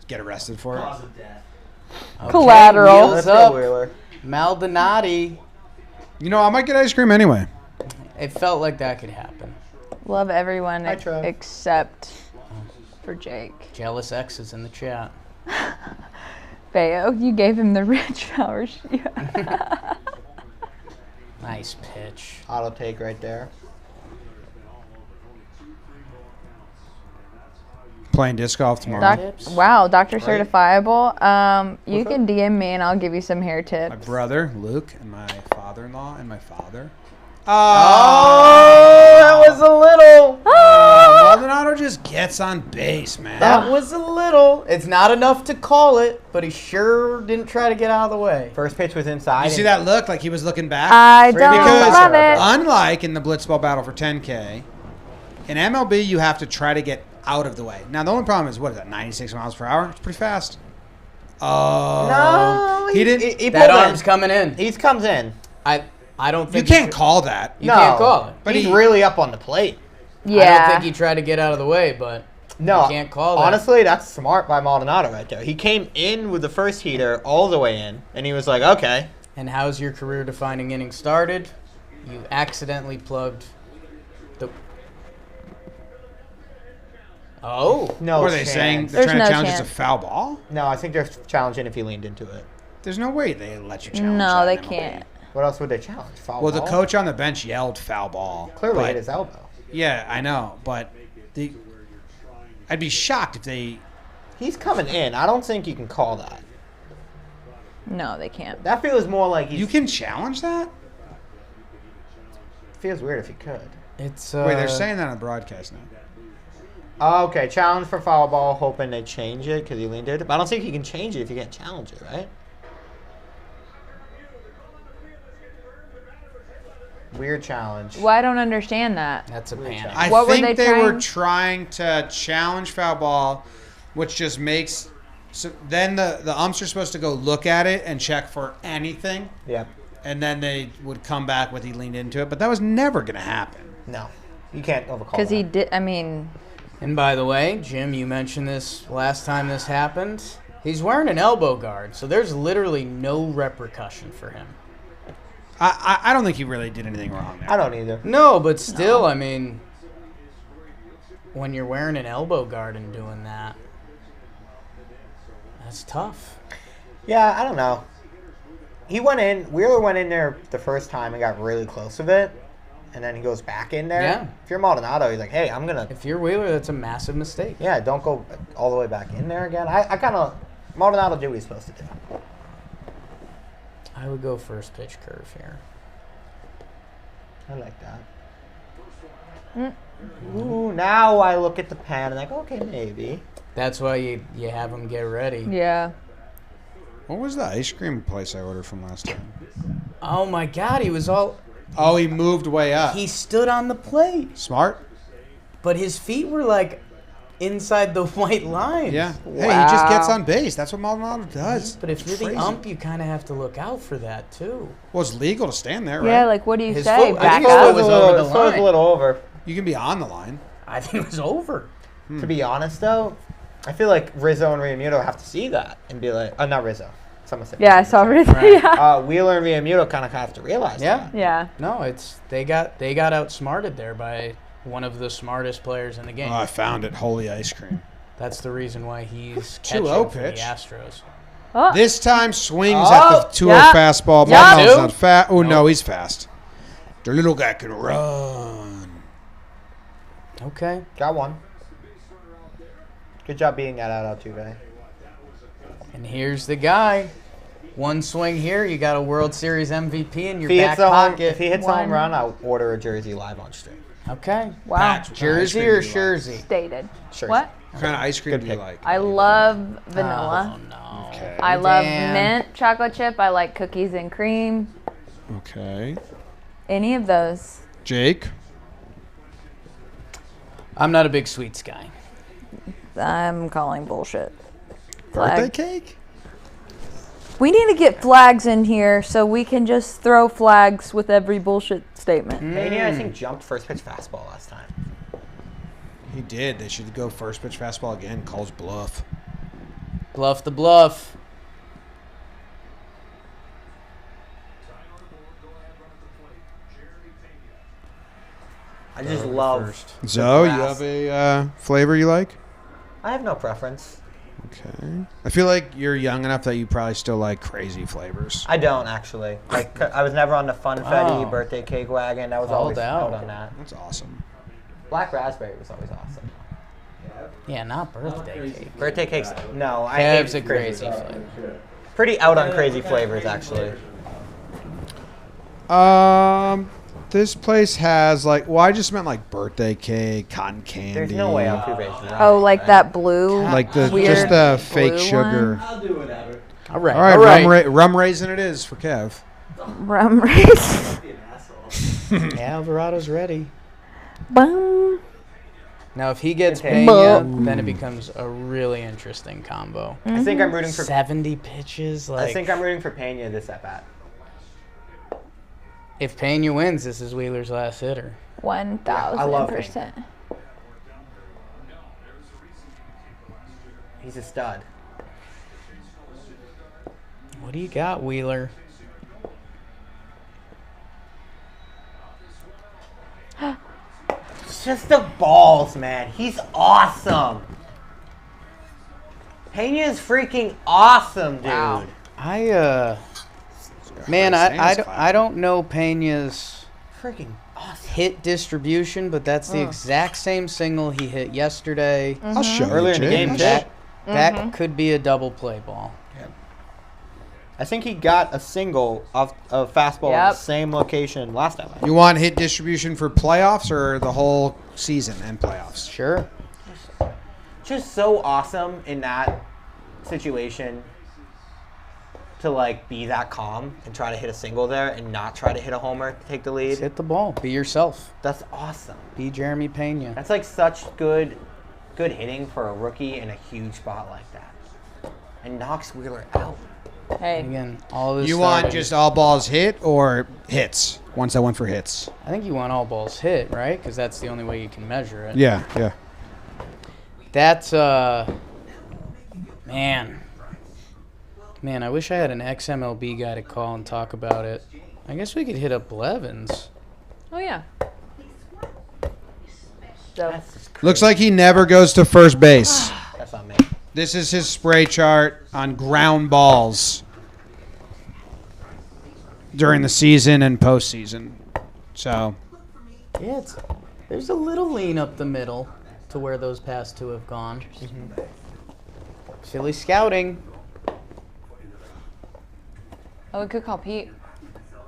get arrested for it. Cause of death. Okay, Collateral. Wheels Let's up. go, Wheeler. Maldonati. You know, I might get ice cream anyway. It felt like that could happen. Love everyone Hi, Trev. except for Jake. Jealous X's in the chat. Bayo, you gave him the rich power. Nice pitch. Auto take right there. Playing disc golf tomorrow. Tips? Wow, Dr. Right. Certifiable. You What's can DM me and I'll give you some hair My tips. brother, Luke, and my father-in-law, and my father. Oh, that was a little. Maldonado just gets on base, man. That was a little. It's not enough to call it, but he sure didn't try to get out of the way. First pitch was inside. You see that look like he was looking back? I don't Because love it. unlike in the blitzball battle for 10K, in MLB you have to try to get out of the way. Now the only problem is, what is that, 96 miles per hour? It's pretty fast. Oh. No, He didn't. He That pulled in. arm's coming in. He comes in. I don't You think can't call that. You can't call it. But he's really up on the plate. I don't Yeah. think he tried to get out of the way, but No, you can't call that. honestly, that's smart by Maldonado right there. He came in with the first heater all the way in, and he was like, okay. And how's your career-defining inning started? You accidentally plugged the. Oh. No What are they chance. saying? They're There's trying to no challenge chance. it's a foul ball? No, I think they're challenging if he leaned into it. There's no way they let you challenge No, that they in MLB. can't. What else would they challenge? Foul Well, the ball? coach on the bench yelled foul ball. Clearly but- hit his elbow. Yeah, I know, but I'd be shocked if they. He's coming in. I don't think you can call that. No, they can't. That feels more like You can challenge that? Feels weird if he could. It's Wait, they're saying that on the broadcast now. Oh, okay, challenge for foul ball, hoping they change it because he leaned into it. But I don't think you can change it if you can't challenge it, right? Weird challenge. Well, I don't understand that. That's a Weird panic. challenge. I What were think they they were trying- trying to challenge foul ball, which just makes. So then the umps are supposed to go look at it and check for anything, Yep. and then they would come back with he leaned into it. But that was never going to happen. No. You can't overcall Because that. he did, I mean, And by the way, Jim, you mentioned this last time this happened. He's wearing an elbow guard, so there's literally no repercussion for him. I don't think he really did anything wrong there. I don't either. No, but still, I mean, when you're wearing an elbow guard and doing that, that's tough. Yeah, I don't know. He went in. Wheeler went in there the first time and got really close with it, and then he goes back in there. Yeah. If you're Maldonado, he's like, hey, I'm going to. If you're Wheeler, that's a massive mistake. Yeah, don't go all the way back in there again. I kind of. Maldonado did what he's supposed to do. I would go first pitch curve here. I like that. Ooh, now I look at the pan and I go, okay, maybe. That's why you have him get ready. yeah. What was the ice cream place I ordered from last time? Oh my God, he was all. Oh, he moved way up. He stood on the plate, Smart? but his feet were like inside the white line. Yeah. Hey, he just gets Wow. on base. That's what Maldonado does. But if It's you're the crazy. ump, you kind of have to look out for that too. Well, it's legal to stand there, right? Yeah, like, what do you His say? foot- I Back think his up? foot was over the His foot was line. a little over. You can be on the line. I think it was over. To be honest, though, I feel like Rizzo and Realmuto have to see that and be like, not Rizzo. Someone said Yeah, I saw Rizzo. everything. Yeah. Wheeler and Realmuto kind of have to realize Yeah. that. Yeah. No, it's they got outsmarted there by one of the smartest players in the game. Oh, I found it. Holy ice cream. That's the reason why he's 2-0 catching for the pitch. Astros. Oh, This time swings Oh, at the 2-0 yeah. fastball. Yeah. Maldonado's Two? not fast. Oh, no, No. he's fast. The little guy can run. Okay. Got one. Good job being that out Altuve. And here's the guy. One swing here, you got a World Series MVP in your If he, back hits a home, pocket. if he hits a home One. run, I'll order a jersey live on stream. Okay. wow. Patch, what kind of ice Jersey cream or do you like? Jersey? Stated. Sure. What? What kind of ice cream Good do you pick. like? I love vanilla. Oh, no. Okay. I love Damn. mint chocolate chip. I like cookies and cream. Okay. Any of those. Jake? I'm not a big sweets guy. I'm calling bullshit. Birthday Flag. cake? We need to get flags in here so we can just throw flags with every bullshit statement. Mania, I think, jumped first pitch fastball last time. He did. They should go first pitch fastball again. Calls bluff. Bluff the bluff. I just love. Zoe, you have a flavor you like? I have no preference. Okay. I feel like you're young enough that you probably still like crazy flavors. I don't actually. Like I was never on the funfetti birthday cake wagon. I was always out on that. That's awesome. Black raspberry was always awesome. Yeah, not birthday cake. Birthday cakes? No, I Kev's hate a crazy flavor. Pretty out on crazy flavors actually. This place has like, well, I just meant like birthday cake, cotton candy. There's no way I'll prove it. Oh, like that blue. Like the weird just the fake blue sugar. one? I'll do whatever. All right. All right, rum raisin it is for Kev. Rum race. Be an asshole. Yeah, Alvarado's ready. Boom. Now, if he gets Okay. Pena, then it becomes a really interesting combo. I think I'm rooting for. 70 pitches. Like, I think I'm rooting for Pena this at bat. if Pena wins, this is Wheeler's last hitter. 1,000%. He's a stud. What do you got, Wheeler? It's just the balls, man. He's awesome. Pena's freaking awesome, dude. Wow. Man, I don't know Pena's Freaking awesome. hit distribution, but that's the exact same single he hit yesterday. I'll show Earlier you, in the game, Jay. That could be a double play ball. I think he got a single of a fastball in the Yep. same location last time. You want hit distribution for playoffs or the whole season and playoffs? Sure. Just so awesome in that situation to like be that calm and try to hit a single there and not try to hit a homer to take the lead. Just hit the ball. Be yourself. That's awesome. Be Jeremy Pena. That's like such good hitting for a rookie in a huge spot like that. And knocks Wheeler out. Hey. Again, all this You want started- just all balls hit or hits? Once I went for hits. I think you want all balls hit, right? Because that's the only way you can measure it. Yeah, yeah. That's man, I wish I had an ex-MLB guy to call and talk about it. I guess we could hit up Blevins. Oh, yeah. So, That's just Looks like he never goes to first base. That's on me. This is his spray chart on ground balls during the season and postseason. So, Yeah, there's a little lean up the middle to where those past two have gone. Philly scouting. oh, we could call Pete.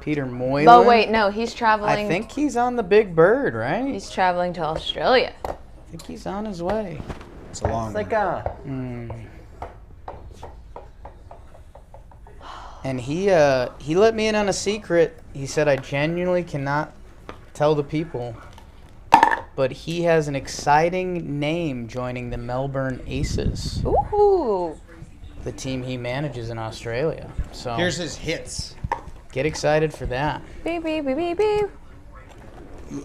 Peter Moylan. Oh, wait, no, he's traveling. I think he's on the Big Bird, right? he's traveling to Australia. I think he's on his way. it's a long It's like one. And he let me in on a secret. He said, I genuinely cannot tell the people, but he has an exciting name joining the Melbourne Aces, Ooh. the team he manages in Australia. So Here's his hits. get excited for that. Beep, beep, beep, beep, beep.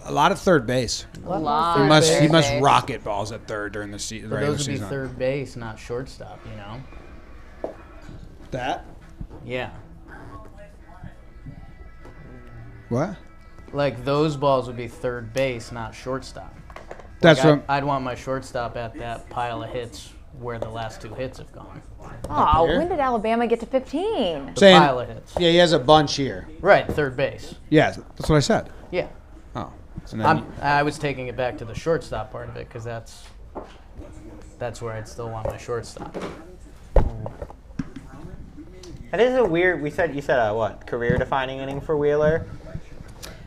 A lot of third base. Lot He of must third base. rocket balls at third during the But regular those would be season. third base, not shortstop, you know? That? Yeah. What? Like those balls would be third base, not shortstop. That's Like, what. I'd want my shortstop at that pile of hits where the last two hits have gone. Oh, here? when did Alabama get to 15? The Saying- pile of hits. Yeah, he has a bunch here. Right, third base. Yeah, that's what I said. Yeah. Oh. And then I was taking it back to the shortstop part of it because that's where I'd still want my shortstop. That is a weird. You said what? Career-defining inning for Wheeler.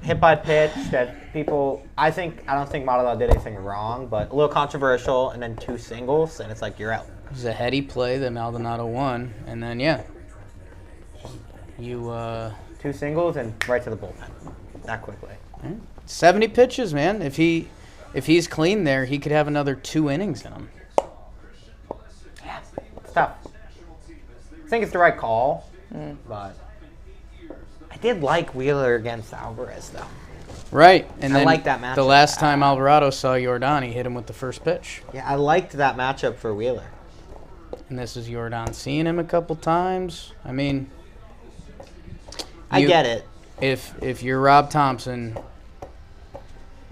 Hit by pitch that people. I don't think Maldonado did anything wrong, but a little controversial, and then two singles, and it's like you're out. It was a heady play that Maldonado won, and then you Two singles and right to the bullpen, that quickly. 70 pitches, man. If he's clean there, he could have another 2 innings in him. Yeah, it's tough. I think it's the right call, but I did like Wheeler against Alvarez though. Right, and I then like that matchup. the last time Alvarado saw Jordan, he hit him with the first pitch. Yeah, I liked that matchup for Wheeler. and this is Jordan seeing him a couple times. I mean, I get it. If you're Rob Thompson,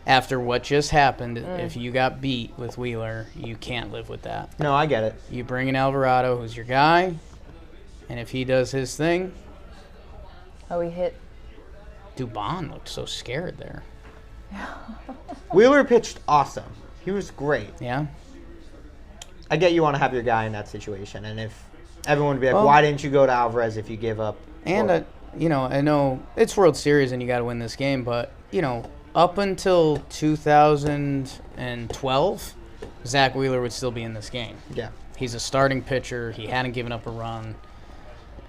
after what just happened, if you got beat with Wheeler, you can't live with that. No, I get it. You bring in Alvarado, who's your guy, and if he does his thing. Oh, he hit. Dubon looked so scared there. Wheeler pitched awesome. He was great. Yeah. I get you want to have your guy in that situation, and if everyone would be like, Well, why didn't you go to Alvarez if you give up? And, I know it's World Series and you got to win this game, but, up until 2012, Zach Wheeler would still be in this game. Yeah. He's a starting pitcher. He hadn't given up a run.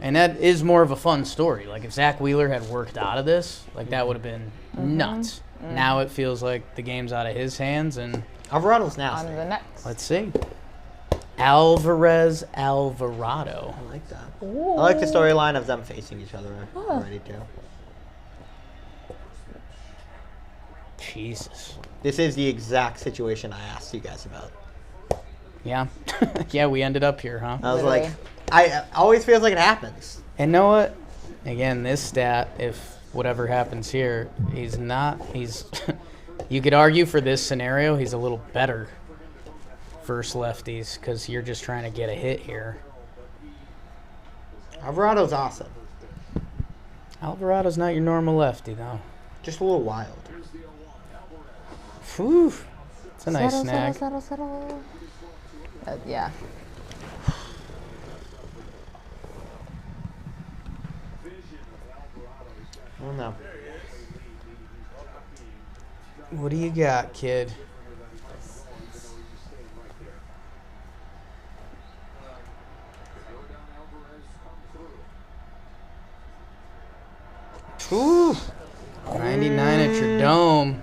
And that is more of a fun story. Like, if Zach Wheeler had worked out of this, that would have been nuts. Now it feels like the game's out of his hands, and Alvarado's nasty. On to the next. let's see. Alvarado. I like that. Ooh. I like the storyline of them facing each other already, too. Jesus. This is the exact situation I asked you guys about. Yeah. Yeah, we ended up here, huh? I was like, I always feels like it happens. And know what? Again, this stat, if whatever happens here, he's you could argue for this scenario, he's a little better versus lefties because you're just trying to get a hit here. Alvarado's awesome. Alvarado's not your normal lefty, though. Just a little wild. Whew. It's a nice snag. Settle. Yeah. I don't know. What do you got, kid? Whew. 99 at your dome.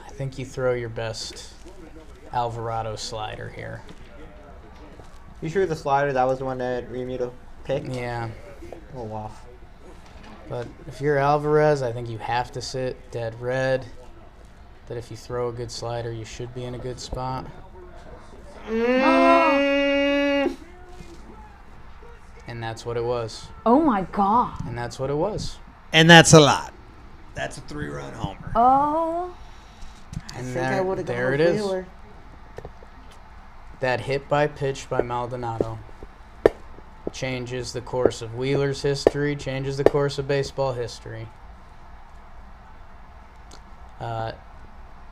I think you throw your best Alvarado slider here. You sure the slider, that was the one that Realmuto picked? Yeah. A little off. But if you're Alvarez, I think you have to sit dead red. That if you throw a good slider, you should be in a good spot. And that's what it was. Oh, my God. And that's what it was. And that's a lot. That's a 3-run homer. Oh. And I think I would have gone there with it is. Wheeler. That hit by pitch by Maldonado changes the course of Wheeler's history, changes the course of baseball history.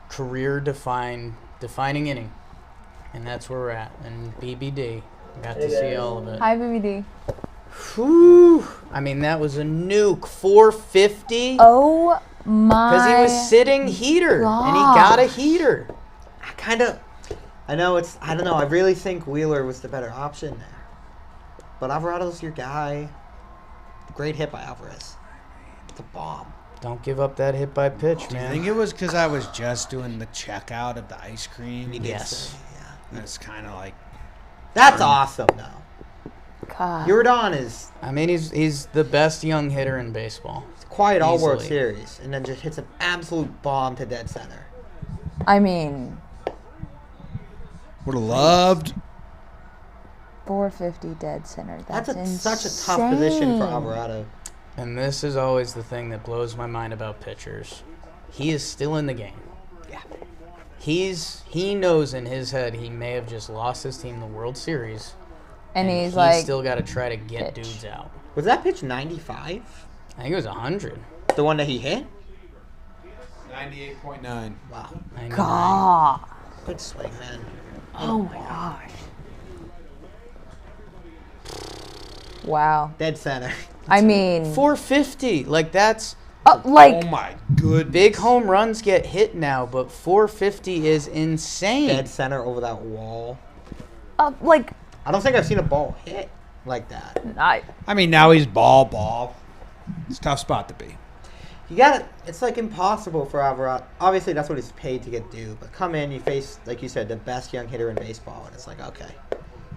Career defining inning. And that's where we're at. And BBD. Got to see all of it. Hi, BBD. Whew. I mean, that was a nuke. 450. Oh, my. Because he was sitting heater. God. And he got a heater. I know I don't know. I really think Wheeler was the better option there. But Alvarado's your guy. Great hit by Alvarez. It's a bomb. Don't give up that hit by pitch, man. I think it was because I was just doing the checkout of the ice cream. Yes. And it's kind of like... That's awesome, though. God. Jordan is... I mean, he's the best young hitter in baseball. Quiet all World Easily. Series, and then just hits an absolute bomb to dead center. I mean... Would have loved... 450 dead center. That's such a tough position for Alvarado. And this is always the thing that blows my mind about pitchers. He is still in the game. Yeah. He knows in his head he may have just lost his team the World Series. And he's like... still got to try to get pitch. dudes out. Was that pitch 95? I think it was 100. The one that he hit? 98.9. Wow. 99. God. Good swing, man. Oh, my gosh. Wow. Dead center. I mean... 450. Like, that's... Oh, my goodness. Big home runs get hit now, but 450 is insane. Dead center over that wall. like... I don't think I've seen a ball hit like that. I mean, now he's ball. It's a tough spot to be. You got it. It's like impossible for Alvarado. Obviously, that's what he's paid to get due. But come in, you face, like you said, the best young hitter in baseball, and it's like, okay,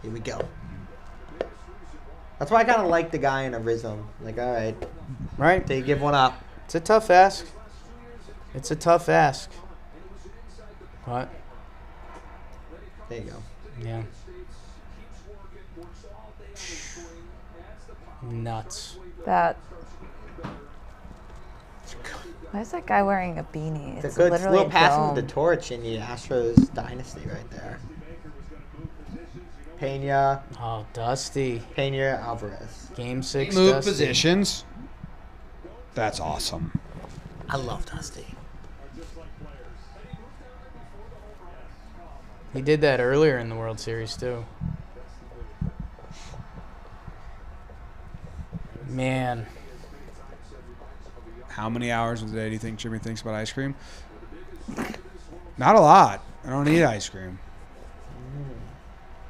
here we go. That's why I kind of like the guy in a rhythm. Like, all right, Right. They give one up. It's a tough ask. It's a tough ask. What? There you go. Yeah. Nuts. That. Why is that guy wearing a beanie? It's a good literally little a passing dome. with the torch in the Astros dynasty right there. Pena, Oh, Dusty. Pena, Alvarez. Game 6. Move Dusty. positions. That's awesome. I love Dusty. He did that earlier in the World Series, too. Man. How many hours a day do you think Jimmy thinks about ice cream? Not a lot. I don't eat ice cream.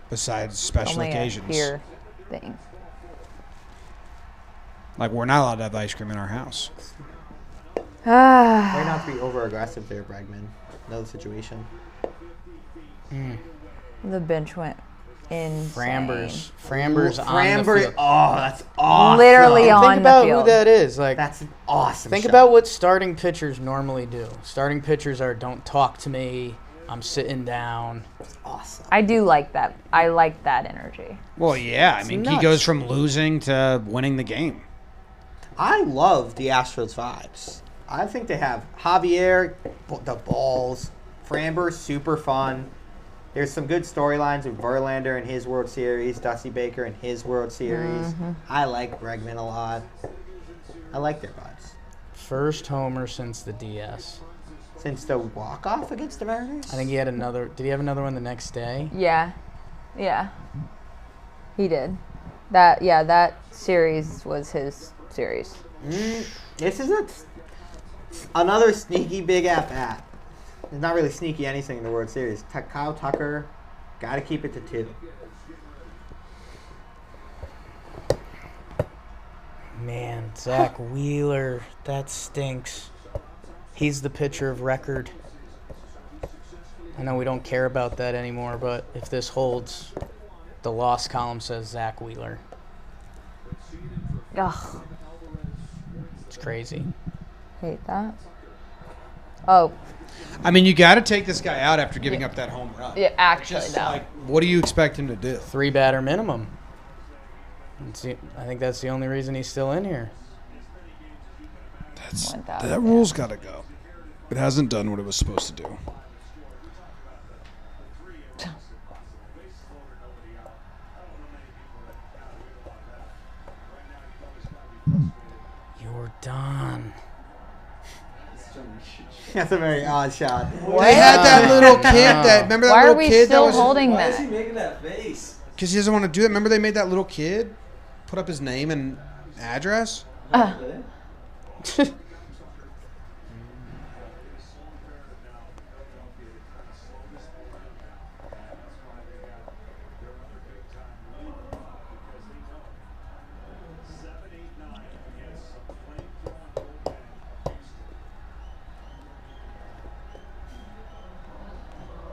Besides special Only occasions. a here thing. Like, we're not allowed to have ice cream in our house. Try not to be over aggressive there, Bregman. Another situation. The bench went insane. Frambers on the field. Oh, that's awesome. Literally on Think about the field. who that is. Like, That's an awesome think shot. about what starting pitchers normally do. Starting pitchers are, don't talk to me. I'm sitting down. Awesome. I do like that. I like that energy. Well, yeah. I mean, he nuts. goes from losing to winning the game. I love the Astros vibes. I think they have Javier, the balls, Framber, super fun. There's some good storylines with Verlander in his World Series, Dusty Baker in his World Series. I like Bregman a lot. I like their vibes. First homer since the DS. Since the walk-off against the Mariners? I think he had another. Did he have another one the next day? Yeah. Yeah. He did. That series was his series. This is another sneaky big at-bat. It's not really sneaky anything in the World Series. Kyle Tucker, got to keep it to 2. Man, Zach Wheeler, that stinks. He's the pitcher of record. I know we don't care about that anymore, but if this holds, the loss column says Zach Wheeler. Ugh. It's crazy. Hate that. Oh. I mean, you got to take this guy out after giving up that home run. Yeah, actually, Just though. like, what do you expect him to do? 3 batter minimum. I think that's the only reason he's still in here. That rule's got to go. It hasn't done what it was supposed to do. You're done. That's a very odd shot. They had that little kid that, remember that Why are little we kid still that was, holding Why is that? he making that face? because he doesn't want to do it. Remember they made that little kid put up his name and address?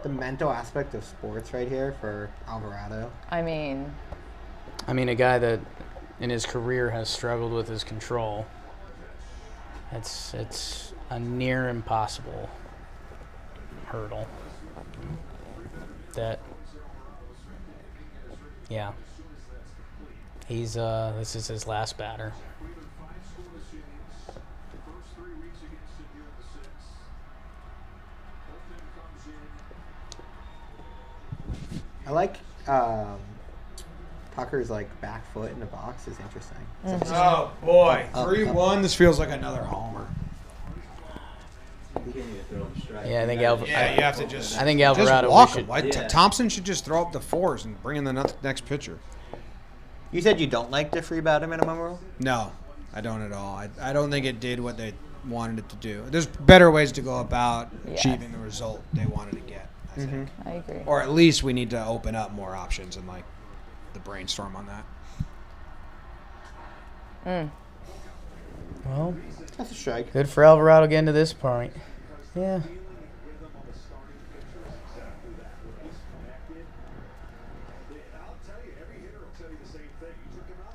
The mental aspect of sports right here for Alvarado. I mean, a guy that in his career has struggled with his control. It's a near impossible hurdle. He's this is his last batter. I like Tucker's like back foot in the box is interesting. Oh, boy. 3-1. This feels like another homer. Yeah, I think Yeah, you have to just. I think Alvarado Just walk we him. should- Why Thompson should just throw up the 4s and bring in the next pitcher. You said you don't like the free batter minimum rule? No, I don't at all. I don't think it did what they wanted it to do. There's better ways to go about achieving the result they wanted to get, I think. I agree. Or at least we need to open up more options and like the brainstorm on that. Well, That's a strike. good for Alvarado getting to this point. Yeah.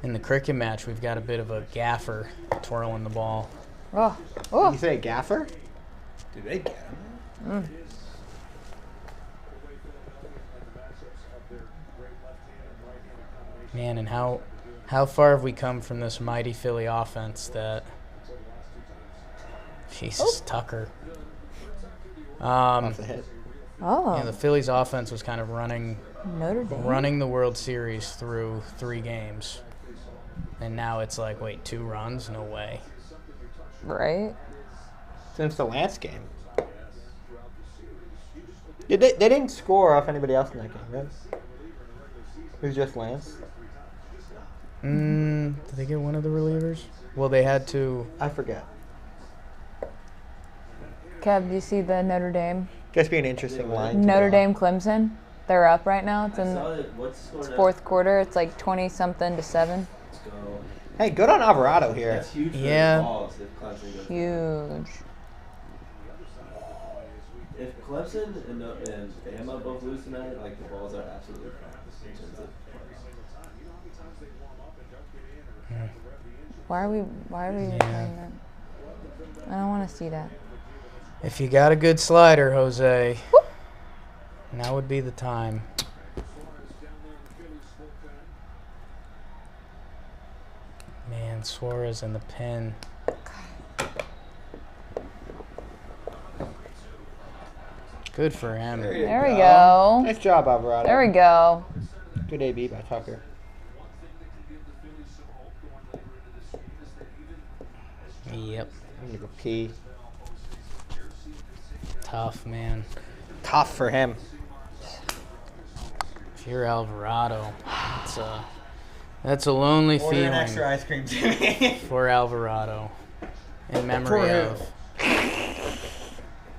In the cricket match, we've got a bit of a gaffer twirling the ball. Oh. Did you say gaffer? Did they get him? Man, and how far have we come from this mighty Philly offense that... Jesus, Tucker. Off the hit. Oh. Yeah, the Phillies offense was kind of running Notre Dame. running the World Series through 3 games. And now it's like, wait, 2 runs? No way. Right. Since the Lance game. They didn't score off anybody else in that game, right? It was just Lance. Did they get one of the relievers? Well, they had to. I forget. Kev, do you see the Notre Dame? Guess be an interesting line. Notre Dame Clemson. They're up right now. It's I in saw it. What's the score now? 4th quarter. It's like 20-something to 7. Let's go. Hey, good on Alvarado here. That's huge for Yeah. the balls if Clemson goes. Huge. If Clemson and Bama both lose tonight, like the balls are absolutely fine. in terms of points. Why are we playing that? I don't want to see that. If you got a good slider, Jose, now would be the time. Man, Suarez in the pin. Good for him. There we go. Nice job, Alvarado. There we go. Good AB by Tucker. Yep. I'm gonna go pee. Tough, man. Tough for him. If you're Alvarado, that's a lonely Order feeling an extra ice cream, Jimmy. for Alvarado. In memory of.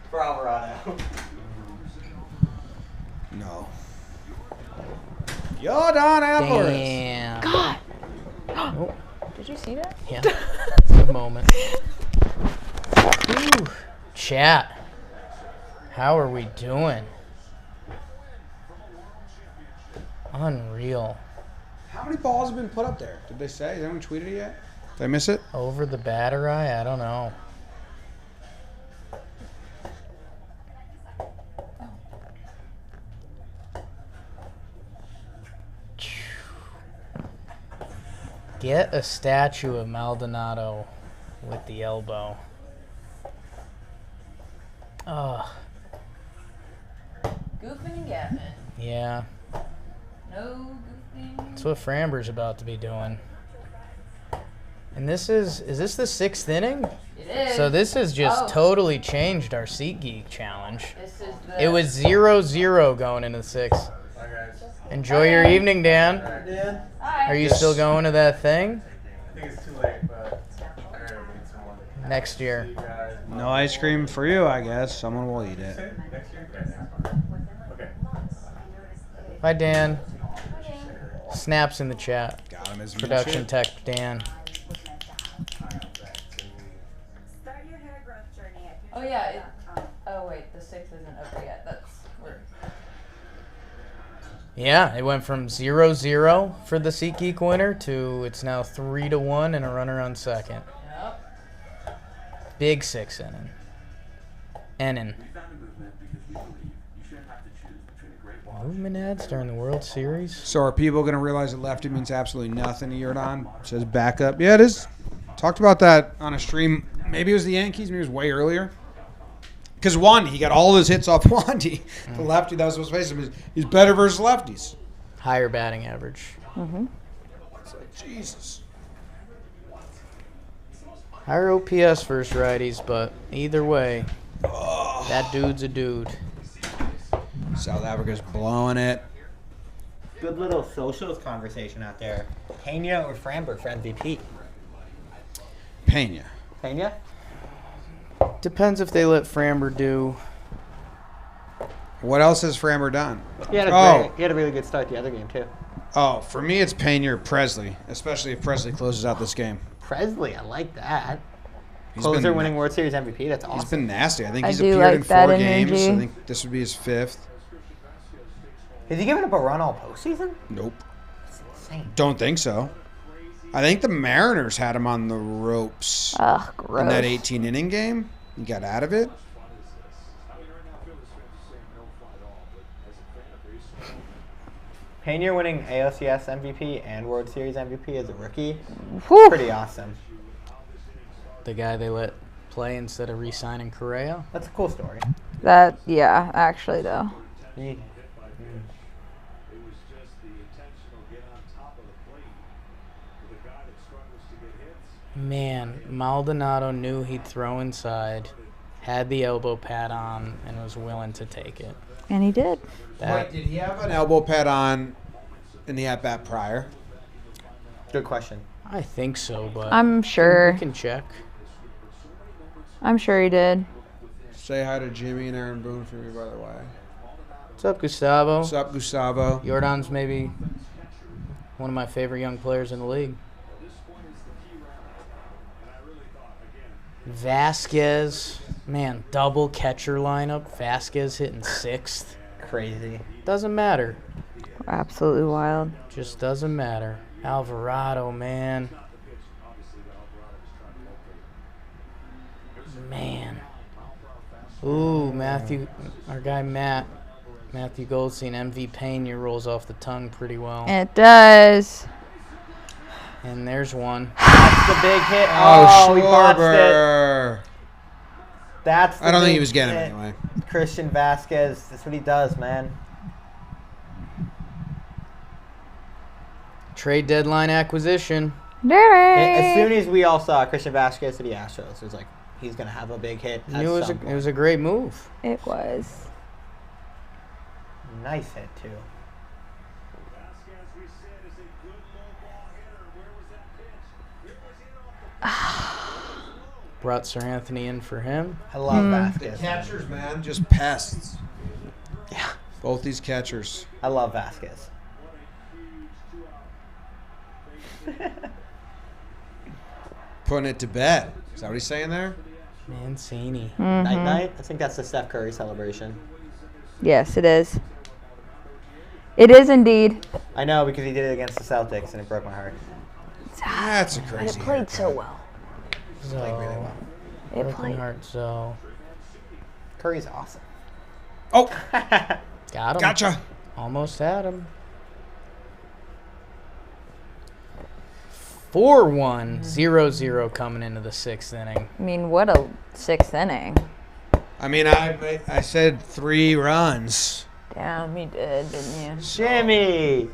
For Alvarado. No. Jordan Alvarez. Damn. God. Oh, Did you see that? yeah. It's a good moment. Ooh. Chat. How are we doing? Unreal. How many balls have been put up there? Did they say? Has anyone tweeted it yet? Did I miss it? Over the batter eye? I don't know. Get a statue of Maldonado with the elbow. Ugh. Goofing and gapping. Yeah. No goofing. That's what Framber's about to be doing. And this is this the 6th inning? It is. So this has just totally changed our SeatGeek challenge. This is the. It was 0-0 going into the 6th. Enjoy your evening, Dan. Dan? Hi. Are you still going to that thing? I think it's too late, but I gotta meet someone. Next year. You guys, No ice cream for you, I guess. Someone will eat it. next year? Okay. Bye, Dan. Snaps in the chat. Got him as Production tech, Dan. Oh yeah. Oh wait, the 6th isn't over yet. That's weird. Yeah, it went from 0-0 for the SeatGeek winner to it's now 3-1 and a runner on second. Yep. Big 6th inning. Inning. Movement ads during the World Series. So are people going to realize that lefty means absolutely nothing to Jordan? It says backup. Yeah, it is. Talked about that on a stream. Maybe it was the Yankees. Maybe it was way earlier. Because Wandy, he got all his hits off Wandy. The lefty that was supposed to face him. He's better versus lefties. Higher batting average. Mm-hmm. It's like, Jesus. Higher OPS versus righties, but either way, that dude's a dude. South Africa's blowing it. Good little socials conversation out there. Pena or Framber for MVP? Pena. Pena? Depends if they let Framber do. What else has Framber done? He had a really good start the other game, too. Oh, for me, it's Pena or Presley, especially if Presley closes out this game. Presley, I like that. He's Closer been- winning World Series MVP, that's awesome. He's been nasty. I think I he's do appeared like in that 4 games. energy. I think this would be his 5th. Has he given up a run all postseason? Nope. That's insane. Don't think so. I think the Mariners had him on the ropes Ugh, gross. in that 18-inning game. He got out of it. Pena winning ALCS MVP and World Series MVP as a rookie. Whew. Pretty awesome. The guy they let play instead of re-signing Correa. That's a cool story. That, yeah, actually, though. Yeah. Man, Maldonado knew he'd throw inside, had the elbow pad on, and was willing to take it. And he did. That, Wait, did he have an elbow pad on in the at-bat prior? Good question. I think so, but I'm sure. we can check. I'm sure he did. Say hi to Jimmy and Aaron Boone for me, by the way. What's up, Gustavo? What's up, Gustavo? Jordan's maybe one of my favorite young players in the league. Vasquez, man, double catcher lineup. Vasquez hitting 6th. Crazy. Doesn't matter. Absolutely wild. Just doesn't matter. Alvarado, man. Man. Ooh, Matthew, our guy Matthew Goldstein, MV Pena rolls off the tongue pretty well. It does. And there's one. That's the big hit. Oh, We botched it. Schwarber. That's the I don't think big he was getting hit. him anyway. Christian Vasquez. That's what he does, man. Trade deadline acquisition. As soon as we all saw Christian Vasquez to the Astros, it was like, he's going to have a big hit. I knew it was a great move. It was. Nice hit, too. Brought Sir Anthony in for him. I love Vasquez. Catchers, man, just pests. Yeah. Both these catchers. I love Vasquez. Putting it to bed. Is that what he's saying there? Mancini. Night-night? I think that's the Steph Curry celebration. Yes, it is. It is indeed. I know, because he did it against the Celtics, and it broke my heart. That's a But crazy it played haircut. so well. So, Played really well. It broken played. heart, so Curry's awesome. Oh, got him. gotcha. Almost had him. 4-1, 0-0 coming into the 6th inning. I mean, what a 6th inning. I mean, I said 3 runs. Damn, you did, didn't you? Jimmy!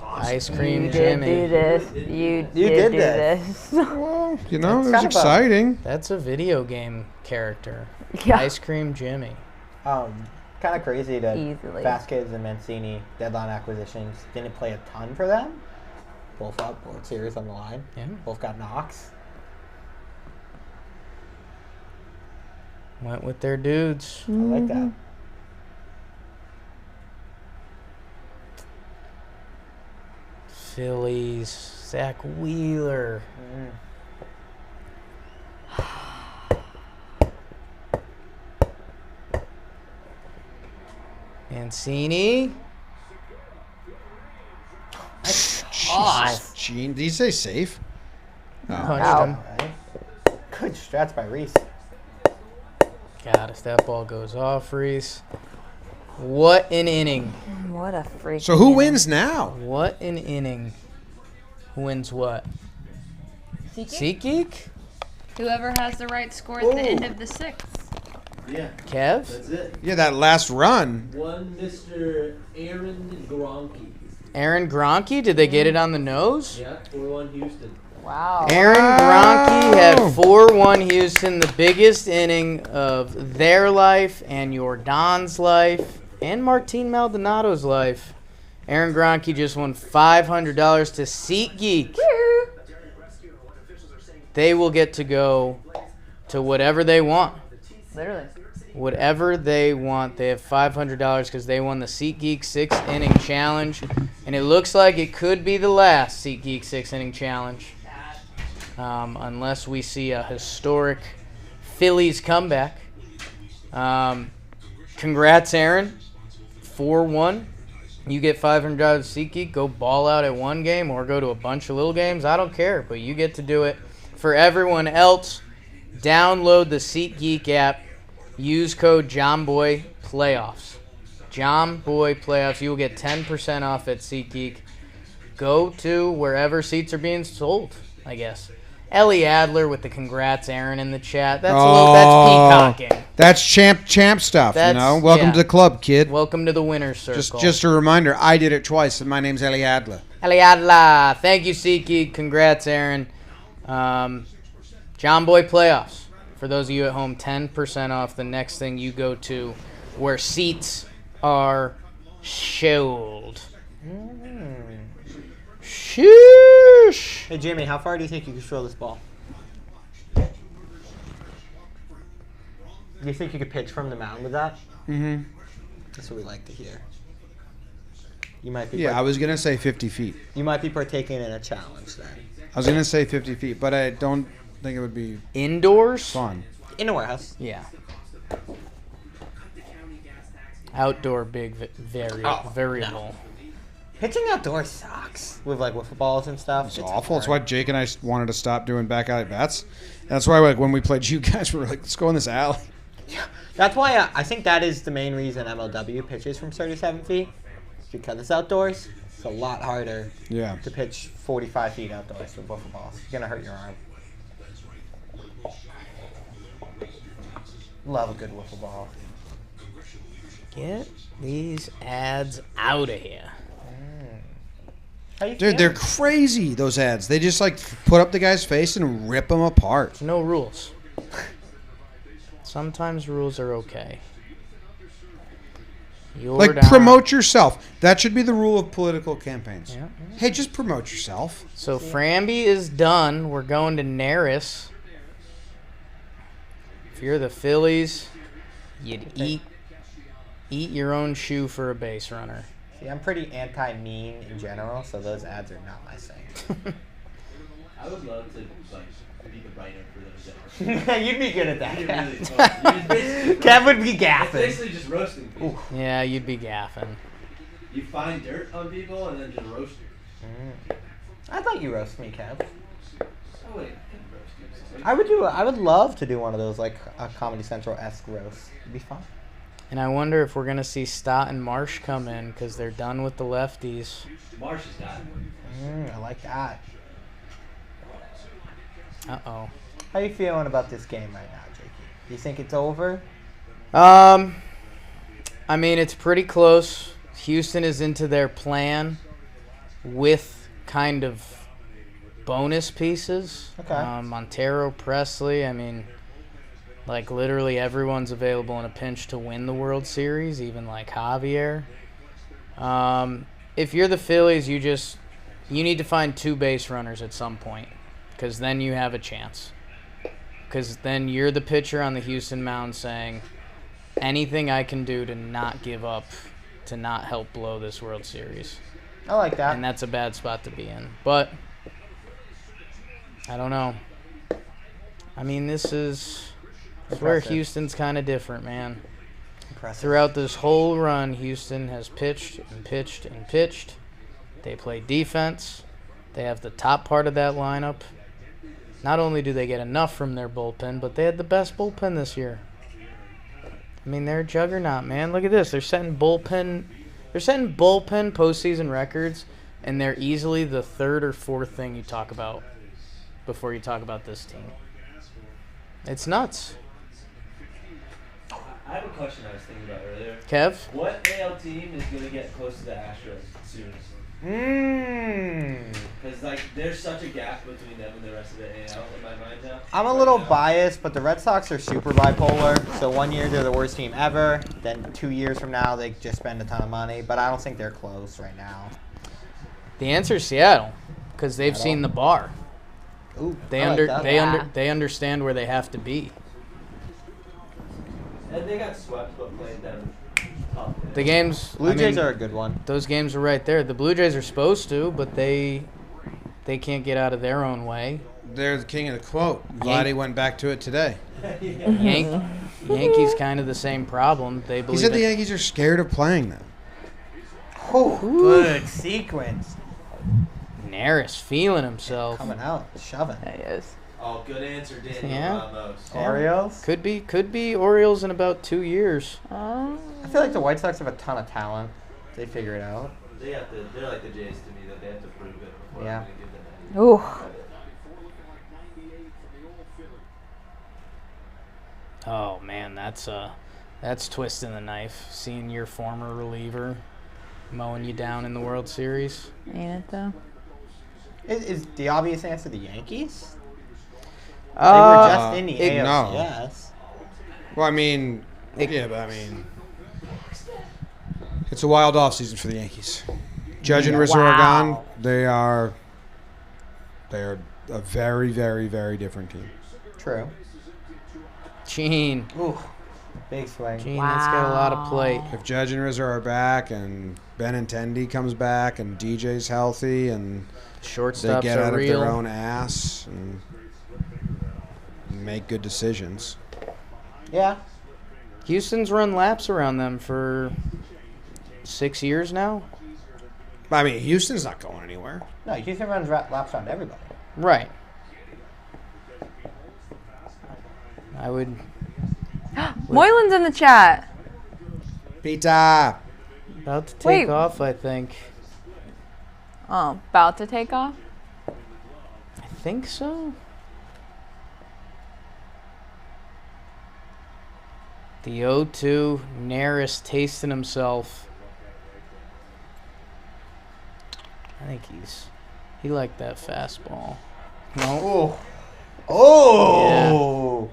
Ice cream You did Jimmy. do this. You did did do this. this. Well, you know, It's it was kind of a- exciting. That's a video game character. Yeah. Ice cream Jimmy. Kind of crazy that Easily. Vasquez and Mancini, deadline acquisitions, didn't play a ton for them. Both up, World Series on the line. Yeah. Both got knocks. Went with their dudes. I like that. Phillies. Zach Wheeler. Mancini. Jesus, Gene. Did he say safe? Punched Ow. him. Right. Good strats by Reese. God, if that ball goes off, Reese. What an inning. What a freak. So who wins now? What an inning. Who wins what? SeatGeek? Whoever has the right score at the end of the 6th. Yeah, Kev? that's it. Yeah, that last run. One Mr. Aaron Gronke. Aaron Gronke? Did they get it on the nose? Yeah, 4-1 Houston. Wow. Aaron Gronke had 4-1 Houston, the biggest inning of their life and Jordan's life and Martin Maldonado's life. Aaron Gronke just won $500 to SeatGeek. They will get to go to whatever they want. Literally. Whatever they want. They have $500 because they won the SeatGeek 6th inning challenge. And it looks like it could be the last SeatGeek 6th inning challenge. Unless we see a historic Phillies comeback. Congrats, Aaron. 4-1. You get $500 SeatGeek, go ball out at one game or go to a bunch of little games. I don't care, but you get to do it. For everyone else, download the SeatGeek app. Use code JOHNBOYPlayoffs. JOHNBOYPlayoffs. You will get 10% off at SeatGeek. Go to wherever seats are being sold, I guess. Ellie Adler with the congrats Aaron in the chat. That's that's peacocking. That's champ stuff, you know. Welcome to the club, kid. Welcome to the winner's circle. Just a reminder, I did it twice, and my name's Ellie Adler. Ellie Adler. Thank you, SeatGeek. Congrats, Aaron. John Boy Playoffs. For those of you at home, 10% off the next thing you go to where seats are sold. Sheesh. Hey, Jimmy, how far do you think you can throw this ball? Do you think you could pitch from the mound with that? Mm-hmm. That's what we like to hear. You might be. Yeah, I was gonna say 50 feet. You might be partaking in a challenge then. I was gonna say 50 feet, but I don't think it would be indoors. Fun. In a warehouse. Yeah. Outdoor big variable. No. Pitching outdoors sucks with like wiffle balls and stuff. It's awful. That's why Jake and I wanted to stop doing back alley bats. That's why like when we played you guys, we were like, let's go in this alley. Yeah. That's why I think that is the main reason MLW pitches from 37 feet. Because it's outdoors, it's a lot harder to pitch 45 feet outdoors with wiffle balls. It's going to hurt your arm. Love a good wiffle ball. Get these ads out of here. Dude, they're crazy, those ads. They just like put up the guy's face and rip him apart. No rules. Sometimes rules are okay. Promote yourself. That should be the rule of political campaigns. Yeah. Hey, just promote yourself. So Framby is done. We're going to Neris. If you're the Phillies, you'd eat your own shoe for a base runner. See, I'm pretty anti-mean in general, so those ads are not my thing. I would love to be the writer for those ads. You'd be good at that. Really Kev would be gaffing. It's basically just roasting people. Yeah, you'd be gaffing. You find dirt on people and then just roast them. I thought you roast me, Kev. Oh wait, I would love to do one of those, like a Comedy Central-esque roast. It'd be fun. And I wonder if we're going to see Stott and Marsh come in because they're done with the lefties. Marsh is done. I like that. Uh-oh. How you feeling about this game right now, Jakey? Do you think it's over? I mean, it's pretty close. Houston is into their plan with kind of bonus pieces. Okay. Montero, Presley, I mean, like literally everyone's available in a pinch to win the World Series, even like Javier. If you're the Phillies, you need to find two base runners at some point because then you have a chance. Because then you're the pitcher on the Houston mound saying, anything I can do to not give up, to not help blow this World Series. I like that. And that's a bad spot to be in. But I don't know. I mean, this is where Houston's kind of different, man. Impressive. Throughout this whole run, Houston has pitched and pitched and pitched. They play defense. They have the top part of that lineup. Not only do they get enough from their bullpen, but they had the best bullpen this year. I mean, they're a juggernaut, man. Look at this. They're setting bullpen postseason records, and they're easily the third or fourth thing you talk about before you talk about this team. It's nuts. I have a question I was thinking about earlier. Kev? What AL team is going to get close to the Astros soonest? Because there's such a gap between them and the rest of the AL in my mind now. I'm a little biased, but the Red Sox are super bipolar. So 1 year they're the worst team ever. Then 2 years from now they just spend a ton of money. But I don't think they're close right now. The answer is Seattle, because they've seen the bar. Ooh, they understand where they have to be. And they got swept, but played them up. The games. Blue Jays are a good one. Those games are right there. The Blue Jays are supposed to, but they can't get out of their own way. They're the king of the quote. Vladdy went back to it today. Yankees kind of the same problem. They believe he said the Yankees are scared of playing them. Oh, good sequence. Neris feeling himself. Coming out, shoving. There he is. Oh, good answer, Daniel. Yeah. Ramos. Orioles. Could be Orioles in about 2 years. I feel like the White Sox have a ton of talent. They figure it out. They're like the Jays to me, that they have to prove it before Yeah. I'm going to give them that. Ooh. Oh man, that's twisting the knife. Seeing your former reliever mowing you down in the World Series. Ain't it though? Is the obvious answer the Yankees? They were just in the ALCS. Well, I mean, but I mean, it's a wild offseason for the Yankees. Judge and Rizzo are gone. They are a very, very, very different team. True. Gene. Ooh, big swing. Gene, that's got a lot of plate. If Judge and Rizzo are back and Benintendi comes back and DJ's healthy and Shortstops they get out are of real. their own ass and make good decisions. Yeah. Houston's run laps around them for 6 years now. I mean, Houston's not going anywhere. No, Houston runs laps around everybody. Right. I would. Moylan's in the chat. Pita. About to take Wait. off, I think. Oh, about to take off? I think so. The 0-2, Neris tasting himself. I think he liked that fastball. No. Oh.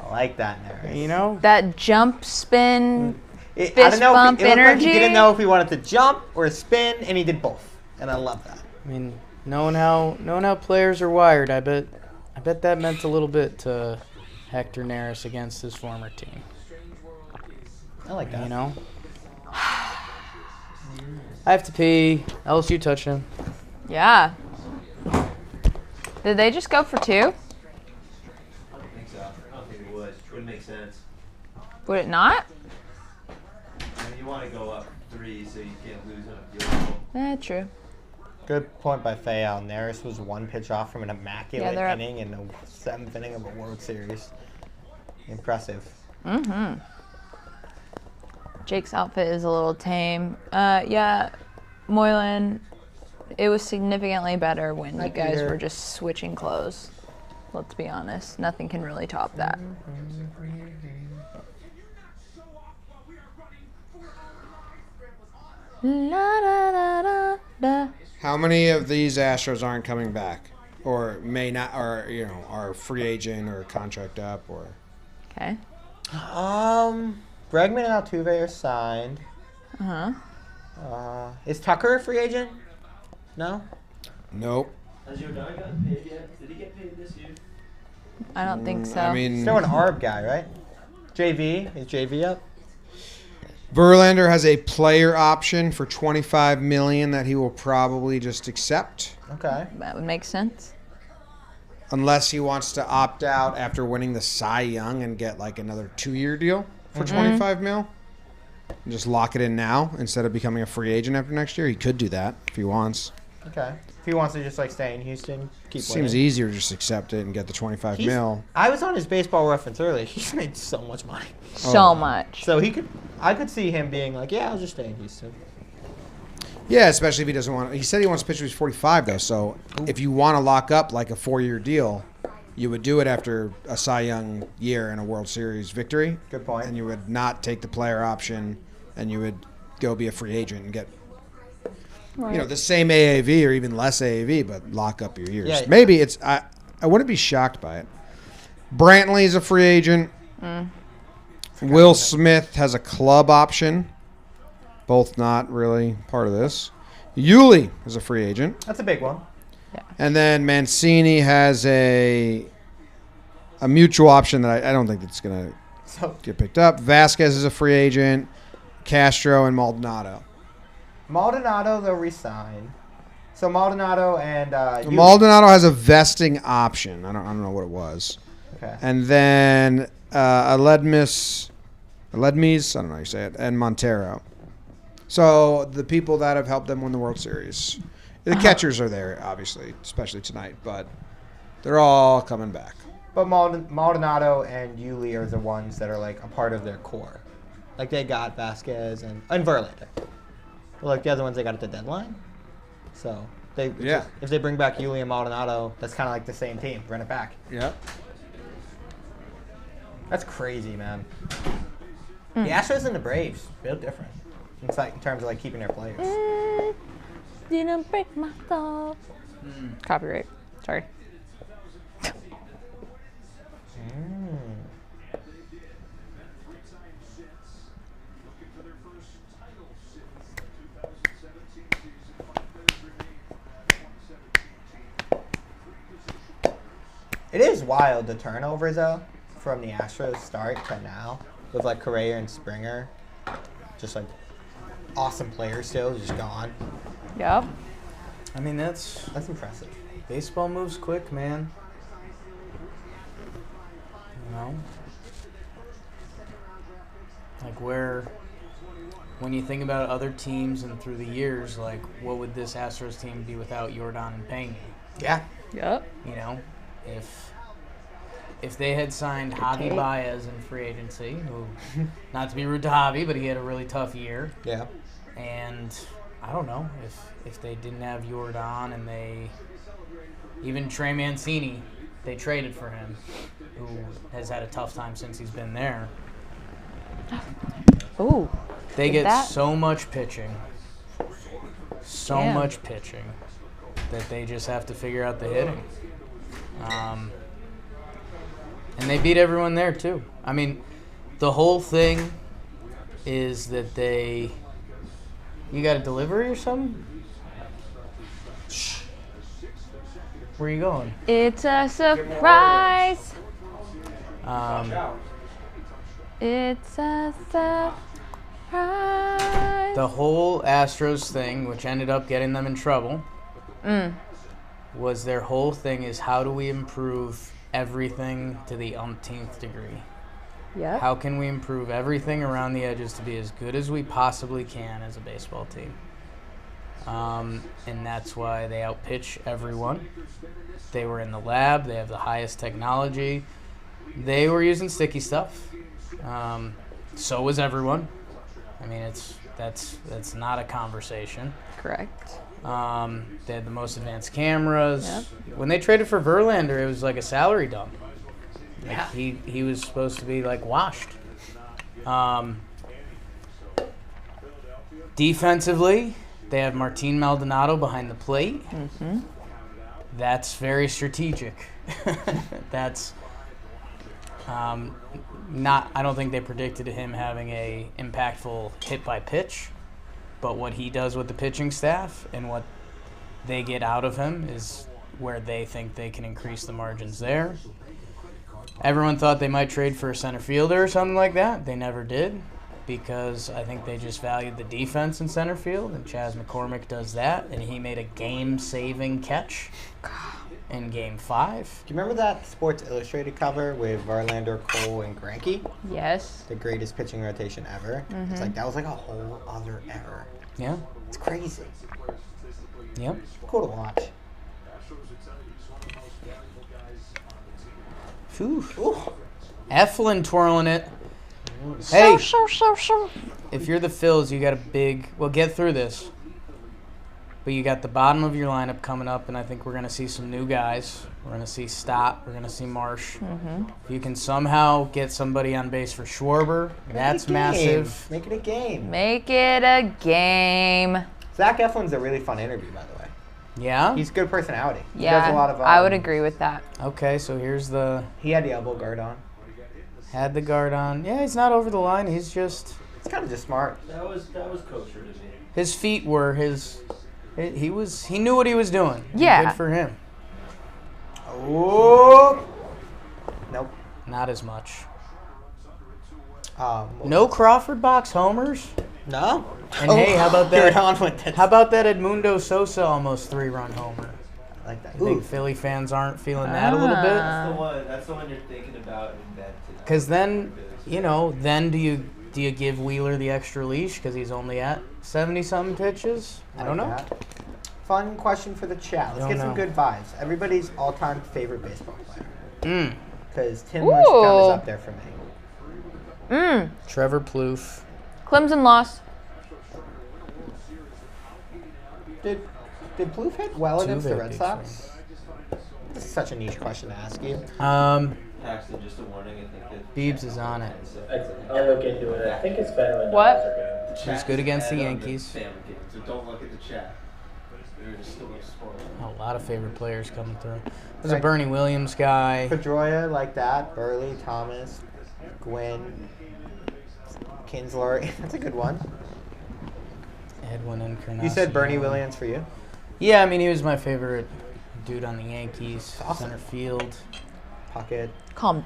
I like that, Neris. You know? That jump spin, I fist don't know bump if he, it looked energy. like he didn't know if he wanted to jump or spin, and he did both. And I love that. I mean, knowing how players are wired, I bet that meant a little bit to Hector Neris against his former team. I like that. You know? I have to pee. LSU touchdown. Yeah. Did they just go for 2? I don't think so. I don't think it would. It wouldn't make sense. Would it not? I mean, you want to go up 3 so you can't lose on a field goal. True. Good point by Fayal. Neris was one pitch off from an immaculate they're up. inning in the 7th inning of a World Series. Impressive. Mm-hmm. Jake's outfit is a little tame. Yeah, Moylan, it was significantly better when you guys were just switching clothes. Let's be honest. Nothing can really top that. La, da, da, da, da. How many of these Astros aren't coming back, or may not, or are free agent or contract up, or? Okay. Bregman and Altuve are signed. Is Tucker a free agent? No. Nope. Has your guy gotten paid yet? Did he get paid this year? I don't think so. I mean, Still an ARB guy, right? JV. Is JV up? Verlander has a player option for $25 million that he will probably just accept, Okay. That would make sense. unless he wants to opt out after winning the Cy Young and get like another 2-year deal for $25 million. And just lock it in now instead of becoming a free agent after next year. He could do that if he wants. Okay. If he wants to just like stay in Houston, keep Seems winning. easier to just accept it and get the $25 million. I was on his baseball reference earlier. He's made so much money. So much. So I could see him being like, yeah, I'll just stay in Houston. Yeah, especially if he doesn't want. He said he wants to pitch when he's 45, though. So if you want to lock up like a 4-year deal, you would do it after a Cy Young year and a World Series victory. Good point. And you would not take the player option, and you would go be a free agent and get, the same AAV or even less AAV, but lock up your years. Yeah. Maybe it's. I wouldn't be shocked by it. Brantley's a free agent. Will Smith has a club option. Both not really part of this. Yuli is a free agent. That's a big one. And then Mancini has a mutual option that I don't think that's going to get picked up. Vasquez is a free agent. Castro and Maldonado. Maldonado, they'll resign. So Maldonado and Maldonado has a vesting option. I don't know what it was. Okay. And then Aledmis, I don't know how you say it, and Montero. So the people that have helped them win the World Series, the catchers are there, obviously, especially tonight, but they're all coming back. But Maldonado and Yuli are the ones that are like a part of their core. Like they got Vasquez and Verlander. Like the other ones they got at the deadline. So if they bring back Yuli and Maldonado, that's kind of like the same team. Run it back. Yeah. That's crazy, man. The Astros and the Braves, real different. It's like in terms of like keeping their players. Didn't break my soul. Copyright. Sorry. It is wild, the turnovers, though, from the Astros start to now, with, like, Correa and Springer. Just, like, awesome players still, just gone. Yep. I mean, that's impressive. Baseball moves quick, man. You know? Like, when you think about other teams and through the years, like, what would this Astros team be without Jordan and Pena? Yeah. Yep. You know, if they had signed Javi Baez in free agency, who, not to be rude to Javi, but he had a really tough year. Yeah. And I don't know if they didn't have Jordan and even Trey Mancini, they traded for him, who has had a tough time since he's been there. Ooh. They get so much pitching. Much pitching that they just have to figure out the hitting. And they beat everyone there, too. I mean, the whole thing is that you got a delivery or something? Where are you going? It's a surprise. It's a surprise. The whole Astros thing, which ended up getting them in trouble, was their whole thing is how do we improve everything to the umpteenth degree? Yeah. How can we improve everything around the edges to be as good as we possibly can as a baseball team? And that's why they outpitch everyone. They were in the lab. They have the highest technology. They were using sticky stuff. So was everyone. I mean, that's not a conversation. Correct. They had the most advanced cameras. Yep. When they traded for Verlander, it was like a salary dump. Like he was supposed to be like washed. Defensively, they have Martin Maldonado behind the plate. Mm-hmm. That's very strategic. That's not. I don't think they predicted him having a impactful hit by pitch, but what he does with the pitching staff and what they get out of him is where they think they can increase the margins there. Everyone thought they might trade for a center fielder or something like that. They never did because I think they just valued the defense in center field, and Chas McCormick does that, and he made a game-saving catch in Game 5. Do you remember that Sports Illustrated cover with Verlander, Cole, and Greinke? Yes. The greatest pitching rotation ever. Mm-hmm. It's like that was like a whole other era. Yeah. It's crazy. Yep. Cool to watch. Ooh. Eflin twirling it. Hey, if you're the Phillies, you got a big... Well, get through this. But you got the bottom of your lineup coming up, and I think we're going to see some new guys. We're going to see Stott. We're going to see Marsh. Mm-hmm. If you can somehow get somebody on base for Schwarber, that's massive. Make it a game. Make it a game. Zach Eflin's a really fun interview, by the way. Yeah? He's good personality. He Yeah, does a lot of, I would agree with that. Okay, so here's the... He had the elbow guard on. Had the guard on. Yeah, he's not over the line. He's just... It's kind of just smart. That was kosher to me. His feet were his... He knew what he was doing. Yeah. Good for him. Oh. Nope. Not as much. No No Crawford box homers? No. And hey, how about that? You're on with this. How about that Edmundo Sosa almost 3-run homer? I like that. I think Philly fans aren't feeling that a little bit. That's the one you're thinking about in bed. Because then, then do you Do you give Wheeler the extra leash because he's only at 70-something pitches? I don't know. That. Fun question for the chat. Let's get some good vibes. Everybody's all-time favorite baseball player. Because Tim Lincecum is up there for me. Trevor Plouffe. Clemson lost. Did Plouffe hit well against the Red Altuve, Sox? This is such a niche question to ask you. Paxton, just a warning. I think that Biebs is on it. I'll look into it. I think it's better when What? numbers are good. He's good against the Yankees. Family game, so don't look at the chat. There's still no sport. A lot of favorite players coming through. There's a Bernie Williams guy. Pedroia like that. Burley, Thomas, Gwynn, Kinsler. That's a good one. Edwin Encarnacion. You said Bernie Williams for you? Yeah, I mean, he was my favorite dude on the Yankees. Awesome. Center field. Pocket. Calm.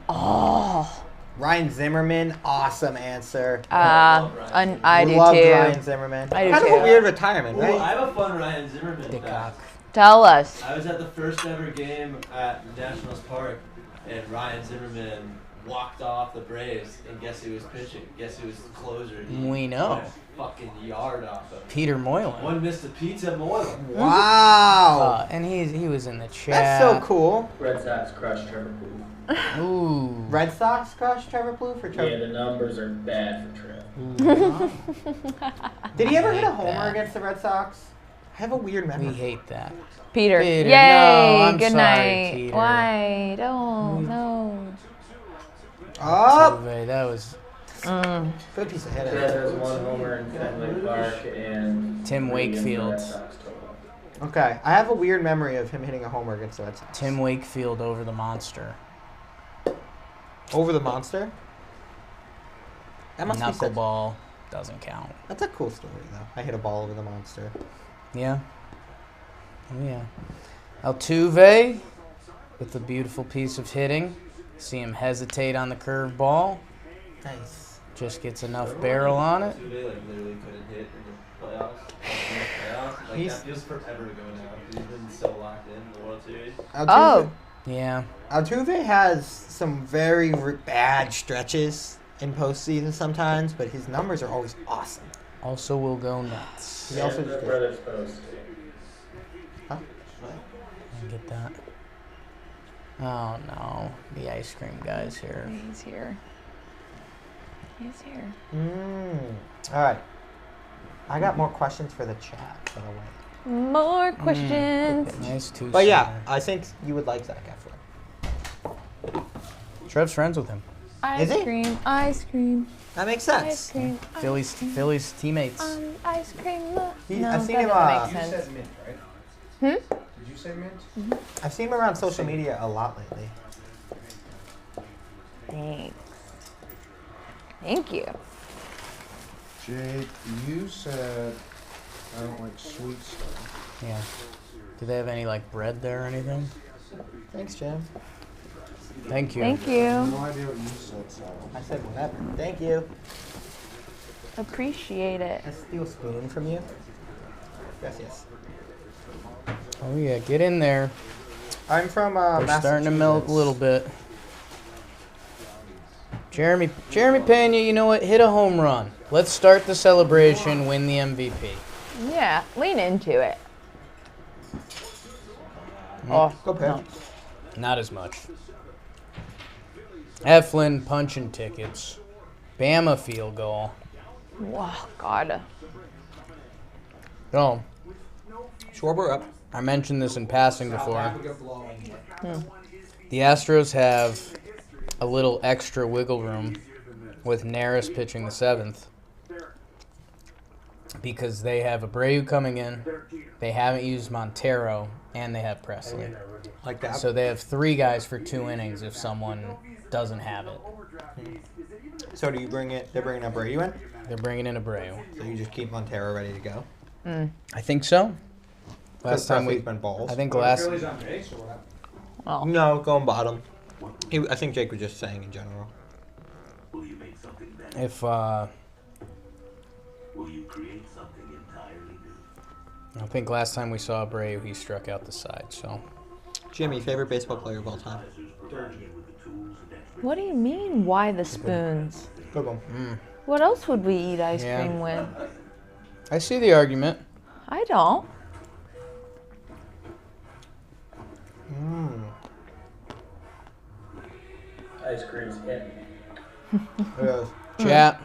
Oh. Ryan Zimmerman. Awesome answer. I do Loved too. Ryan Zimmerman. I do kind too. of a weird retirement, Ooh, right? I have a fun Ryan Zimmerman Dick fact. cock. Tell us. I was at the first ever game at Nationals Park, and Ryan Zimmerman walked off the Braves, and guess who was pitching? Guess who was the closer? We know. Went a fucking yard off of him. Peter Moylan. One missed a pizza Moylan. Wow. And he was in the chat. That's so cool. Red Sox crushed Trevor Plouffe. Ooh. Red Sox crush Trevor Plouffe or Trevor? Yeah, the numbers are bad for Trev. Did he ever hit a hate homer that. against the Red Sox? I have a weird memory. We hate that. Peter. Peter, Yay. no, I'm Good sorry, night. Peter. Why? Don't. No. Up. Altuve, that was Good piece of Trev hitting. has one homer in Fenway Park and Tim 3 against the Wakefield. Red Sox total. Okay, I have a weird memory of him hitting a homer against the Red Sox. Tim Wakefield over the monster. Over the monster? That must be such, Knuckleball doesn't count. that's a cool story, though. I hit a ball over the monster. Yeah. Oh yeah. Altuve with a beautiful piece of hitting. See him hesitate on the curve ball. Nice. Just gets enough barrel on it. Altuve, like, literally couldn't hit in the playoffs. Like, that feels forever ago now. He's been so locked in the World Series. Altuve, Yeah. Altuve has some very bad stretches in postseason sometimes, but his numbers are always awesome. Also will go nuts. He also And just the brothers post. Huh? I get that. Oh no. The ice cream guy's here. He's here. He's here. All right. I got more questions for the chat, by the way. More questions. Nice two. But yeah, I think you would like Zach Eflin. Trev's friends with him. Ice Is he? cream. Ice cream. That makes Ice sense. cream. Phillies teammates. Ice cream. I've seen that him. doesn't You make sense. said mint, right? Hmm? Did you say mint? I've seen him around social media a lot lately. Thanks. Thank you. Jake, you said I don't like sweet stuff. Yeah. Do they have any like bread there or anything? Thanks, Jim. Thank you. Thank No you. idea what you said, so. I said whatever. Thank you. Appreciate it. Can I steal a spoon from you? Yes, yes. Oh yeah, get in there. I'm from They're starting to melt a Massachusetts. little bit. Jeremy Pena, you know what? Hit a home run. Let's start the celebration. Win the MVP. Yeah, lean into it. Oh, Go pitch. no. Not as much. Eflin punching tickets. Bama field goal. Wow, God. Oh, Schwarber up. I mentioned this in passing before. The Astros have a little extra wiggle room with Neris pitching the 7th because they have Abreu coming in, they haven't used Montero, and they have Presley. Like that. So they have 3 guys for 2 innings if someone doesn't have it. So do you bring it? They're bringing Abreu in. They're bringing in Abreu. So you just keep Montero ready to go. I think so. Last time we've been balls. I think last. Phillies on base or what? Oh. No, going bottom. I think Jake was just saying in general. If I think last time we saw Abreu, he struck out the side. So Jimmy, favorite baseball player of all time? What do you mean, why the spoons? Good one. What else would we eat ice cream with? I see the argument. I don't. Ice cream's hit. Chat.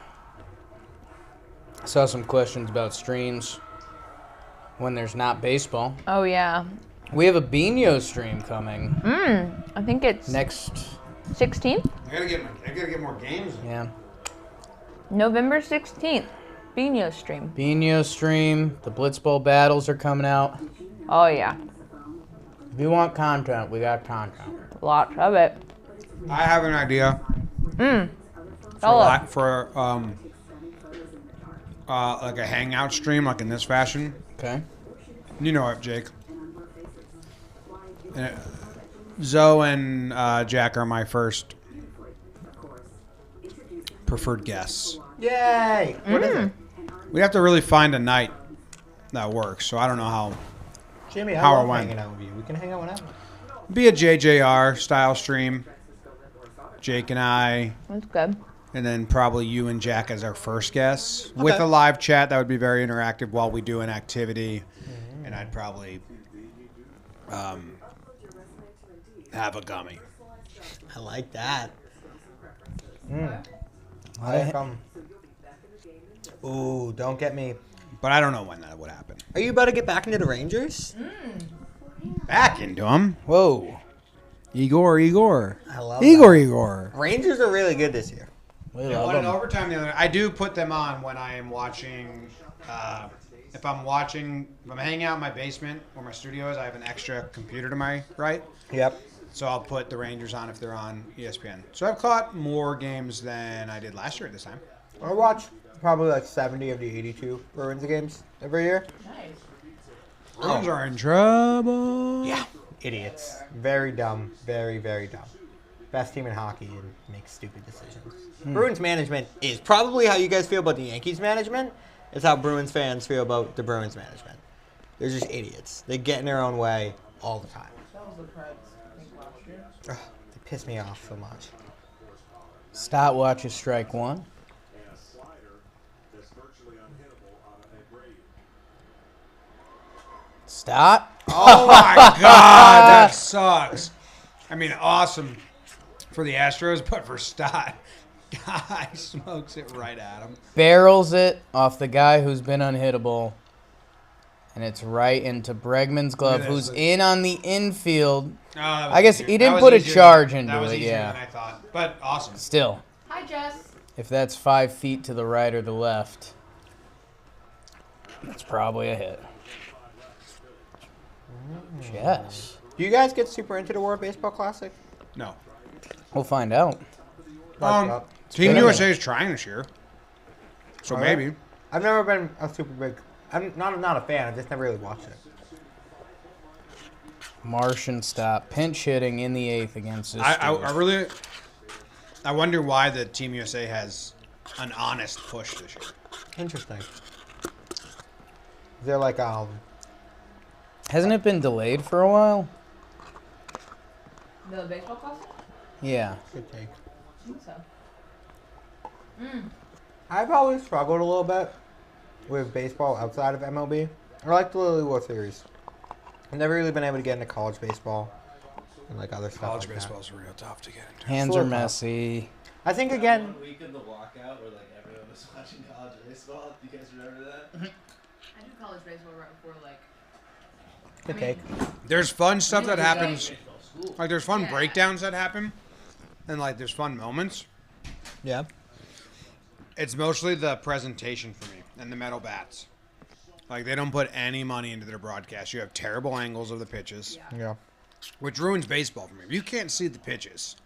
I saw some questions about streams when there's not baseball. Oh, yeah. We have a Bino stream coming. I think it's next 16th? I gotta get more games. Yeah. November 16th. Bino stream. Bino stream. The Blitzball battles are coming out. Oh, yeah. If you want content, we got content. Lots of it. I have an idea. For like a hangout stream, like in this fashion. Okay. You know it, Jake. Zoe and Jack are my first preferred guests. Yay! What is it? We have to really find a night that works. So I don't know how. Jimmy, I How or love when? hanging out with you. We can hang out whenever. Be a JJR style stream. Jake and I. That's good. And then probably you and Jack as our first guests. With a live chat that would be very interactive while we do an activity. And I'd probably have a gummy. I like that. Ooh, don't get me. But I don't know when that would happen. Are you about to get back into the Rangers? Back into them. Whoa. Igor. I love Igor. Rangers are really good this year. We They love won in them. overtime the other night. I do put them on when I am watching. If I'm hanging out in my basement where my studio is, I have an extra computer to my right. Yep. So I'll put the Rangers on if they're on ESPN. So I've caught more games than I did last year at this time. I watch probably like 70 of the 82 Bruins games every year. Bruins are in trouble. Yeah. Idiots. Very dumb. Very, very dumb. Best team in hockey and makes stupid decisions. Bruins management is probably how you guys feel about the Yankees management. It's how Bruins fans feel about the Bruins management. They're just idiots. They get in their own way all the time. Ugh, they piss me off so much. Stopwatch is strike one. Stop. Oh my God, that sucks. I mean, awesome for the Astros, but for Stott, guy smokes it right at him. Barrels it off the guy who's been unhittable. And it's right into Bregman's glove, who's in on the infield. I guess he didn't put a charge into it, yeah. Than I thought, but awesome. Still. Hi, Jess. If that's 5 feet to the right or the left, it's probably a hit. Jess. Do you guys get super into the World Baseball Classic? No. We'll find out. Team USA is trying this year, so maybe. I've never been a super big. I'm not a fan. I've just never really watched it. Martian stop. Pinch hitting in the 8th against this. I wonder why the Team USA has an honest push this year. Interesting. They're like Hasn't it been delayed for a while? The baseball classic? Yeah. Good take. I think so. I've always struggled a little bit with baseball outside of MLB. I like the Lily World Series. I've never really been able to get into college baseball and like other stuff. College like baseball is real tough to get into. Hands are messy. I think again. Week of the walkout where like everyone was watching college baseball. Do you guys remember that? I do college baseball right before Good take. There's fun stuff that happens. Like there's fun breakdowns that happen, and like there's fun moments. Yeah. It's mostly the presentation for me and the metal bats. Like they don't put any money into their broadcast. You have terrible angles of the pitches. Yeah. Which ruins baseball for me. You can't see the pitches.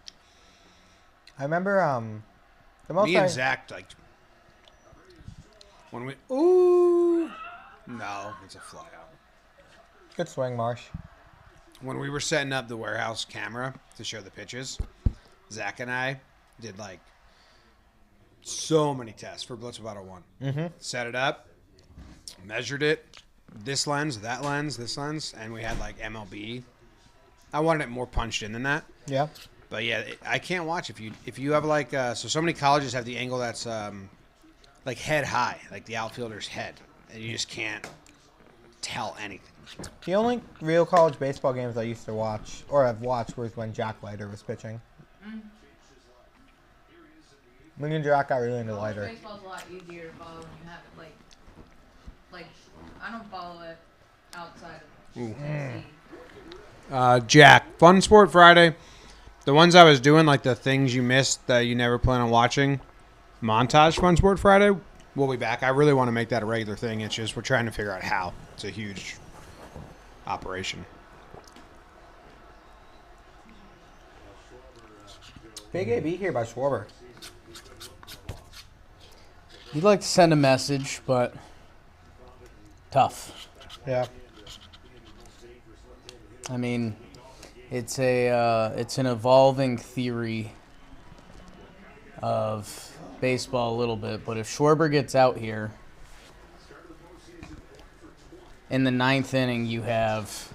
I remember the most Me and Zach like when we no, it's a fly out. Good swing, Marsh. When we were setting up the warehouse camera to show the pitches, Zach and I did like so many tests for Blitz Battle 1. Mm-hmm. Set it up, measured it, this lens, that lens, this lens, and we had like MLB. I wanted it more punched in than that. Yeah. But yeah, I can't watch if you have like so many colleges have the angle that's like head high, like the outfielder's head, and you just can't tell anything. The only real college baseball games I used to watch or have watched was when Jack Leiter was pitching. Me and Jack got really into Leiter. Baseball's a lot easier to follow when you have it like I don't follow it outside of Tennessee. Jack, Fun Sport Friday. The ones I was doing, like the things you missed that you never plan on watching, montage Fun Sport Friday. We'll be back. I really want to make that a regular thing. It's just we're trying to figure out how. It's a huge operation. Big AB here by Schwarber. You'd like to send a message, but tough. Yeah. I mean, it's an evolving theory of baseball a little bit, but if Schwarber gets out here in the 9th inning, you have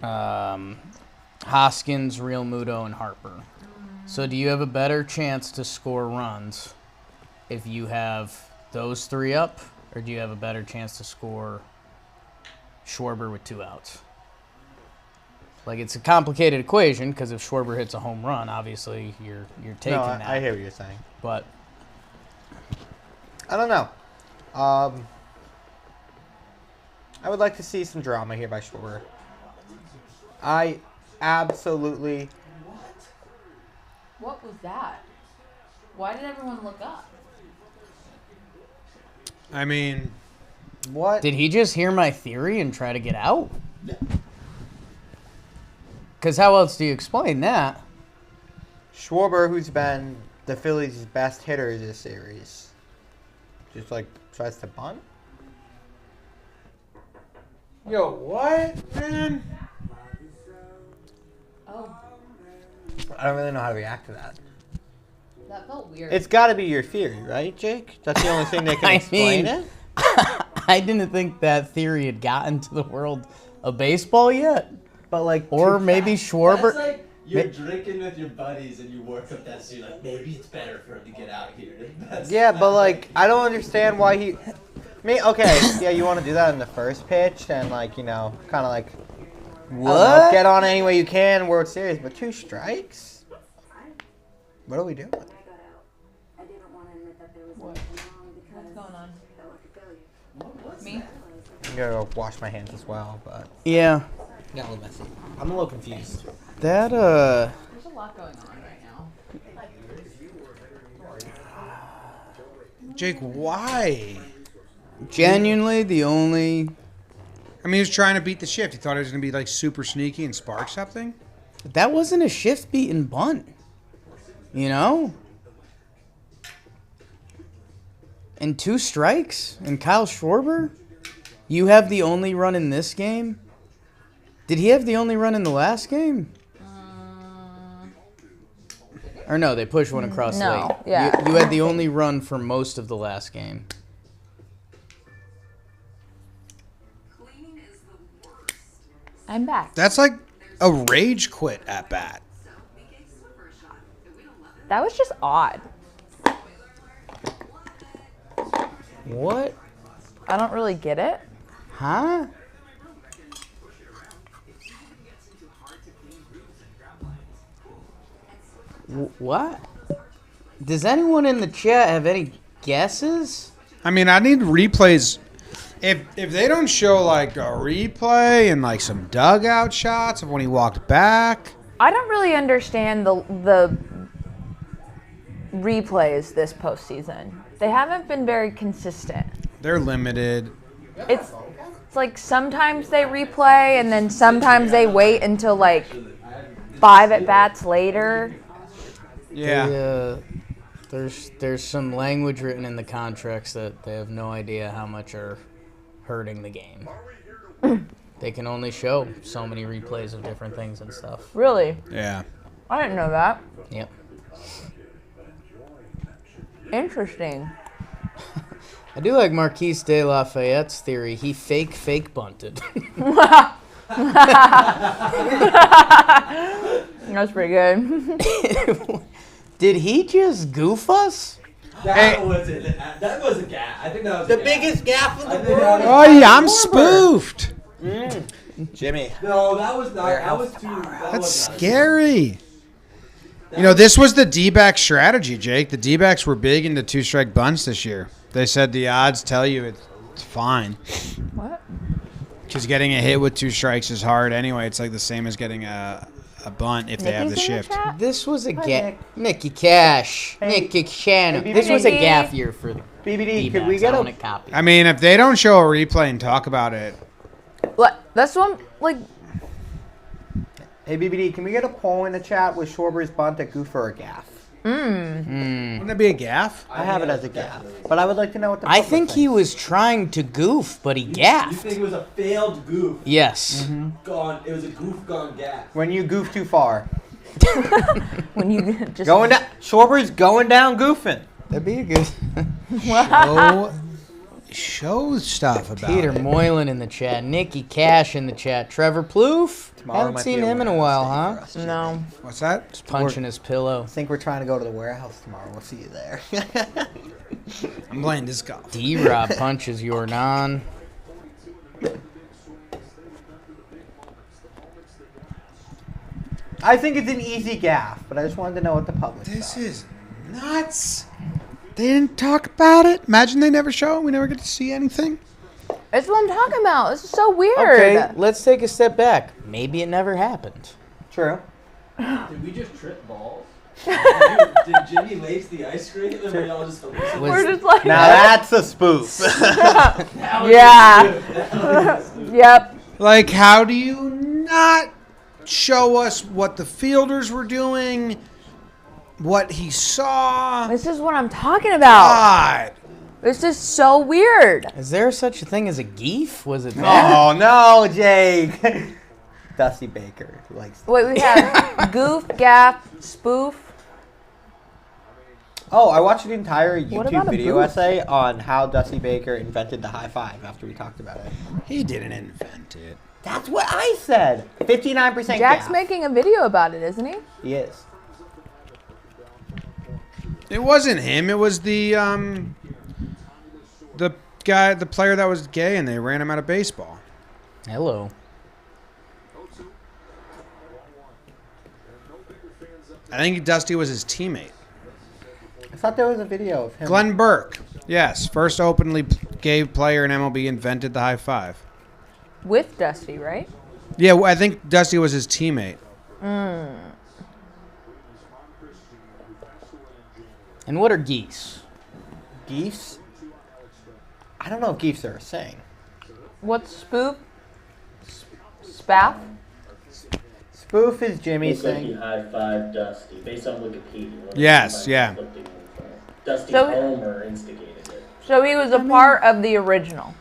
Hoskins, Real Muto, and Harper. So do you have a better chance to score runs if you have those 3 up, or do you have a better chance to score Schwarber with 2 outs? Like, it's a complicated equation because if Schwarber hits a home run, obviously you're taking that. I hear what you're saying. But I don't know. I would like to see some drama here by Schwarber. I absolutely... What was that? Why did everyone look up? I mean, what? Did he just hear my theory and try to get out? Because how else do you explain that? Schwarber, who's been the Phillies' best hitter this series, just like tries to bunt. Yo, what, man? Oh, I don't really know how to react to that. that felt weird. It's got to be your theory, right, Jake? That's the only thing that can explain it. I didn't think that theory had gotten to the world of baseball yet. But like, or maybe Schwarber. That's like you're drinking with your buddies and you work up that scene. Like, maybe it's better for him to get out here. Yeah, but like, I don't understand why he. Okay, yeah, you want to do that in the first pitch and like, you know, kind of like, What? get on any way you can, World Series, but 2 strikes. What are we doing? What's going on? Me? I'm gonna go wash my hands as well, but Yeah. got a little messy. I'm a little confused. That There's a lot going on right now. Jake, why? genuinely the only. I mean, he was trying to beat the shift. He thought it was going to be like super sneaky and spark something. That wasn't a shift beaten bunt. You know? And 2 strikes? And Kyle Schwarber? You have the only run in this game? Did he have the only run in the last game? Or no, they pushed one across No, late. yeah. You had the only run for most of the last game. I'm back. That's like a rage quit at bat. That was just odd. What? I don't really get it. Huh? What? Does anyone in the chat have any guesses? I mean, I need replays. If they don't show like a replay and like some dugout shots of when he walked back. I don't really understand the replays this postseason. They haven't been very consistent. They're limited. It's like sometimes they replay and then sometimes they wait until like 5 at bats later. Yeah. There's some language written in the contracts that they have no idea how much are hurting the game. They can only show so many replays of different things and stuff. Really? Yeah. I didn't know that. Yep. Interesting. I do like Marquise de Lafayette's theory. He fake bunted. That's pretty good. Did he just goof us? That was it. That was a gaffe. I think that was The biggest gaffe in the world. Oh yeah, I'm spoofed. Jimmy. No, that was not. That was too. That's scary. You know, this was the D-back strategy, Jake. The D-backs were big into two-strike bunts this year. They said the odds tell you it's fine. What? Because getting a hit with 2 strikes is hard anyway. It's like the same as getting a bunt if they have the Nikki's in shift. chat? This was a gaff. Nick. Nicky Cash. Hey. Nicky Shannon. Hey, This was a Nikki. gaff year for the BBD, could D-backs. we get I want a... a copy. I mean, if they don't show a replay and talk about it, That's one, like, Hey, BBD, can we get a poll in the chat with Schwarber's bunt a goof or a gaff? wouldn't that be a gaff? I have it as a gaff, but I would like to know what the I public think he thinks. was trying to goof, but he You gaffed. think it was a failed goof? Yes. Gone. It was a goof gone gaff. When you goof too far. when you just. Going down. Schwarber's going down goofing. That'd be a good. Show stuff about Peter it. Moylan in the chat. Nicky Cash in the chat. Trevor Plouffe. Tomorrow Haven't might seen be a him in a warehouse while, day for huh? us, Jimmy. No. What's that? Just punching his pillow. I think we're trying to go to the warehouse tomorrow. We'll see you there. I'm playing disc golf. D-Rob punches Yordan. I think it's an easy gaff, but I just wanted to know what the public This thought. is nuts. They didn't talk about it. Imagine they never show it. We never get to see anything. That's what I'm talking about. This is so weird. Okay, let's take a step back. Maybe it never happened. True. Did we just trip balls? Did Jimmy lace the ice cream and we all just hallucinated? We're just like. Now that's a spoof. Yeah. Yep. Like, how do you not show us what the fielders were doing, what he saw? This is what I'm talking about. God. This is so weird. Is there such a thing as a geef? Was it there? Oh no, Jake. Dusty Baker likes. Wait, we have goof, gaff, spoof. Oh, I watched an entire What YouTube about a video booth? essay on how Dusty Baker invented the high five after we talked about it. He didn't invent it. That's what I said. 59% Jack's gaff. making a video about it, isn't he? He is. It wasn't him. It was the guy, the player that was gay, and they ran him out of baseball. Hello. I think Dusty was his teammate. I thought there was a video of him. Glenn Burke. Yes, first openly gay player in MLB invented the high five. With Dusty, right? Yeah, I think Dusty was his teammate. And what are geese? Geese? I don't know if geese are a saying. What's spoof? Spaff? Spoof is Jimmy Looks like he saying. high-fived Dusty, based on Wikipedia. Yes, yeah. Dusty So- Homer instigated it. So he was a part of the original.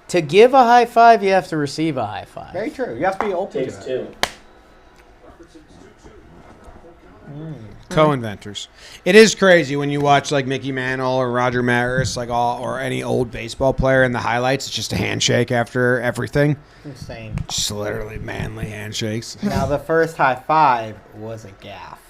To give a high five, you have to receive a high five. Very true. You have to be open Takes to it. two. Co-inventors. It is crazy when you watch like Mickey Mantle or Roger Maris, like or any old baseball player in the highlights. It's just a handshake after everything. Insane. Just literally manly handshakes. Now the first high five was a gaff.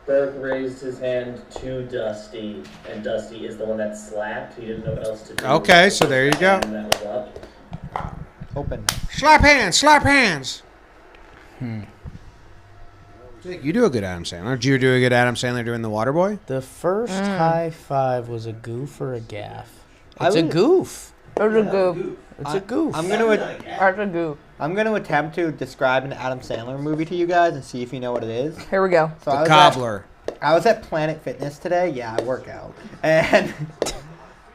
Burke raised his hand to Dusty, and Dusty is the one that slapped. He didn't know what else to do. Okay, so there you go. And that was up. Open. Slap hands, slap hands. Jake, you do a good Adam Sandler. Did you do a good Adam Sandler doing the Waterboy? The first high five was a goof or a gaff? I It's a would- goof. There's a goof. It's a goof. I'm gonna There's a goof. attempt to describe an Adam Sandler movie to you guys and see if you know what it is. Here we go. So The Cobbler. I was at Planet Fitness today. Yeah, I work out. And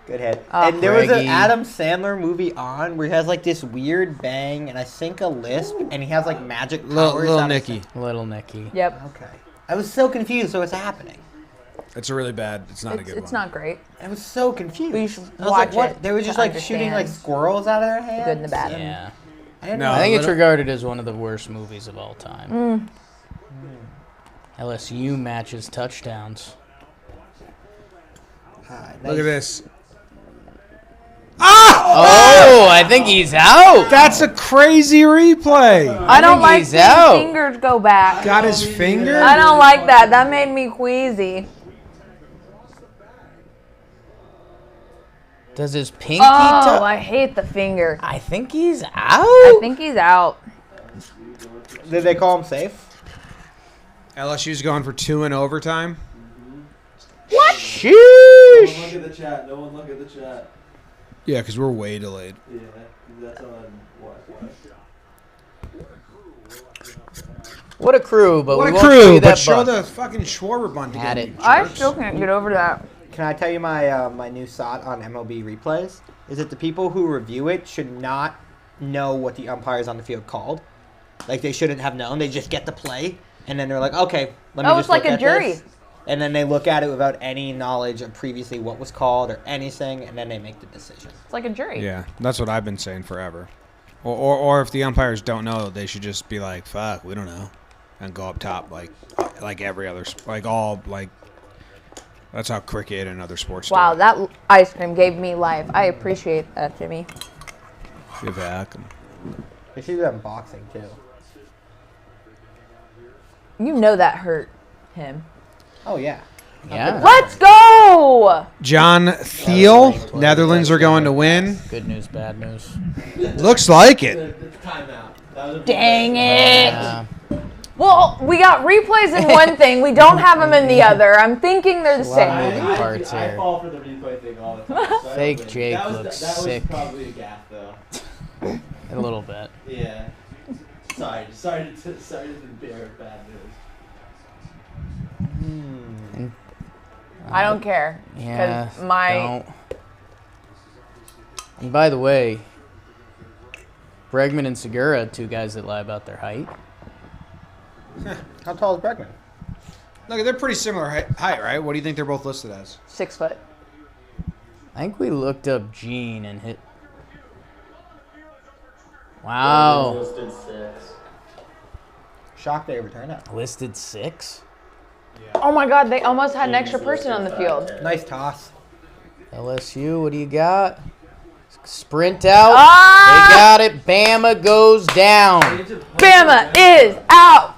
good hit. Oh. And there was an Craigie. Adam Sandler movie on where he has like this weird bang and I think a lisp and he has like magic powers. Little out of Nicky. Little Nicky. Yep. Okay. I was so confused. So what's happening? It's a really bad. It's not a good It's one. not great. I was so confused. But you should I was watch like, what? it They were to just like shooting like understand squirrels out of their hands. the good and the bad. Yeah. I didn't No, know. I think it's little- regarded as one of the worst movies of all time. LSU matches touchdowns. Hi, Look nice. at this. Ah! Oh, I think he's out. That's a crazy replay. I don't think like he's seeing out. fingers go back. Got his finger? I don't like that. That made me queasy. Does his pinky Oh, toe? I hate the finger. I think he's out. I think he's out. Did they call him safe? LSU's going for 2 in overtime. What? No one look at the chat. No one look at the chat. Yeah, because we're way delayed. Yeah, that's on what? What a crew, but What we a won't show crew, you but that show butt. the fucking Schwarber bunt Had again. it. you I jerks. still can't get over that. Can I tell you my my new thought on MLB replays? Is that the people who review it should not know what the umpires on the field called. Like, they shouldn't have known. They just get the play, and then they're like, okay, let me Oh, just it's like look a at jury. this. And then they look at it without any knowledge of previously what was called or anything, and then they make the decision. It's like a jury. Yeah, that's what I've been saying forever. Or if the umpires don't know, they should just be like, fuck, we don't know. And go up top like every other, that's how cricket and other sports Wow, do it. that ice cream gave me life. I appreciate that, Jimmy. Give back. They should do that in boxing, too. You know that hurt him. Oh, yeah. Yeah. Let's go! John Thiel, Netherlands are going to win. Good news, bad news. Looks like it. The timeout. That was a Dang it! Yeah. Well, we got replays in one thing. We don't have them in the other. I'm thinking they're the A lot of same. moving parts I here. fall for the replay thing all the time. So I Fake don't win. Jake that was, looks that sick. was probably a gaff, though. A little bit. Yeah. Sorry to the bear of bad news. I don't care. Yeah. 'Cause my Don't. And by the way, Bregman and Segura, two guys that lie about their height. How tall is Bregman? Look, they're pretty similar height, right? What do you think they're both listed as? 6 foot. I think we looked up Gene and hit. Wow. Listed 6. Shocked they returned it. Listed 6? Oh my God, they almost had an extra person on the field. Nice toss. LSU, what do you got? Sprint out. Ah! They got it. Bama goes down. Bama is out.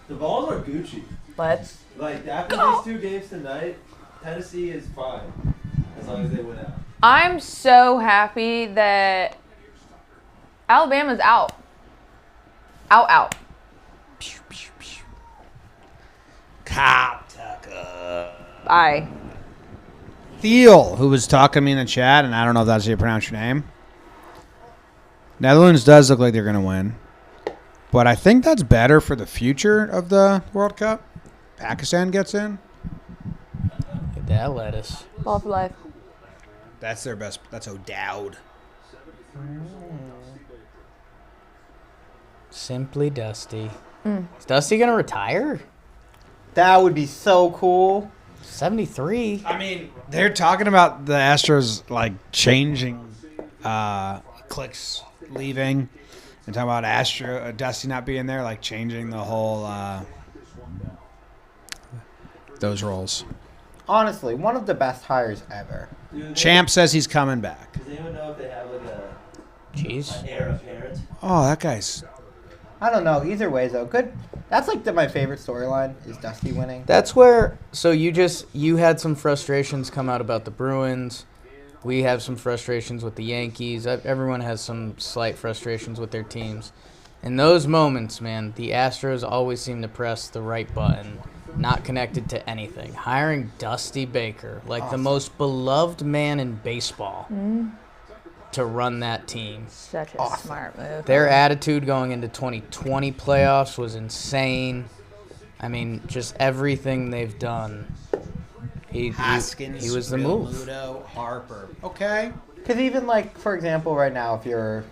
The balls are Gucci. Let's Like, after these 2 games tonight, Tennessee is fine. As long as they win out. I'm so happy that Alabama's out. Out. Bye. Thiel, who was talking to me in the chat, and I don't know if that's how you pronounce your name. Netherlands does look like they're going to win. But I think that's better for the future of the World Cup. Pakistan gets in. Look at that lettuce. Ball for life. That's their best. That's O'Dowd. Simply Dusty. Is Dusty going to retire? That would be so cool. 73. I mean, they're talking about the Astros, like, changing Clicks leaving. And talking about Dusty not being there, like, changing the whole those roles. Honestly, one of the best hires ever. Champ says he's coming back. Does anyone know if they have, like, a Jeez. an heir apparent? Oh, that guy's... I don't know. Either way, though, good. That's like my favorite storyline is Dusty winning. That's where, so you had some frustrations come out about the Bruins. We have some frustrations with the Yankees. Everyone has some slight frustrations with their teams. In those moments, man, the Astros always seem to press the right button, not connected to anything. Hiring Dusty Baker, like the most beloved man in baseball, to run that team. Such a smart move. Their attitude going into 2020 playoffs was insane. I mean, just everything they've done. He was the move. Ludo, Harper. Okay. Because even, like, for example, right now, if you're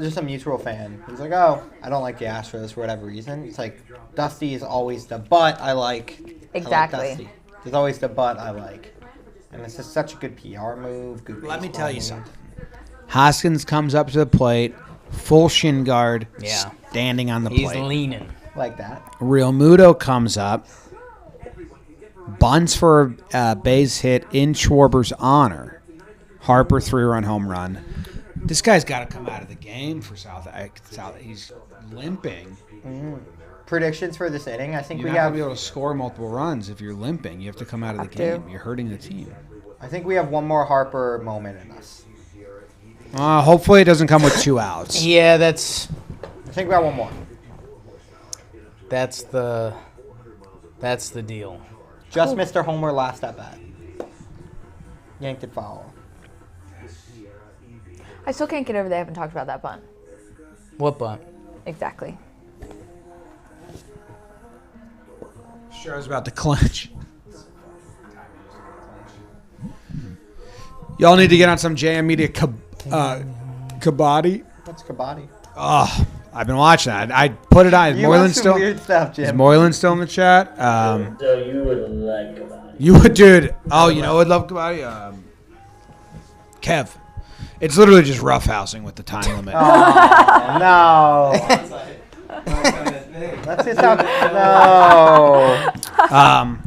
just a mutual fan, he's like, oh, I don't like the Astros for whatever reason. It's like, Dusty is always the but I like. Exactly. I like Dusty. There's always the but I like. And it's just such a good PR move. Good Let me baseball tell you move. something. Hoskins comes up to the plate, full shin guard, Yeah. standing on the He's plate. leaning. Like that. Real Muto comes up, bunts for base hit in Schwarber's honor. Harper 3-run home run. This guy's got to come out of the game for South. He's limping. Predictions for this inning? I think You're we not have. going to be able to score multiple runs if you're limping. You have to come out of the game. You're hurting the team. I think we have one more Harper moment in us. Hopefully it doesn't come with 2 outs. Yeah, that's I think we got one more. that's the deal. Just Mr. Homer last at bat. Yanked it foul. I still can't get over they haven't talked about that bunt. What bunt? Exactly. Sure, I was about to clinch. Y'all need to get on some JM Media Kabaddi. What's Kabaddi? Oh, I've been watching that. I put it on. Is You Moylan want some still? weird stuff, Jim. Is Moylan still in the chat? So you would like about You would, dude. Oh, you know who would love Kabaddi? Kev. It's literally just roughhousing with the time limit. Oh, no. That's just how. No.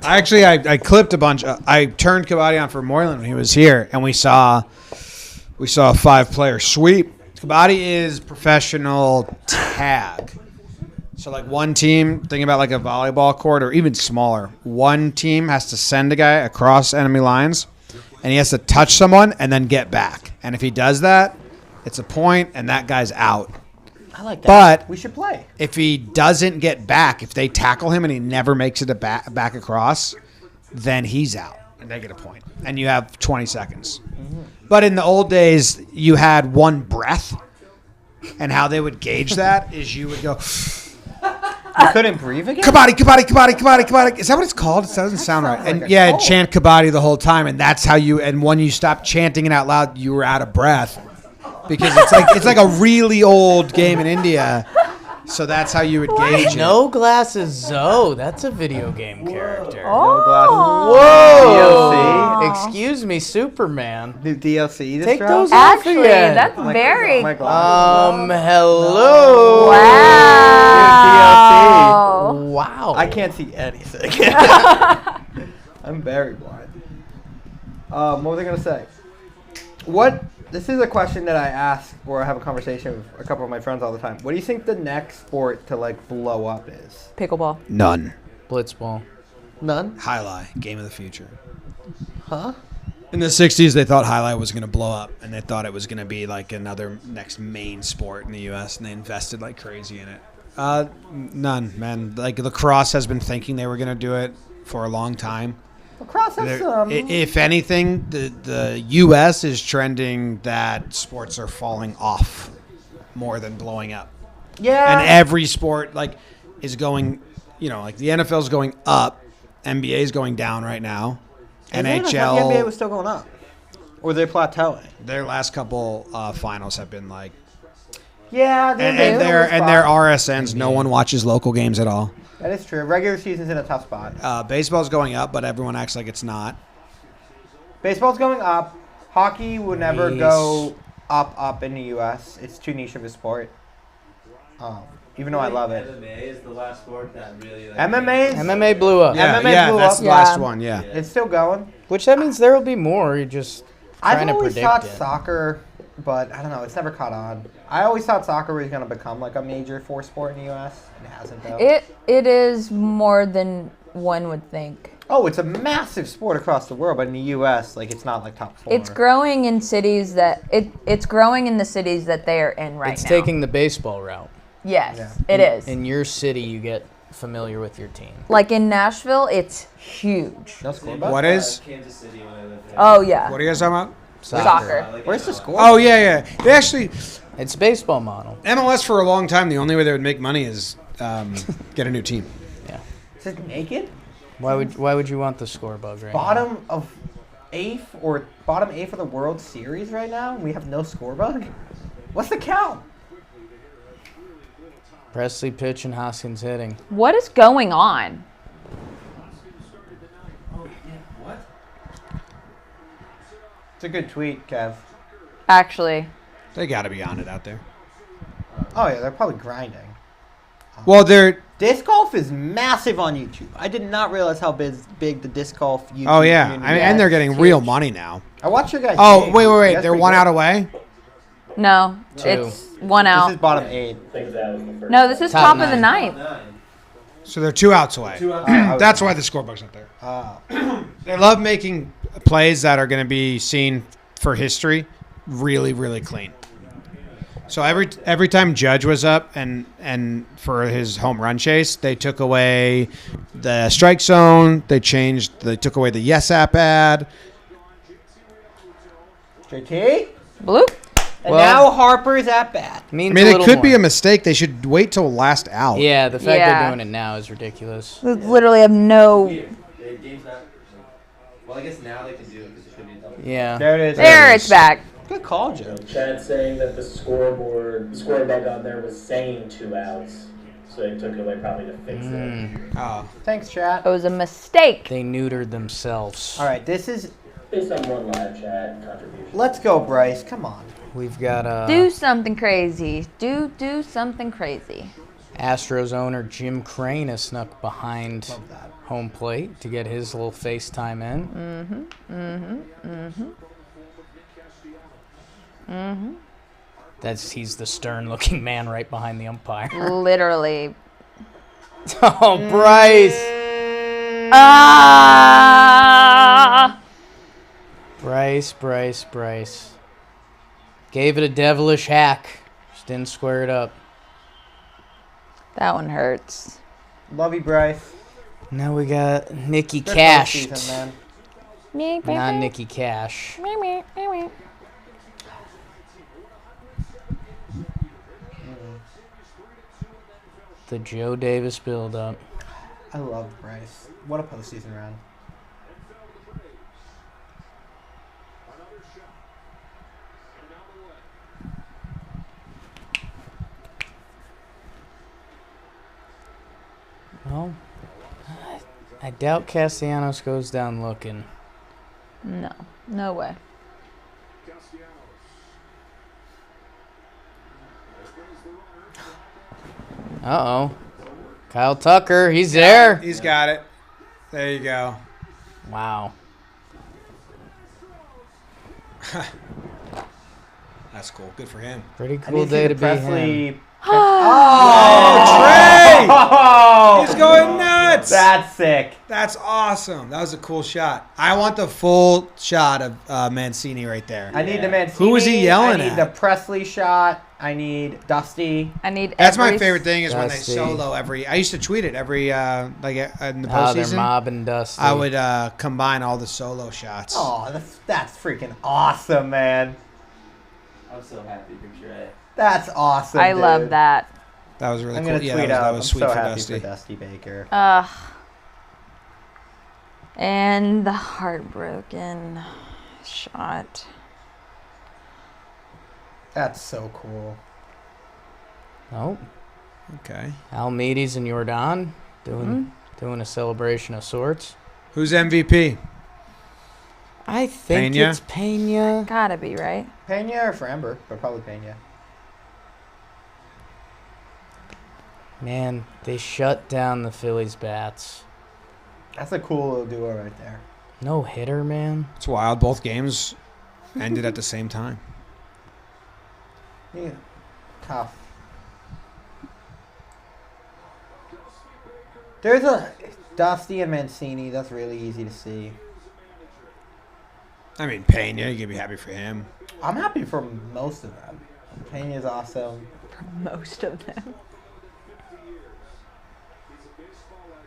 I clipped a bunch. I turned Kabaddi on for Moylan when he was here, and we saw a 5-player sweep. Kabaddi is professional tag. So like one team, think about like a volleyball court or even smaller. One team has to send a guy across enemy lines, and he has to touch someone and then get back. And if he does that, it's a point, and that guy's out. I like that. But we should play. If he doesn't get back, if they tackle him and he never makes it back across, then he's out, and they get a point. And you have 20 seconds. Mm-hmm. But in the old days, you had one breath, and how they would gauge that is you would go... You couldn't breathe again? Kabaddi. Is that what it's called? It doesn't sound right. like And a yeah, cult. chant Kabaddi the whole time, and that's how you. And when you stopped chanting it out loud, you were out of breath because it's like a really old game in India. So that's how you would gauge it. No Glasses Zoe. That's a video game character. No glasses. Whoa! DLC. Excuse me, Superman. New DLC. Take drop? those off Actually, again. that's very. My glasses. Hello. Wow. Wow. I can't see anything. I'm very blind. What was I gonna say? This is a question that I ask or I have a conversation with a couple of my friends all the time. What do you think the next sport to like blow up is? Pickleball. None. Blitzball. None? Highlight, game of the future. Huh? In the 60s, they thought highlight was going to blow up, and they thought it was going to be like another next main sport in the U.S., and they invested like crazy in it. None, man. Like lacrosse has been thinking they were going to do it for a long time. Lacrosse has some. If anything, the U.S. is trending that sports are falling off more than blowing up. Yeah. And every sport is going, like the NFL is going up, NBA is going down right now. I thought the NBA was still going up. Or they're plateauing. Their last couple finals have been like. Yeah, And their RSNs, no one watches local games at all. That is true. Regular season's in a tough spot. Baseball's going up, but everyone acts like it's not. Baseball's going up. Hockey will never go up in the U.S. It's too niche of a sport. Even though I love it. MMA is the last sport that really. MMA blew up. Yeah, blew that's up. the last one. Yeah. It's still going. Which that means there will be more. You're just trying I've always to thought predict it. soccer, but I don't know. It's never caught on. I always thought soccer was going to become like a major sport in the U.S. It hasn't though. It is more than one would think. Oh, it's a massive sport across the world, but in the U.S., it's not like top 4. It's growing in cities that it's growing in the cities that they are in right now. It's taking the baseball route. Yes, it is. In your city, you get familiar with your team. Like in Nashville, it's huge. No score. What is? Kansas City when I lived there. Oh yeah. What are you guys talking about? Soccer. Where's the score? Oh, yeah. They actually. It's baseball model. MLS for a long time, the only way they would make money is get a new team. Yeah. Is it naked? Why would you want the score bug right now? Bottom eighth of the World Series right now? We have no score bug? What's the count? Presley pitching, Hoskins hitting. What is going on? What? It's a good tweet, Kev. Actually. They got to be on it out there. Oh, yeah, they're probably grinding. Well, Disc golf is massive on YouTube. I did not realize how big the disc golf YouTube Oh yeah, community and is. they're getting real money now. I watched your guys. Oh game. wait, You guys they're pretty one good. out away. No, 2. it's 1 This out. is bottom 8. I think that was the first. No, this is Top top of the 9. 9th. So they're 2 outs away. That's why the scorebook's not there. They love making plays that are going to be seen for history really, really clean. So every time Judge was up and for his home run chase, they took away the strike zone. They took away the Yes app ad. JT? Bloop. And Well- now Harper's at bat. I mean, it could be a mistake. They should wait till last out. Yeah, the fact Yeah. they're doing it now is ridiculous. We literally have no. Game's not. Well, I guess now they can do it because it should be a double. Yeah. There it is. There, it's back. Good call, Joe. Chad saying that the scoreboard on there was saying 2 outs, so they took it away probably to fix it. Oh. Thanks, chat. It was a mistake. They neutered themselves. All right, this is. Based on one live chat contribution. Let's go, Bryce. Come on. We've got Do something crazy. Do something crazy. Astros owner Jim Crane has snuck behind Love that. home plate to get his little FaceTime in. He's the stern-looking man right behind the umpire. Literally. Oh, Bryce! Ah! Bryce. Gave it a devilish hack. Just didn't square it up. That one hurts. Love you, Bryce. Now we got Nikki Good Cashed. postseason, man. Not Nikki Cash. The Joe Davis build-up. I love Bryce. What a postseason run. Well, I doubt Castellanos goes down looking. No. No way. Uh-oh. Kyle Tucker, he's there. He's got it. There you go. Wow. That's cool. Good for him. Pretty I cool need to see day the to be Presley. him. Trey! Oh, He's going nuts. That's sick. That's awesome. That was a cool shot. I want the full shot of Mancini right there. I need the Mancini. Who was he yelling I need at? the Presley shot. I need Dusty. I need. That's my every favorite thing is when they Dusty. solo every. I used to tweet it every in the Oh, they're postseason. mobbing Dusty. I would combine all the solo shots. Oh, that's freaking awesome, man. I'm so happy for Trey. That's awesome. I dude. love that. That was really I'm cool. gonna Yeah, tweet that out. was I'm sweet so for happy Dusty. for Dusty Baker. And the heartbroken shot. That's so cool. Oh, Okay. Almides and Jordan doing a celebration of sorts. Who's MVP? I think Pena? it's Pena. Gotta be, right? Pena or Framber, but probably Pena. Man, they shut down the Phillies bats. That's a cool little duo right there. No hitter, man. It's wild. Both games ended at the same time. Yeah. Tough. There's a Dusty and Mancini. That's really easy to see. I mean, Pena, you can be happy for him. I'm happy for most of them. Pena's awesome. For most of them.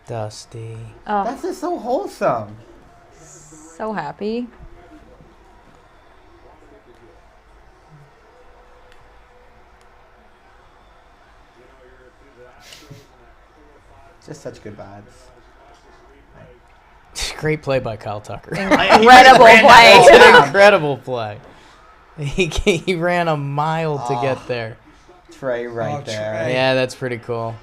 Dusty. Oh, That's just so wholesome. so happy. Just such good vibes. Great play by Kyle Tucker. Incredible play. It's an incredible play. He ran a mile to get there. Trey right there. Trey. Yeah, that's pretty cool.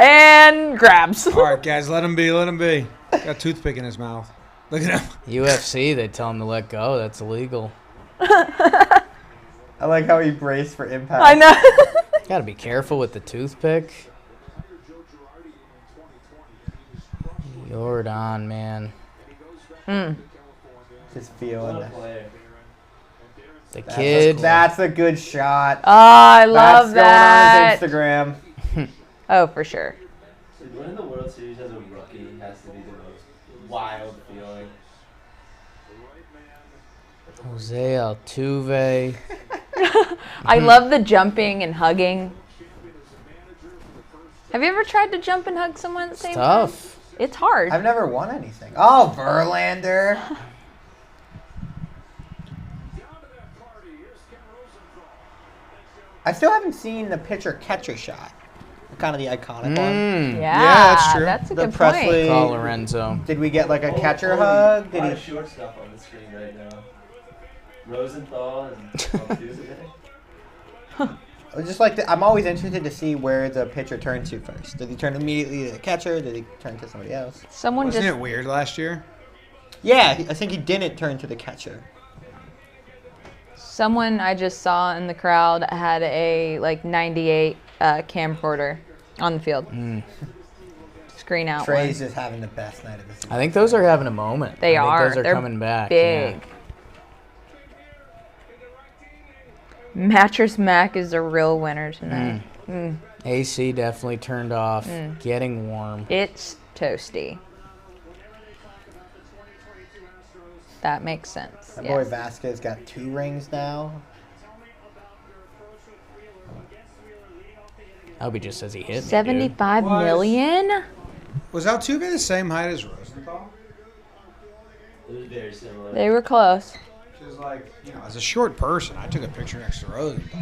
And grabs. All right, guys, let him be. Let him be. Got a toothpick in his mouth. Look at him. UFC, they tell him to let go. That's illegal. I like how he braced for impact. I know. Got to be careful with the toothpick. Jordan, man. Just feeling What a it. player. The kid. That's a good shot. Oh, I love that. That's going on his Instagram. Oh, for sure. Dude, winning the World Series as a rookie has to be the most wild feeling. Jose Altuve. I love the jumping and hugging. Have you ever tried to jump and hug someone at the same time? Tough. It's hard. I've never won anything. Oh, Verlander. I still haven't seen the pitcher-catcher shot. Kind of the iconic one. Yeah, that's true. That's a The good Presley- point. Call Lorenzo. Did we get like a catcher hug? Did Did he? shortstop on the screen right now? Rosenthal and Altuve. Just like I'm always interested to see where the pitcher turns to first. Did he turn immediately to the catcher? Did he turn to somebody else? Someone Wasn't just it weird last year? Yeah, I think he didn't turn to the catcher. Someone I just saw in the crowd had a 98 camcorder on the field. Screen out. Trey's just having the best night of the season. I think those are having a moment. They I think are. Those are They're coming back. big. Yeah. Mattress Mac is a real winner tonight. AC definitely turned off. Getting warm. It's toasty. That makes sense. My boy Yes. Vasquez got 2 rings now. I hope he just says he hit me, dude. 75 million? Was Altuve the same height as Rosenthal? It was very similar. They were close. She's like, as a short person, I took a picture next to Rosenthal.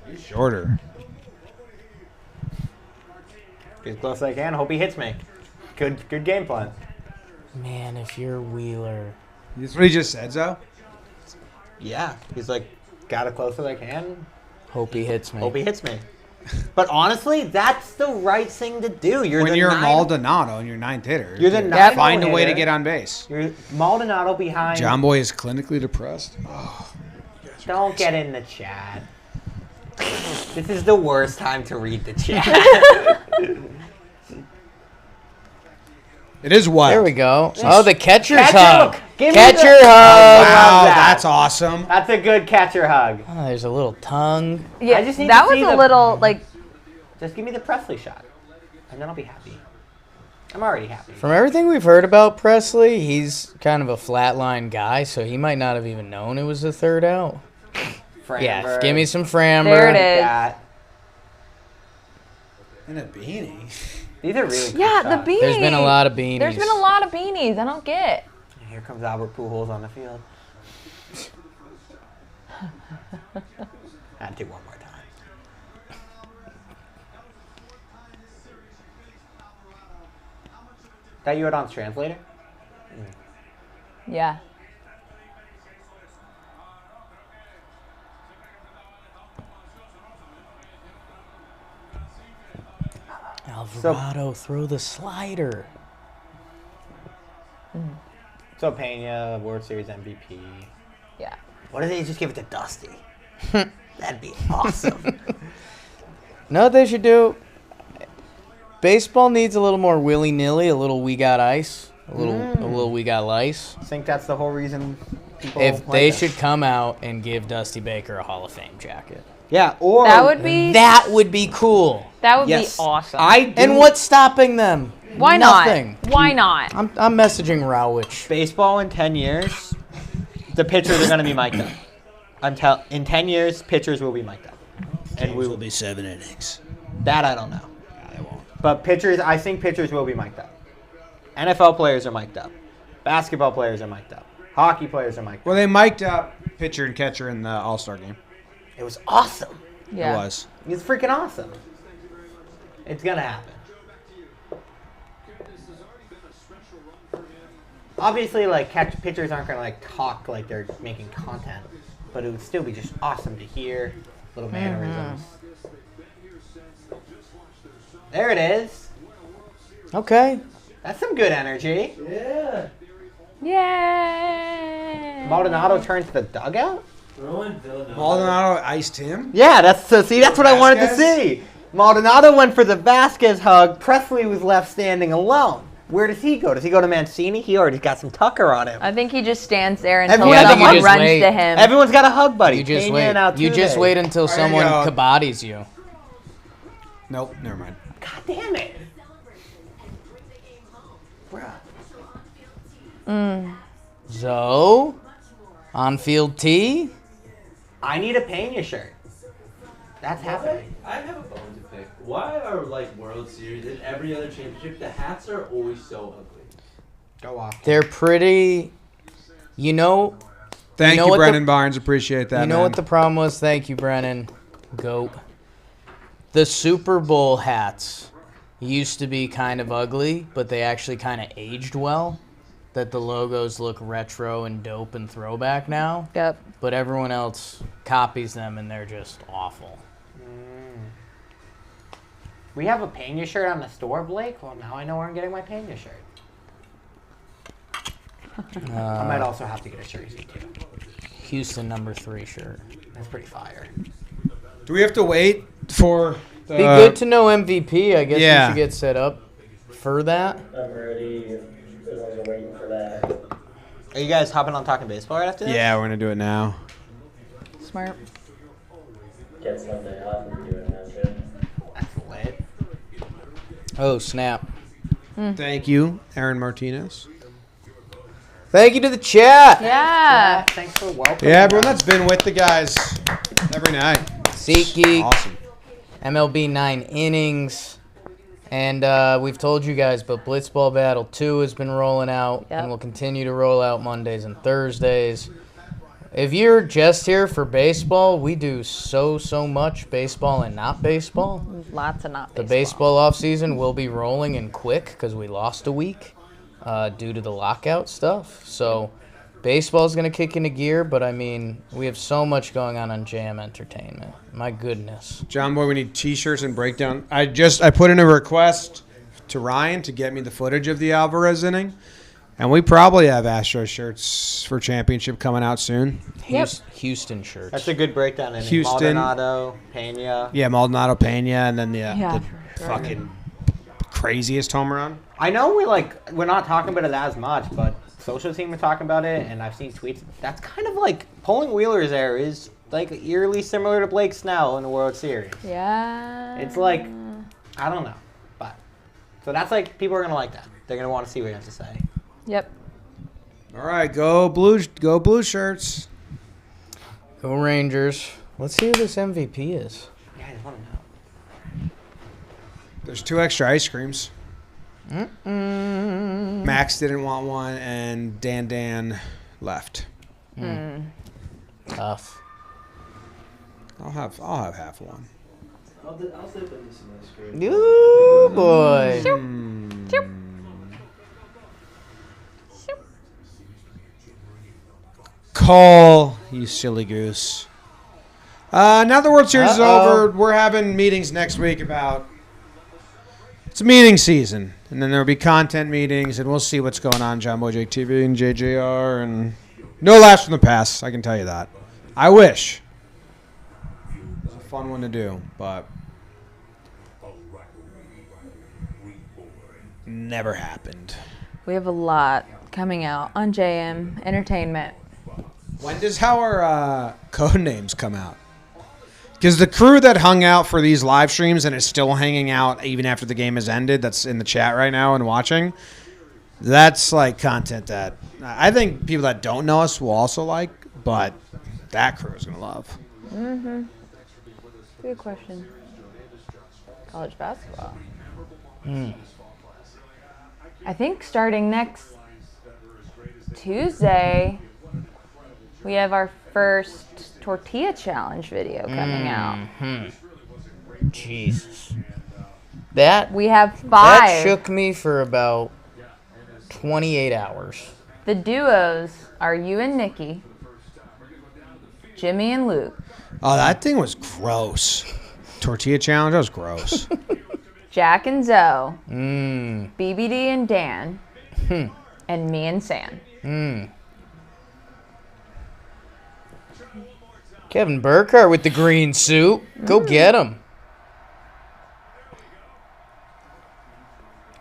He's shorter. As close as I can. Hope he hits me. Good game plan. Man, if you're Wheeler. That's what he just said, Zoe? Yeah, he's like, got as close as I can. Hope he hits me. Hope he hits me. But honestly, that's the right thing to do. When you're Maldonado and you're 9th hitter, You're the you 9th find a way to hitter. get on base. You're Maldonado behind. John Boy is clinically depressed. Don't get in the chat. This is the worst time to read the chat. It is wild. There we go. Oh, the catcher's Catcher- hug. give me Catcher the- hug. Wow, that. that's awesome. That's a good catcher hug. Oh, there's a little tongue. Yeah, I just need that to was see a the- little Just give me the Presley shot, and then I'll be happy. I'm already happy. From everything we've heard about Presley, he's kind of a flatline guy, so he might not have even known it was the third out. Yeah, Framber. give me some Framber. There it is. That. And a beanie. These are really cool Yeah, shots. the beanie. There's been a lot of beanies. There's been a lot of beanies. I don't get. Here comes Albert Pujols on the field. I'd do one more time. That you Jordan's translator? Yeah. Alvarado, throw the slider. So Pena, World Series MVP. Yeah. What if they just give it to Dusty? That'd be awesome. Know what they should do? Baseball needs a little more willy-nilly, a little we got ice, a little we got lice. I think that's the whole reason people If like they this. should come out and give Dusty Baker a Hall of Fame jacket. Yeah, or That would be cool. That would yes. be awesome. And what's stopping them? Why Nothing. not? Why not? I'm messaging Rowich. Baseball in 10 years, the pitchers are going to be mic'd up. In 10 years, pitchers will be mic'd up. And we will be 7 innings. That I don't know. But pitchers, I think pitchers will be mic'd up. NFL players are mic'd up. Basketball players are mic'd up. Hockey players are mic'd up. Well, they mic'd up pitcher and catcher in the All-Star game. It was awesome. Yeah. It was. It's freaking awesome. It's going to happen. Obviously, pitchers aren't going to talk like they're making content, but it would still be just awesome to hear little mannerisms. There it is. Okay. That's some good energy. Yeah. Yay! Maldonado turned to the dugout? Throw in Villanova. Maldonado iced him. Yeah, that's what I wanted to Vasquez? see. Maldonado went for the Vasquez hug. Presley was left standing alone. Where does he go? Does he go to Mancini? He already got some Tucker on him. I think he just stands there until Everyone- I think you someone just runs wait. to him. Everyone's got a hug buddy. You just Pena wait. and Altuve. You just wait until There you someone go. kabadis you. Nope, never mind. God damn it. So, on-field tee. I need a Pena shirt. That's happening. I have a bone to pick. Why are like World Series and every other championship, the hats are always so ugly? Go off. They're pretty. You know. Thank know you, what the- Brennan Barnes. Appreciate that. You know man. what the problem was? Thank you, Brennan. Goat. The Super Bowl hats used to be kind of ugly, but they actually kind of aged well. That the logos look retro and dope and throwback now. Yep. But everyone else copies them and they're just awful. We have a Pena shirt on the store, Blake. Well, now I know where I'm getting my Pena shirt. I might also have to get a jersey too. Houston #3 shirt. That's pretty fire. Do we have to wait for the... Be good to know MVP. I guess yeah. we should get set up for that. I'm ready. As long as I'm waiting for that. Are you guys hopping on talking baseball right after this? Yeah, we're going to do it now. Smart. Get Sunday off and do it now, too. That's lit. Oh, snap. Thank you, Aaron Martinez. Thank you to the chat. Yeah. Thanks for welcoming. Yeah, everyone that's been with the guys every night. SeatGeek, Awesome. MLB 9 Innings. And we've told you guys, but Blitzball Battle 2 has been rolling out Yep. and will continue to roll out Mondays and Thursdays. If you're just here for baseball, we do so much baseball and not baseball. Lots of not The baseball. baseball off season will be rolling and quick because we lost a week due to the lockout stuff. So baseball's going to kick into gear, but I mean, we have so much going on Jam Entertainment. My goodness. John Boy, we need T-shirts and breakdown. I put in a request to Ryan to get me the footage of the Alvarez inning, and we probably have Astros shirts for championship coming out soon. Yep. Houston shirts. That's a good breakdown. Inning. Houston. Maldonado, Pena. Yeah, Maldonado, Pena, and then the Yeah. fucking craziest home run. I know we're not talking about it as much, but social team are talking about it, and I've seen tweets. That's kind of like pulling Wheeler's there is like eerily similar to Blake Snell in the World Series. Yeah. It's like, I don't know, but so that's like people are gonna like that. They're gonna want to see what you have to say. Yep. All right, go blue shirts. Go Rangers. Let's see who this MVP is. Yeah, I just want to know. There's 2 extra ice creams. Max didn't want one, and Dan left. Tough. I'll have half one. I'll dip into some ice cream. Ooh, boy. Call, you silly goose. Now the World Series is Uh-oh. over, we're having meetings next week about... It's meeting season, and then there'll be content meetings, and we'll see what's going on, John Boy Jake TV and JJR, and no laughs from the past, I can tell you that. I wish. It's a fun one to do, but never happened. We have a lot coming out on JM Entertainment. When does our code names come out? Because the crew that hung out for these live streams and is still hanging out even after the game has ended, that's in the chat right now and watching, that's like content that I think people that don't know us will also like, but that crew is going to love. Mm-hmm. Good question. College basketball. I think starting next Tuesday, we have our first tortilla challenge video coming out. Jesus. That We have 5. That shook me for about 28 hours. The duos are you and Nikki, Jimmy and Luke, Oh, that thing was gross. Tortilla challenge, that was gross. Jack and Zoe, BBD and Dan, and me and Sam. Kevin Burkhardt with the green suit. Go get him.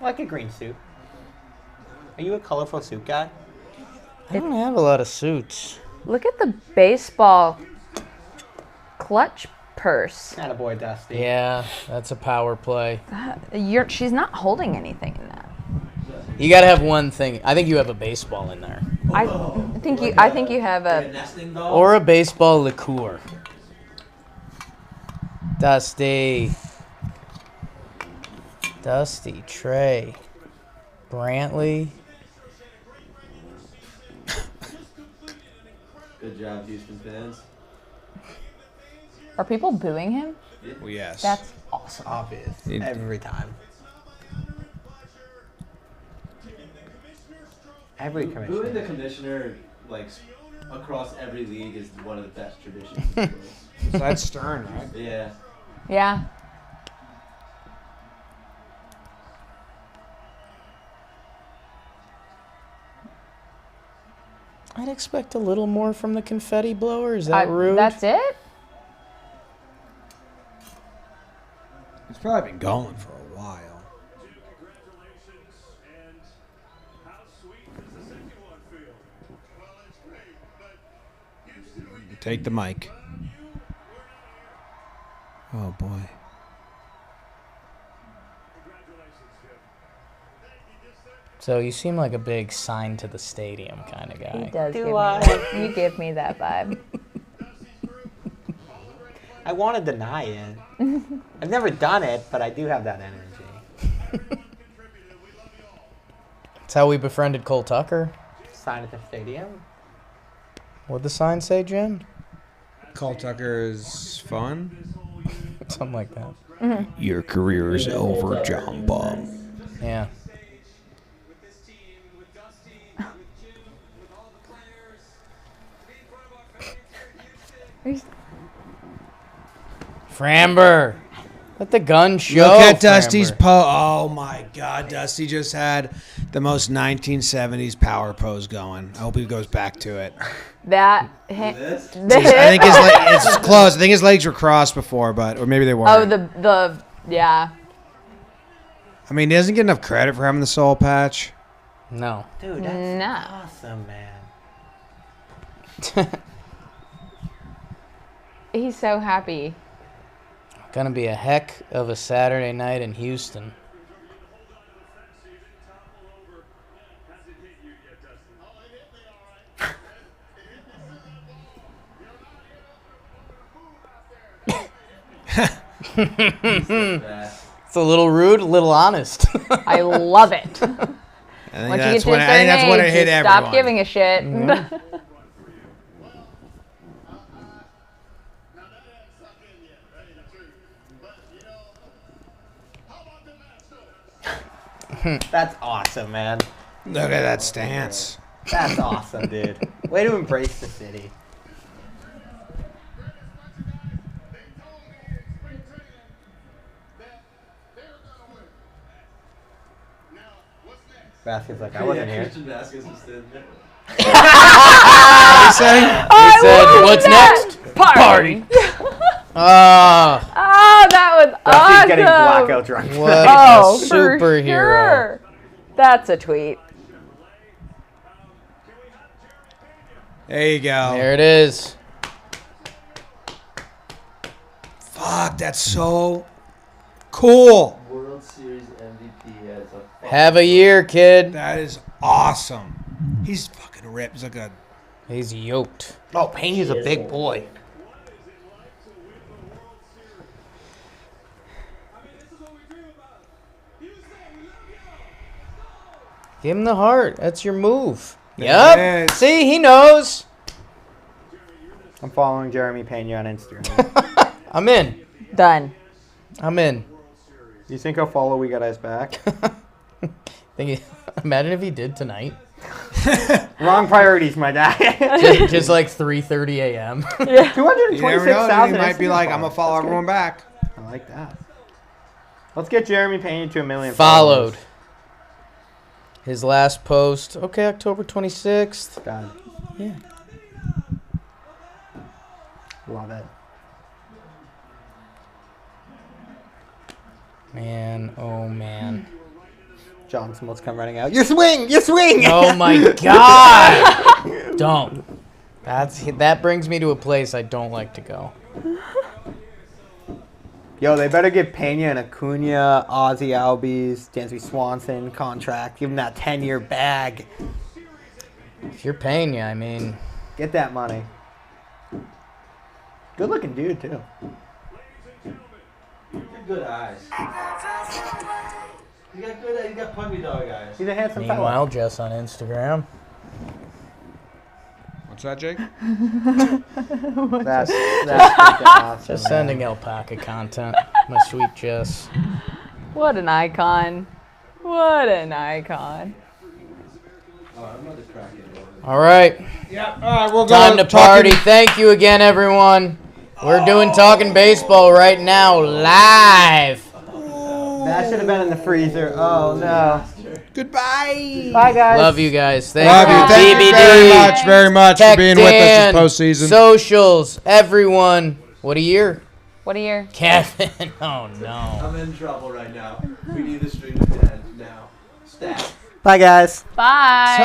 I like a green suit. Are you a colorful suit guy? I don't have a lot of suits. Look at the baseball clutch purse. Attaboy, Dusty. Yeah, that's a power play. She's not holding anything in that. You got to have one thing. I think you have a baseball in there. I think you have Like a a. nesting doll? Or a baseball liqueur. Dusty. Dusty, Trey, Brantley. Good job, Houston fans. Are people booing him? Well, yes. That's awesome. Obvious. Every time. Every Booing commissioner. the commissioner, like, across every league is one of the best traditions in the world. Besides Stern, right? Yeah. Yeah. I'd expect a little more from the confetti blower. Is that rude? That's it? It's probably been going for a while. Take the mic. Oh, boy. So you seem like a big sign to the stadium kind of guy. He does. You give me that vibe. I want to deny it. I've never done it, but I do have that energy. That's how we befriended Cole Tucker. Sign at the stadium. What'd the sign say, Jim? Cole Tucker is fun. Something like that. Mm-hmm. Your career is over, John Bum. Yeah. Framber. Let the gun show. Look at Dusty's Framber. Oh, my God. Dusty just had the most 1970s power pose going. I hope he goes back to it. That. I think it's close. I think his legs were crossed before, or maybe they weren't. Oh, yeah. I mean, he doesn't get enough credit for having the soul patch. No. Dude, that's awesome, man. He's so happy. Gonna be a heck of a Saturday night in Houston. It's a little rude, a little honest. I love it. I think Once you get to a certain that's when it age, hit you everyone. stop giving a shit. Mm-hmm. That's awesome, man. Look at that stance. That's awesome, dude. Way to embrace the city. Vasquez like, I wasn't here. Christian Vasquez was sitting there. What did he say? He said, "What's next? Party." Ah, Oh, that was Dusty's awesome. getting blackout drunk. what Oh, a for superhero. sure. That's a tweet. There you go. There it is. Fuck, that's so cool. World Series MVP as a Have a year, kid. That is awesome. He's fucking ripped. He's like a... He's yoked. Oh, Pena's a big boy. Give him the heart. That's your move. There Yep. it is. See, he knows. I'm following Jeremy Pena on Instagram. I'm in. Done. I'm in. You think he'll follow We Got Eyes Back? Imagine if he did tonight. Wrong priorities, my guy. Just like 3:30 a.m. Yeah. You never know. 226,000. He might be like, I'm going to follow That's everyone good. back. I like that. Let's get Jeremy Pena to 1 million Followed. followers. His last post. Okay, October 26th. God. Yeah. Love it. Man, oh man. Johnson will come running out. Your swing! Your swing! Oh my God! Don't. That brings me to a place I don't like to go. Yo, they better give Pena and Acuna, Ozzy Albies, Dansby Swanson contract. Give them that 10-year bag. If you're paying you, I mean. Get that money. Good looking dude, too. Good eyes. You got puppy dog eyes. He's a handsome Meanwhile, Jess on Instagram. What's that, Jake? That's freaking awesome. Just sending alpaca content. My sweet Jess. What an icon. What an icon. I'm about to crack it. All right. Yeah. All right, we'll go. Time to party. Thank you again, everyone. We're doing Talking Baseball right now, live. That should have been in the freezer. Oh, no. Goodbye. Bye, guys. Love you guys. Love Thank you. you. Thank you very much for being with us this postseason. Socials, everyone. What a year. What a year. Kevin. Oh, no. I'm in trouble right now. We need the stream to end now. Stat. Bye, guys. Bye.